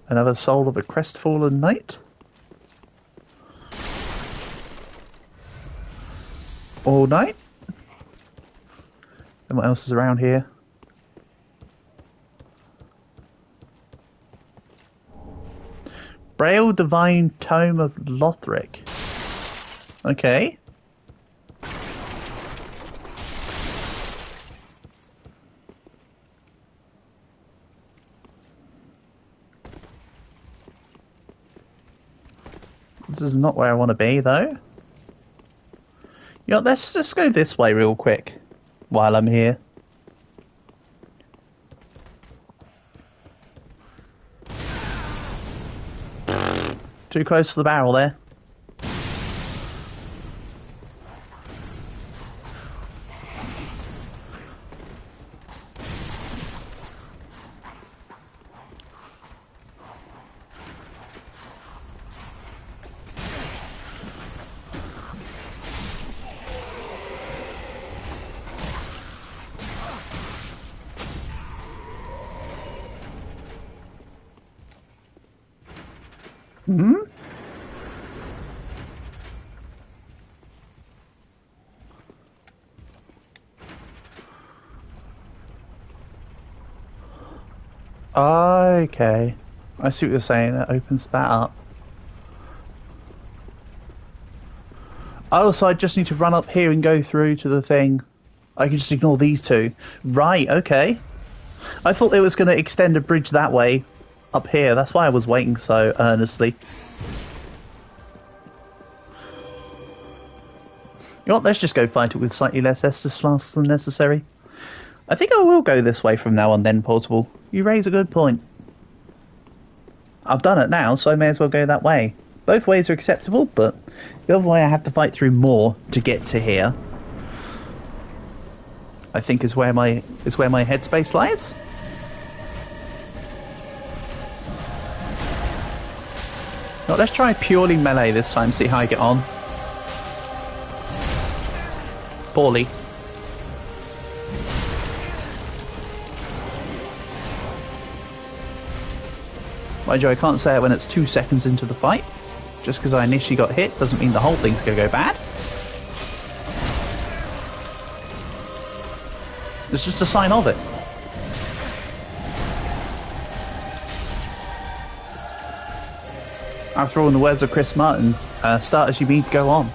Speaker 1: Another soul of a crestfallen knight. All night. And what else is around here? Braille Divine Tome of Lothric. Okay. This is not where I want to be, though. You know, let's just go this way real quick while I'm here. Too close to the barrel there. Hmm? Okay. I see what you're saying. It opens that up. Oh, so I just need to run up here and go through to the thing. I can just ignore these two. Right, okay. I thought it was going to extend a bridge that way. Up here, that's why I was waiting so earnestly. You know what, let's just go fight it with slightly less Estus flasks than necessary. I think I will go this way from now on then, Portable. You raise a good point. I've done it now, so I may as well go that way. Both ways are acceptable, but the other way I have to fight through more to get to here. I think is where my headspace lies. Now, let's try purely melee this time, see how I get on. Poorly. Mind you, I can't say it when it's 2 seconds into the fight. Just because I initially got hit doesn't mean the whole thing's going to go bad. It's just a sign of it. After all, in the words of Chris Martin, start as you need to go on.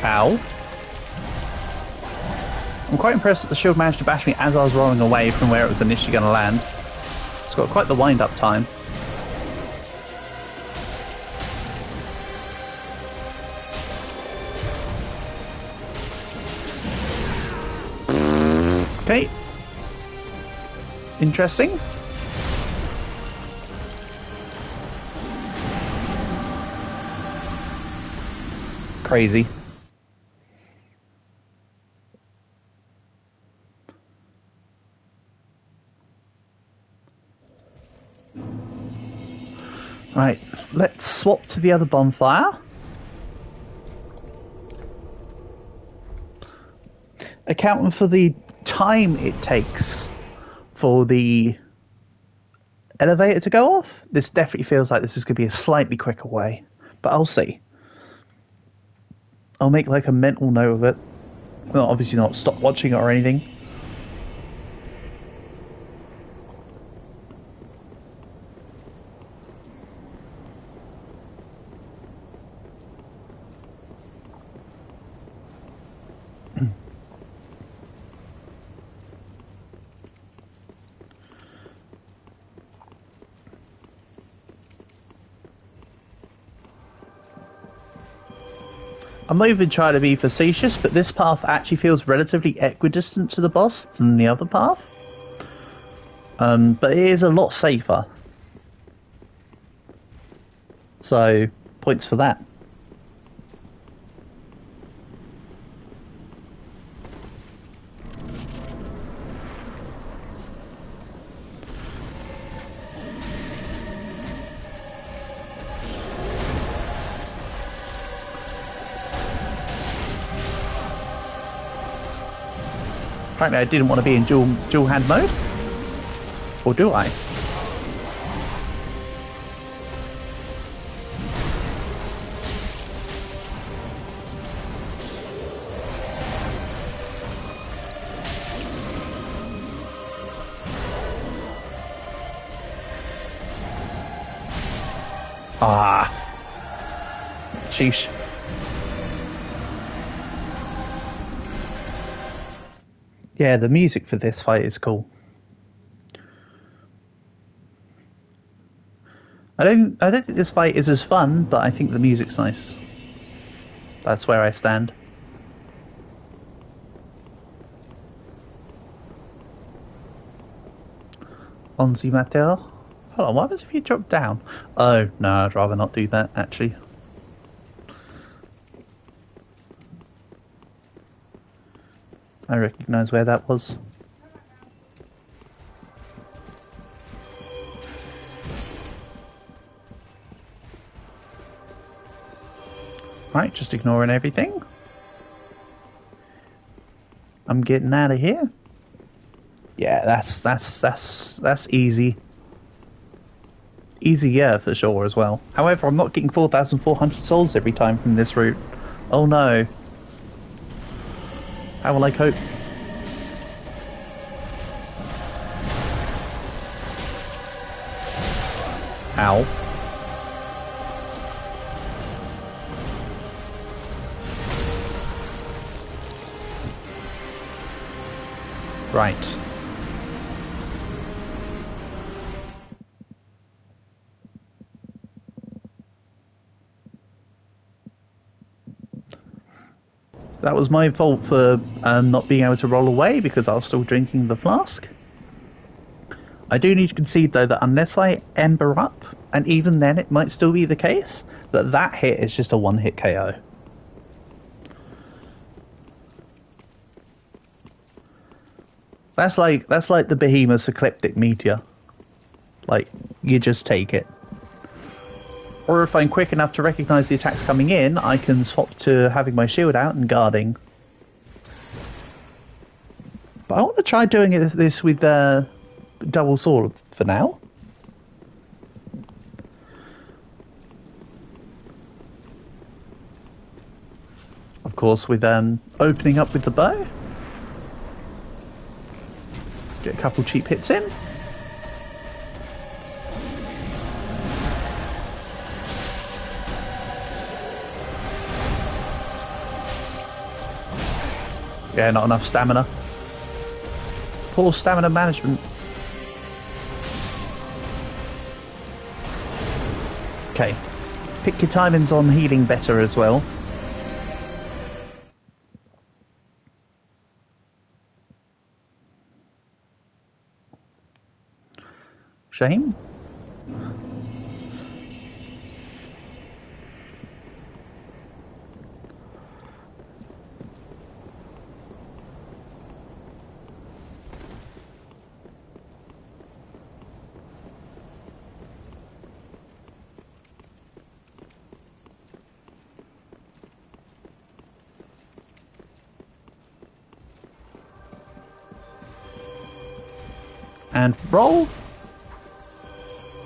Speaker 1: Ow. I'm quite impressed that the shield managed to bash me as I was rolling away from where it was initially going to land. It's got quite the wind-up time. Okay. Interesting. Crazy. Right, let's swap to the other bonfire. Accounting for the time it takes for the elevator to go off, this definitely feels like this is going to be a slightly quicker way. But I'll see. I'll make like a mental note of it. Well, obviously not stop watching it or anything. I'm not even trying to be facetious, but this path actually feels relatively equidistant to the boss than the other path. But it is a lot safer. So, points for that. Frankly, I didn't want to be in dual hand mode. Or do I? Ah. Sheesh. Yeah, the music for this fight is cool. I don't think this fight is as fun, but I think the music's nice. That's where I stand. Onzi Mater. Hold on, what happens if you drop down? Oh, no, I'd rather not do that, actually. I recognise where that was. Right, just ignoring everything. I'm getting out of here. Yeah, that's easy. Easier for sure as well. However, I'm not getting 4,400 souls every time from this route. Oh no. How will I cope? Ow. Right. That was my fault for not being able to roll away because I was still drinking the flask. I do need to concede though that unless I ember up, and even then it might still be the case, that hit is just a one-hit KO. That's like the Behemoth's Ecliptic Meteor. Like, you just take it. Or if I'm quick enough to recognise the attacks coming in, I can swap to having my shield out and guarding. But I want to try doing this with double sword for now. Of course, with opening up with the bow. Get a couple cheap hits in. Yeah, not enough stamina. Poor stamina management. Okay. Pick your timings on healing better as well. Shame. And roll.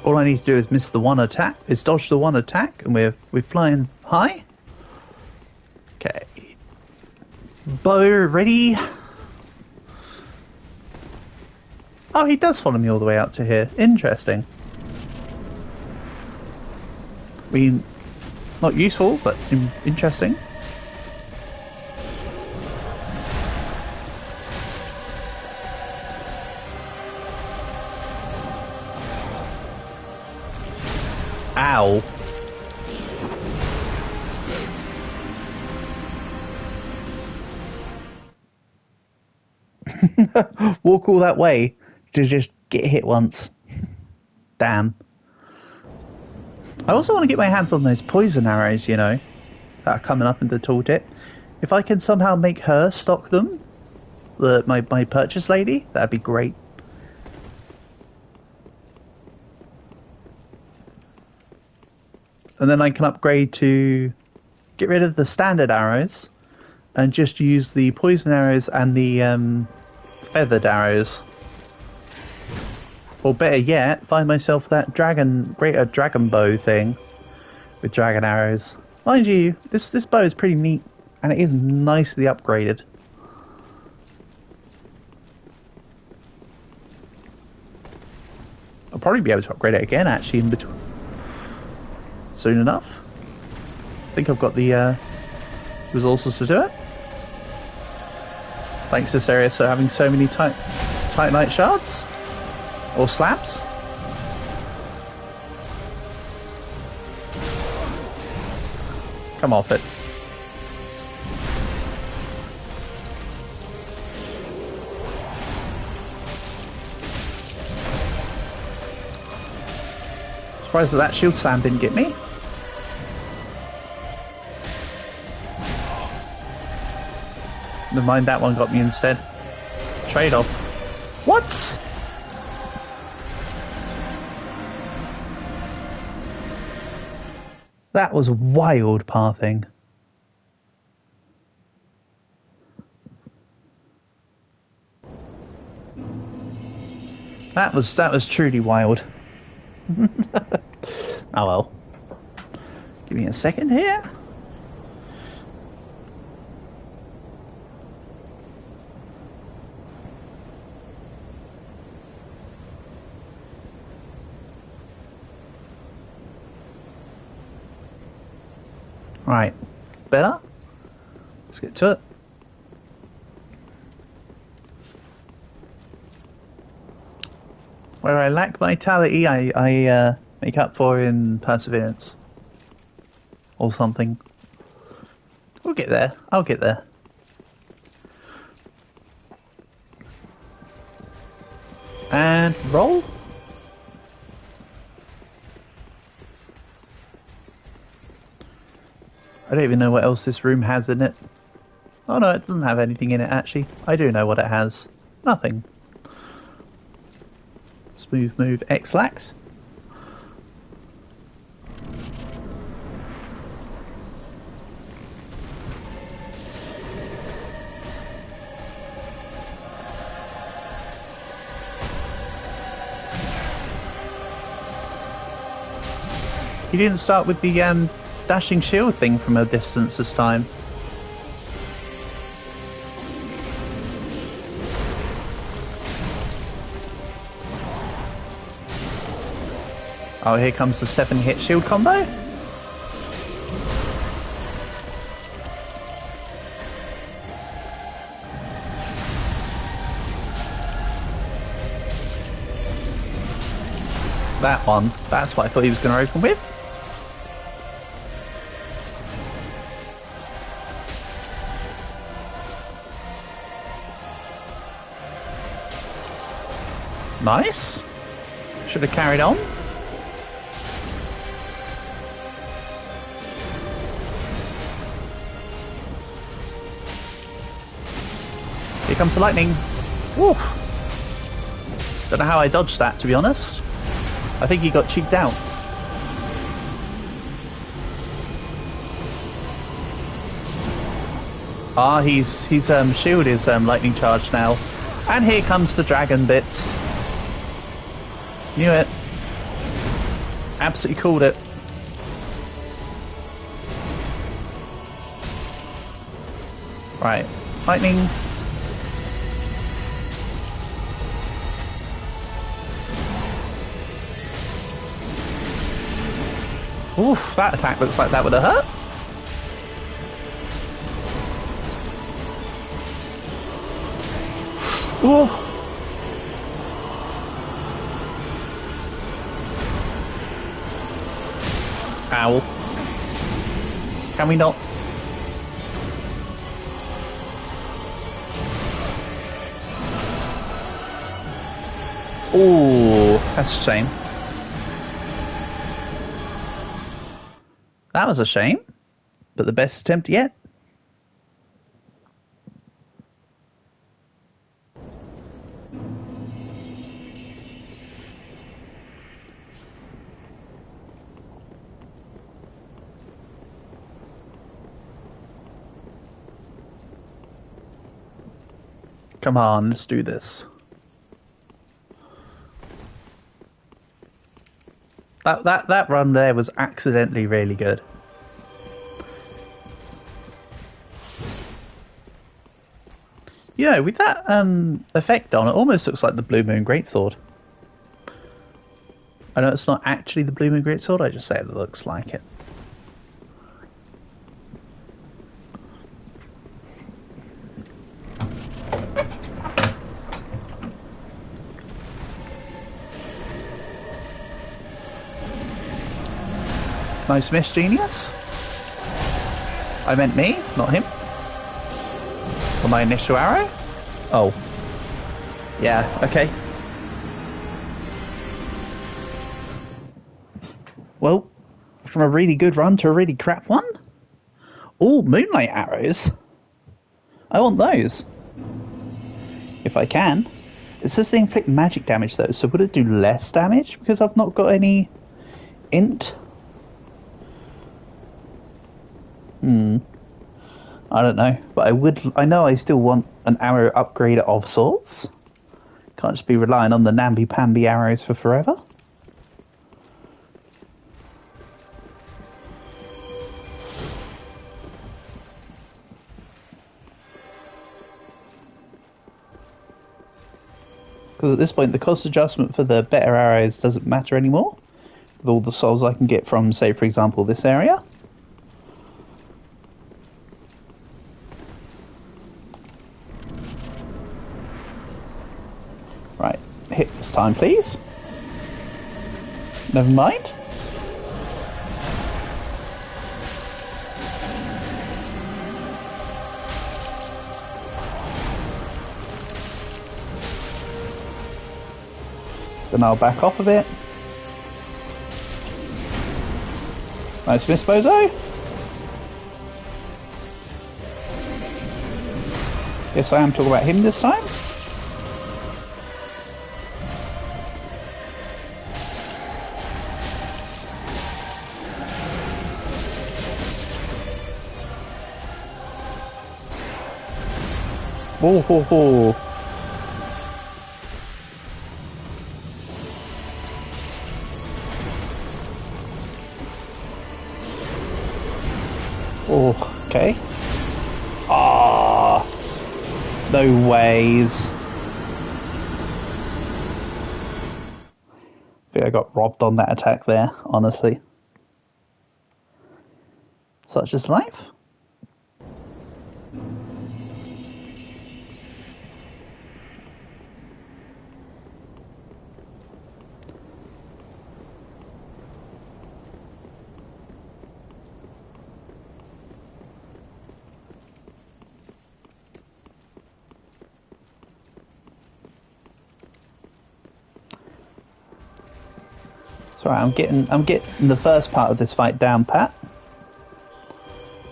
Speaker 1: All I need to do is miss the one attack, is dodge the one attack, and we're flying high. Okay. Bow ready. Oh, he does follow me all the way out to here. Interesting. I mean, not useful, but interesting. Ow. Walk all that way to just get hit once. Damn. I also want to get my hands on those poison arrows, you know, that are coming up in the tooltip. If I can somehow make her stock them, my purchase lady, that'd be great. And then I can upgrade to get rid of the standard arrows and just use the poison arrows and the feathered arrows. Or better yet, find myself that greater dragon bow thing with dragon arrows. Mind you, this bow is pretty neat and it is nicely upgraded. I'll probably be able to upgrade it again actually in between. Soon enough. I think I've got the resources to do it. Thanks to Sirius for having so many Titanite shards. Or slabs. Come off it. Surprised that shield slam didn't get me. Never mind, that one got me instead. Trade-off. What? That was wild pathing. That was truly wild. Oh well. Give me a second here. Right, better? Let's get to it. Where I lack vitality, I make up for in perseverance. Or something. We'll get there. I'll get there. And roll. I don't even know what else this room has in it. Oh no, it doesn't have anything in it actually. I do know what it has. Nothing. Smooth move X-lax. He didn't start with the dashing shield thing from a distance this time. Oh, here comes the 7-hit shield combo. That one. That's what I thought he was going to open with. Nice. Should have carried on. Here comes the lightning. Woo. Don't know how I dodged that, to be honest. I think he got cheeked out. Ah, his shield is lightning charged now. And here comes the dragon bits. Knew it. Absolutely called it. Right. Lightning. Oof, that attack looks like that would have hurt. Ooh. Ow. Can we not? Ooh, that's a shame. That was a shame, but the best attempt yet. Come on, let's do this. That run there was accidentally really good. Yeah, with that effect on, it almost looks like the Blue Moon Greatsword. I know it's not actually the Blue Moon Greatsword, I just say it looks like it. Nice miss, genius. I meant me, not him. For my initial arrow? Oh. Yeah, okay. Well, from a really good run to a really crap one? All moonlight arrows? I want those. If I can. It says they inflict magic damage though, so would it do less damage because I've not got any int? I don't know, but I know I still want an arrow upgrade of sorts. Can't just be relying on the namby-pamby arrows for forever. Because at this point the cost adjustment for the better arrows doesn't matter anymore. With all the souls I can get from, say for example, this area. Right, hit this time, please. Never mind. Then I'll back off a bit. Nice miss, Bozo. Yes, I am talking about him this time. Oh, ho, ho. Oh, okay. Ah, no ways. I think I got robbed on that attack there, honestly. Such is life. Sorry, I'm getting the first part of this fight down pat.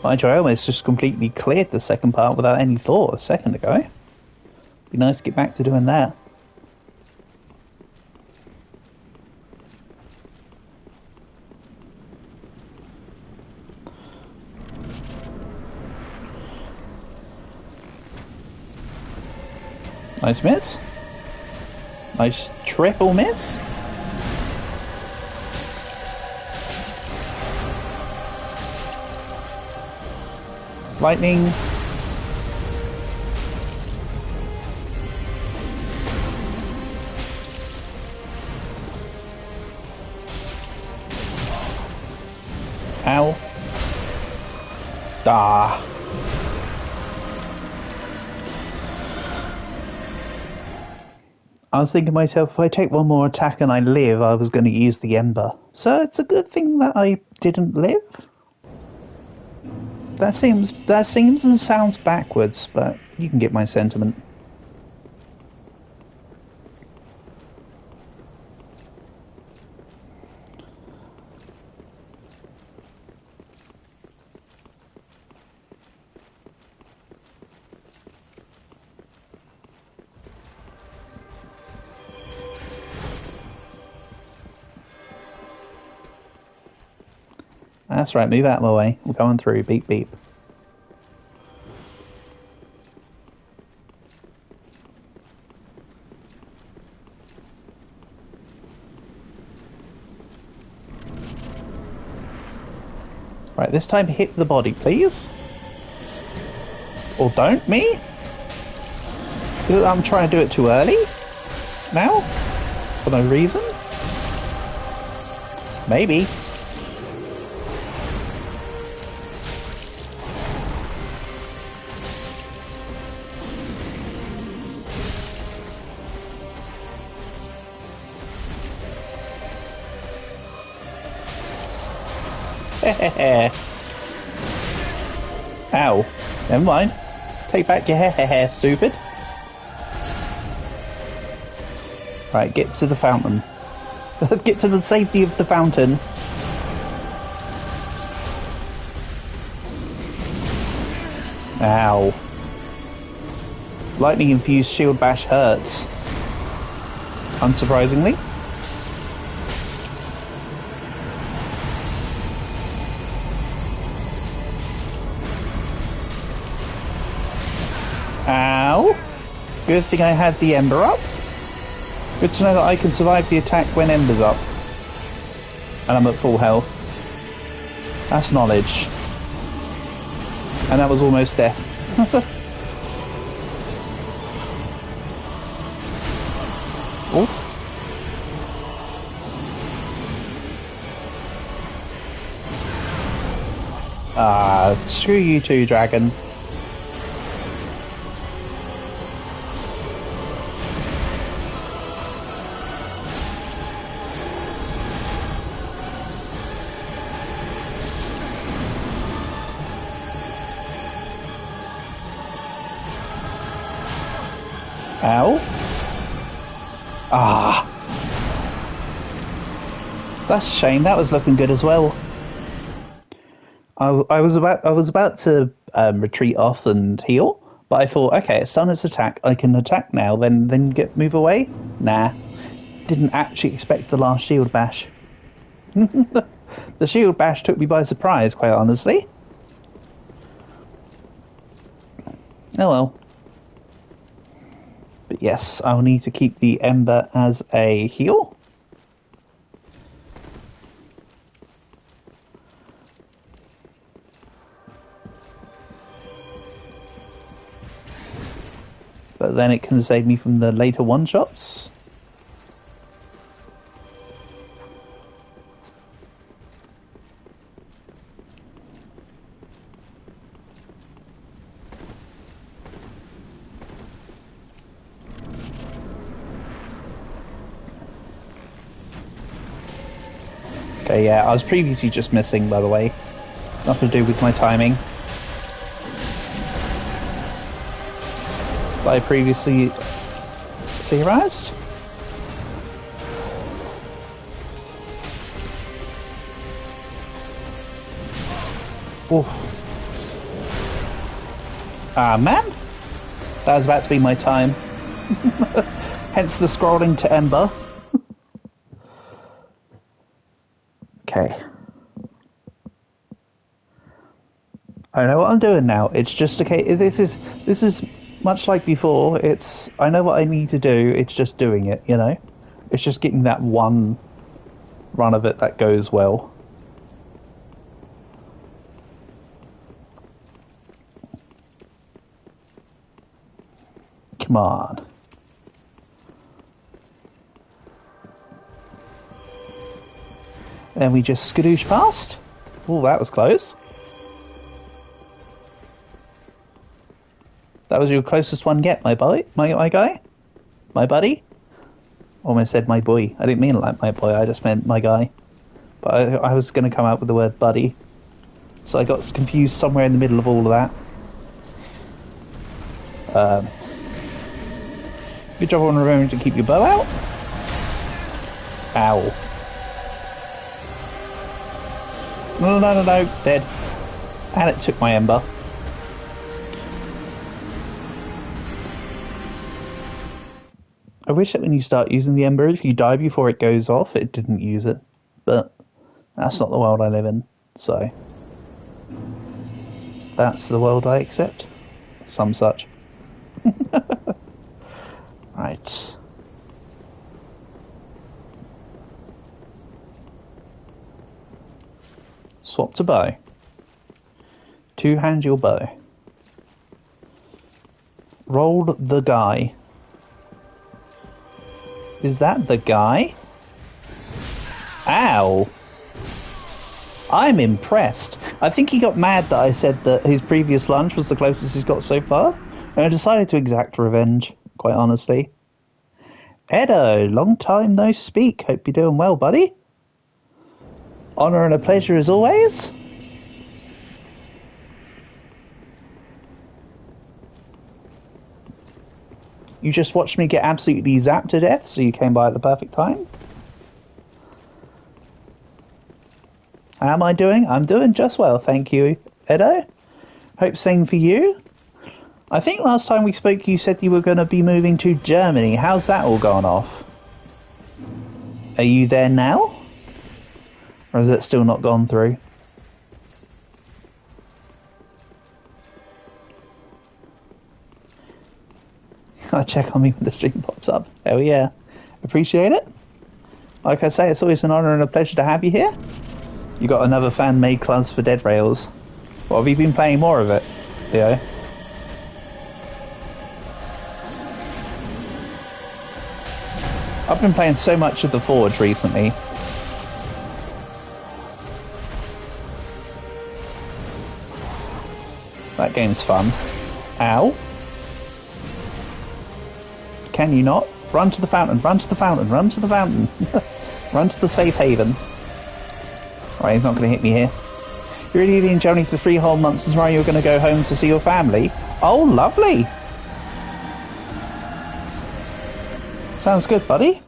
Speaker 1: Mind you, I almost just completely cleared the second part without any thought a second ago. Be nice to get back to doing that. Nice miss. Nice triple miss. Lightning. Ow. Ah. I was thinking to myself, if I take one more attack and I live, I was going to use the Ember. So it's a good thing that I didn't live. That seems and sounds backwards, but you can get my sentiment. That's right, move out of my way. I'm going through. Beep, beep. Right, this time hit the body, please. Or don't, me? I'm trying to do it too early? Now? For no reason? Maybe. Ow. Never mind. Take back your hair, stupid. Right, get to the fountain. Get to the safety of the fountain. Ow. Lightning infused shield bash hurts. Unsurprisingly. Ow. Good thing I had the Ember up. Good to know that I can survive the attack when Ember's up. And I'm at full health. That's knowledge. And that was almost death. Oh. Ah, screw you too, dragon. Ow. Ah. That's a shame. That was looking good as well. I was about to retreat off and heal, but I thought, okay, it's done its attack. I can attack now, then move away. Nah. Didn't actually expect the last shield bash. The shield bash took me by surprise, quite honestly. Oh well. But yes, I'll need to keep the Ember as a heal. But then it can save me from the later one-shots. Okay, yeah, I was previously just missing, by the way. Nothing to do with my timing. But I previously theorized. Oof. Ah, man. That was about to be my time. Hence the scrolling to Ember. Okay. I know what I'm doing now. It's just okay. This is much like before. It's I know what I need to do. It's just doing it. You know, it's just getting that one run of it that goes well. Come on. And we just skadoosh past. Oh, that was close. That was your closest one yet, my boy, my guy, my buddy. Almost said my boy. I didn't mean like my boy. I just meant my guy. But I was going to come out with the word buddy, so I got confused somewhere in the middle of all of that. Good job on remembering to keep your bow out. Ow. No, dead. And it took my ember. I wish that when you start using the ember, if you die before it goes off, it didn't use it. But that's not the world I live in, so that's the world I accept. Some such. Right. Swap to bow. Two-hand your bow. Roll the guy. Is that the guy? Ow! I'm impressed. I think he got mad that I said that his previous lunge was the closest he's got so far, and I decided to exact revenge, quite honestly. Edo, long time no speak. Hope you're doing well, buddy. Honour and a pleasure as always. You just watched me get absolutely zapped to death, so you came by at the perfect time. How am I doing? I'm doing just well, thank you, Edo. Hope same for you. I think last time we spoke you said you were going to be moving to Germany. How's that all gone off? Are you there now? Or has it still not gone through? I check on me when the stream pops up. Hell yeah. Appreciate it. Like I say, it's always an honour and a pleasure to have you here. You got another fan-made class for Dead Rails. What, have you been playing more of it, Theo? I've been playing so much of the Forge recently. That game's fun. Ow. Can you not? Run to the fountain, run to the fountain, run to the fountain. Run to the safe haven. Alright, he's not going to hit me here. You're really in Germany for 3 whole months, and tomorrow you're going to go home to see your family. Oh, lovely. Sounds good, buddy.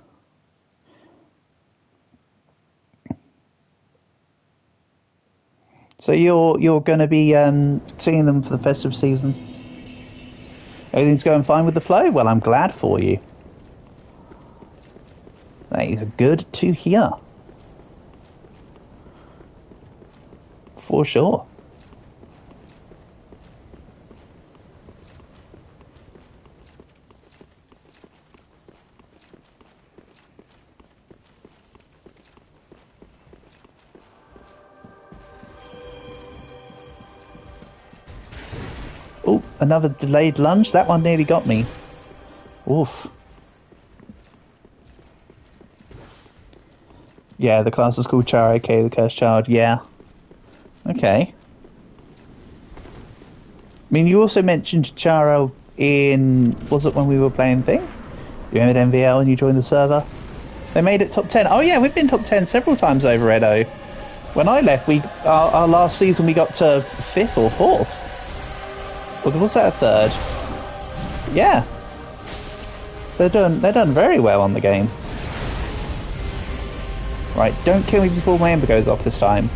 Speaker 1: So you're going to be seeing them for the festive season. Everything's going fine with the flow? Well, I'm glad for you. That is good to hear. For sure. Oh, another delayed lunge. That one nearly got me. Oof. Yeah, the class is called Char. Okay, the Cursed Child. Yeah. Okay. I mean, you also mentioned Charo in... Was it when we were playing Thing? You remember MVL and you joined the server? They made it top 10. Oh yeah, we've been top 10 several times over Edo. When I left, our last season we got to 5th or 4th. Or was that a 3rd? Yeah. They're done very well on the game. Right, don't kill me before my ember goes off this time.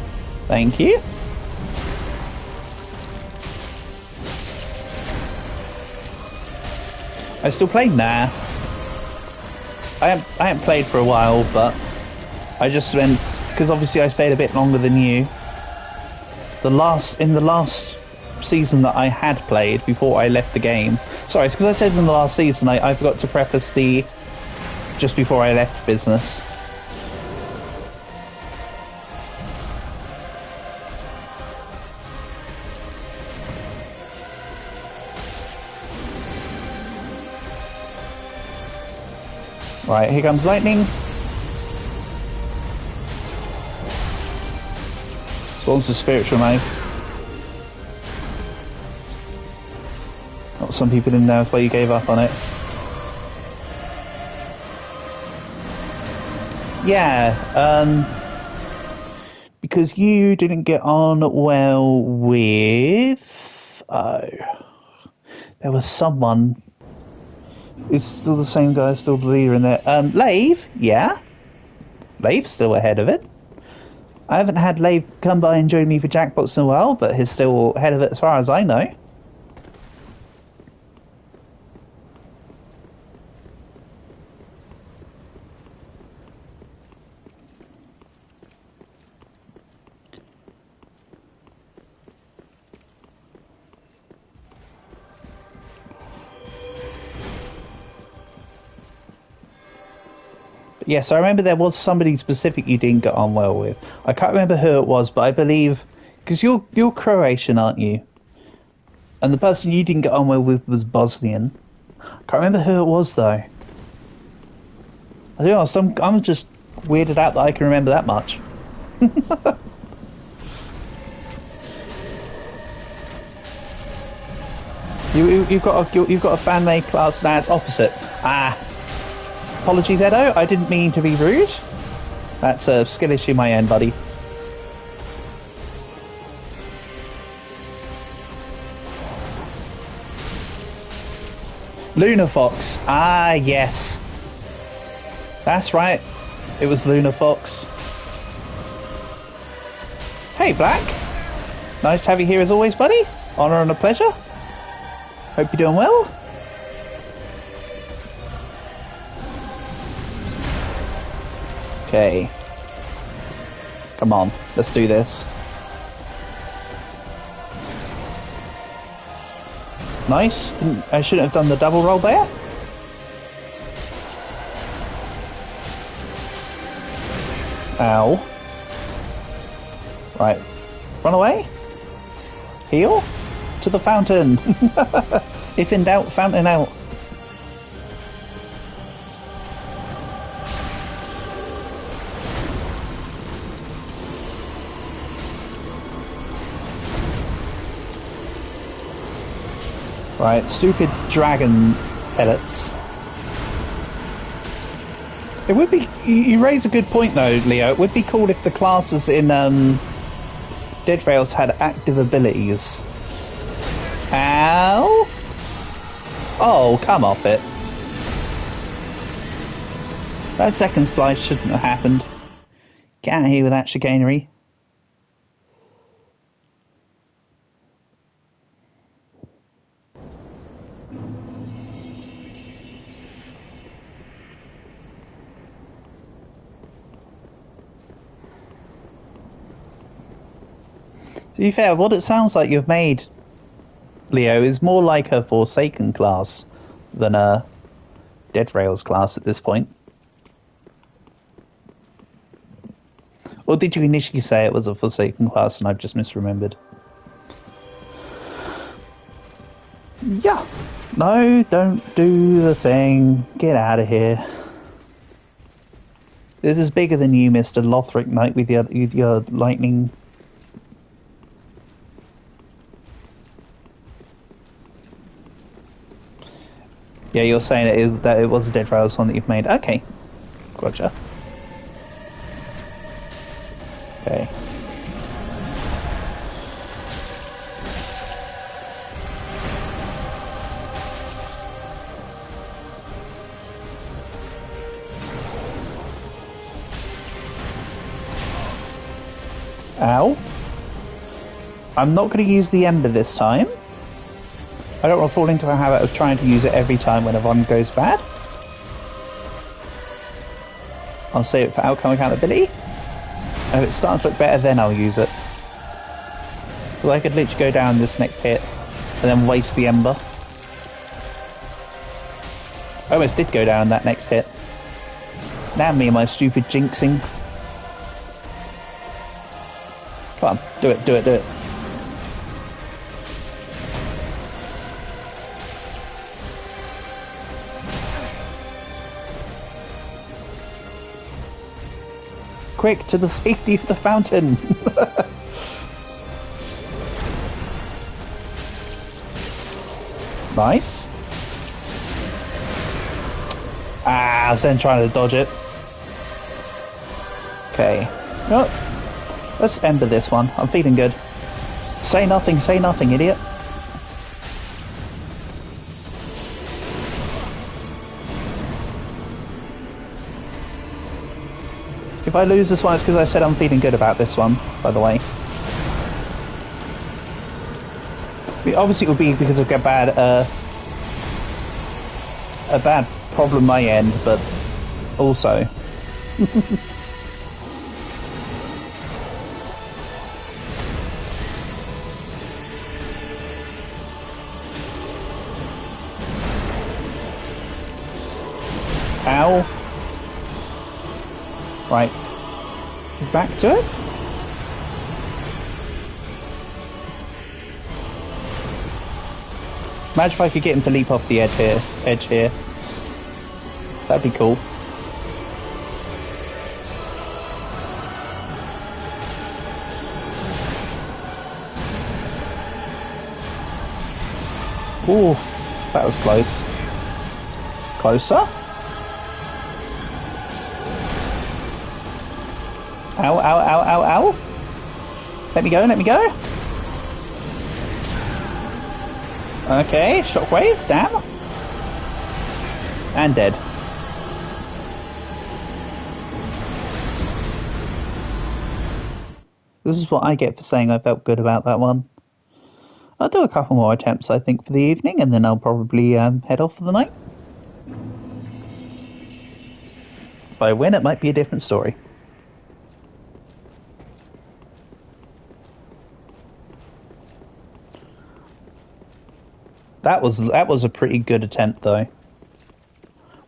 Speaker 1: Thank you. I still play? Nah. I haven't played for a while, but I just went because obviously I stayed a bit longer than you. In the last season that I had played before I left the game. Sorry, it's because I said in the last season I forgot to preface the just before I left business. Right, here comes lightning. Spawns the spiritual knife. Got some people in there, that's why you gave up on it. Yeah, because you didn't get on well with... Oh, there was someone... It's still the same guy, still the leader in there. Lave, yeah. Lave's still ahead of it. I haven't had Lave come by and join me for Jackbox in a while, but he's still ahead of it as far as I know. Yes, I remember there was somebody specific you didn't get on well with. I can't remember who it was, but I believe... Because you're Croatian, aren't you? And the person you didn't get on well with was Bosnian. I can't remember who it was, though. I don't know, I'm just weirded out that I can remember that much. You've got a fan name class that's opposite. Ah. Apologies, Edo. I didn't mean to be rude. That's a skill issue my end, buddy. Luna Fox. Ah, yes. That's right. It was Luna Fox. Hey, Black. Nice to have you here as always, buddy. Honor and a pleasure. Hope you're doing well. Okay. Come on, let's do this. Nice. I shouldn't have done the double roll there. Ow. Right. Run away. Heal. To the fountain. If in doubt, fountain out. Right, stupid dragon pellets. It would be... You raise a good point though, Leo. It would be cool if the classes in Dead Rails had active abilities. Ow! Oh, come off it. That second slide shouldn't have happened. Get out of here with that chicanery. To be fair, what it sounds like you've made, Leo, is more like a Forsaken class than a Dead Rails class at this point. Or did you initially say it was a Forsaken class and I've just misremembered? Yeah. No, don't do the thing. Get out of here. This is bigger than you, Mr. Lothric Knight, with your lightning. Yeah, you're saying that it was a Dead Rails one that you've made. Okay. Gotcha. Okay. Ow. I'm not going to use the Ember this time. I don't want to fall into a habit of trying to use it every time when a run goes bad. I'll save it for outcome accountability. And if it's starting to look better, then I'll use it. So I could literally go down this next hit and then waste the ember. I almost did go down that next hit. Now me and my stupid jinxing. Come on, do it, do it, do it. Quick, to the safety of the fountain! Nice. Ah, I was then trying to dodge it. Okay. No. Let's ember this one. I'm feeling good. Say nothing, idiot. If I lose this one, it's because I said I'm feeling good about this one, by the way. Obviously it would be because of a bad problem my end, but also... Ow. Right. Back to it? Imagine if I could get him to leap off the edge here. That'd be cool. Ooh, that was close. Closer? Ow, ow, ow, ow, ow. Let me go, let me go. Okay, shockwave, damn. And dead. This is what I get for saying I felt good about that one. I'll do a couple more attempts, I think, for the evening, and then I'll probably head off for the night. If I win, it might be a different story. That was a pretty good attempt, though.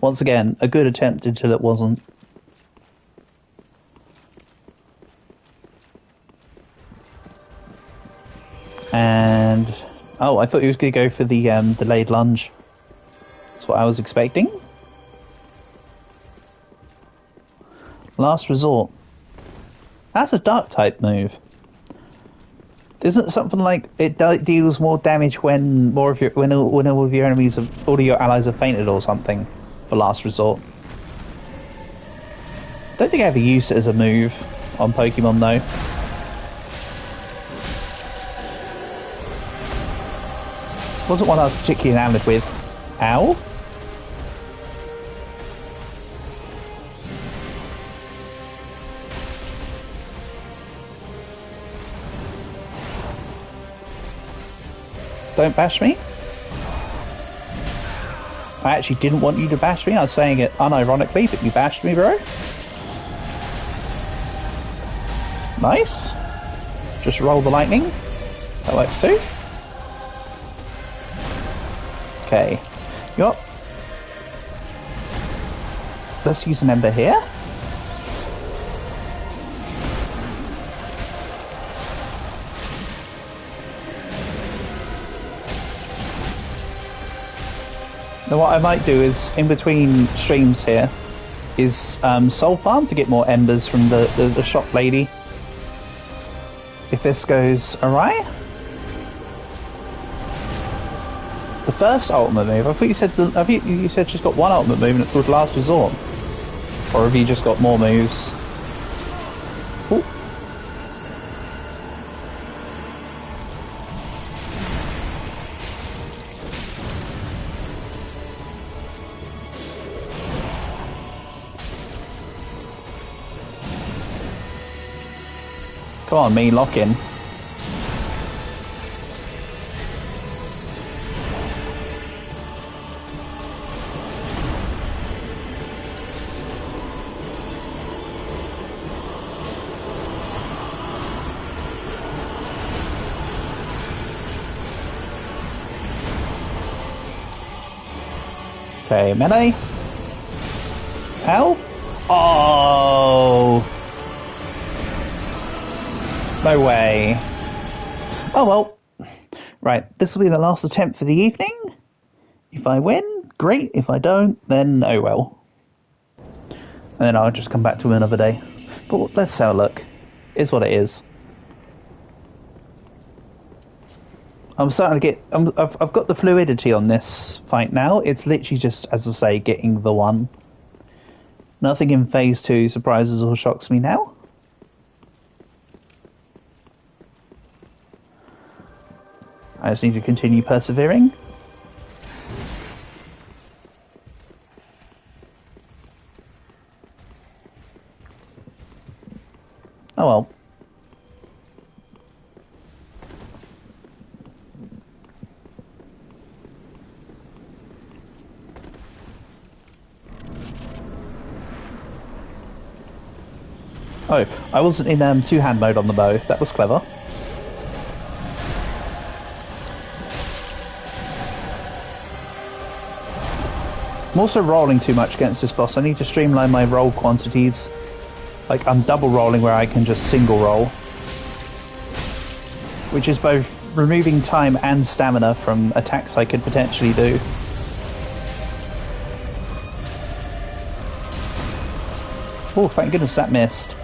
Speaker 1: Once again, a good attempt until it wasn't. And oh, I thought he was going to go for the delayed lunge. That's what I was expecting. Last resort. That's a dark type move. Isn't it something like it deals more damage when all of your enemies all of your allies have fainted or something for last resort? Don't think I ever used it as a move on Pokemon though. Wasn't one I was particularly enamoured with. Ow. Don't bash me. I actually didn't want you to bash me. I was saying it unironically, but you bashed me, bro. Nice. Just roll the lightning. That works too. Okay. Yup. Let's use an ember here. Now what I might do is, in between streams here, is soul farm to get more embers from the shop lady. If this goes awry. The first ultimate move, I thought you said you said she's got one ultimate move and it's called Last Resort. Or have you just got more moves? Ooh. Come on, me, lock in. Okay, melee. Ow. Oh! No way. Oh well. Right, this will be the last attempt for the evening. If I win, great. If I don't, then oh well. And then I'll just come back to him another day. But let's have a look. Is what it is. I'm starting to get... I've got the fluidity on this fight now. It's literally just, as I say, getting the one. Nothing in Phase 2 surprises or shocks me now. I just need to continue persevering. Oh well. Oh, I wasn't in two-hand mode on the bow. That was clever. I'm also rolling too much against this boss. I need to streamline my roll quantities. Like, I'm double rolling where I can just single roll. Which is both removing time and stamina from attacks I could potentially do. Oh, thank goodness that missed.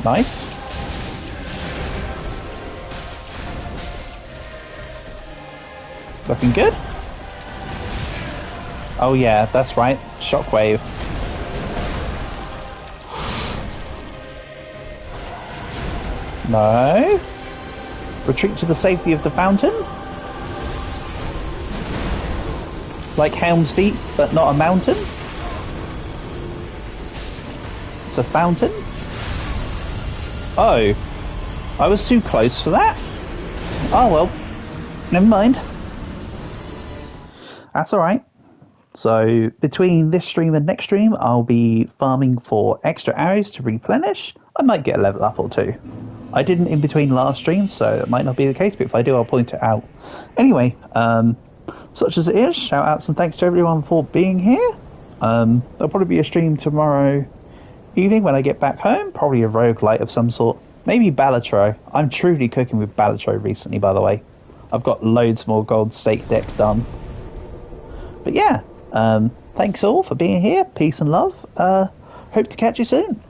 Speaker 1: Nice. Looking good. Oh yeah, that's right. Shockwave. No. Retreat to the safety of the fountain. Like Helm's Deep, but not a mountain. It's a fountain. Oh. I was too close for that. Oh well. Never mind. That's alright. So, between this stream and next stream, I'll be farming for extra arrows to replenish. I might get a level up or two. I didn't in between last streams, so it might not be the case, but if I do, I'll point it out. Anyway, such as it is, shout outs and thanks to everyone for being here. There'll probably be a stream tomorrow evening when I get back home, probably a roguelite of some sort. Maybe Balatro. I'm truly cooking with Balatro recently, by the way. I've got loads more gold stake decks done. But yeah, thanks all for being here. Peace and love. Hope to catch you soon.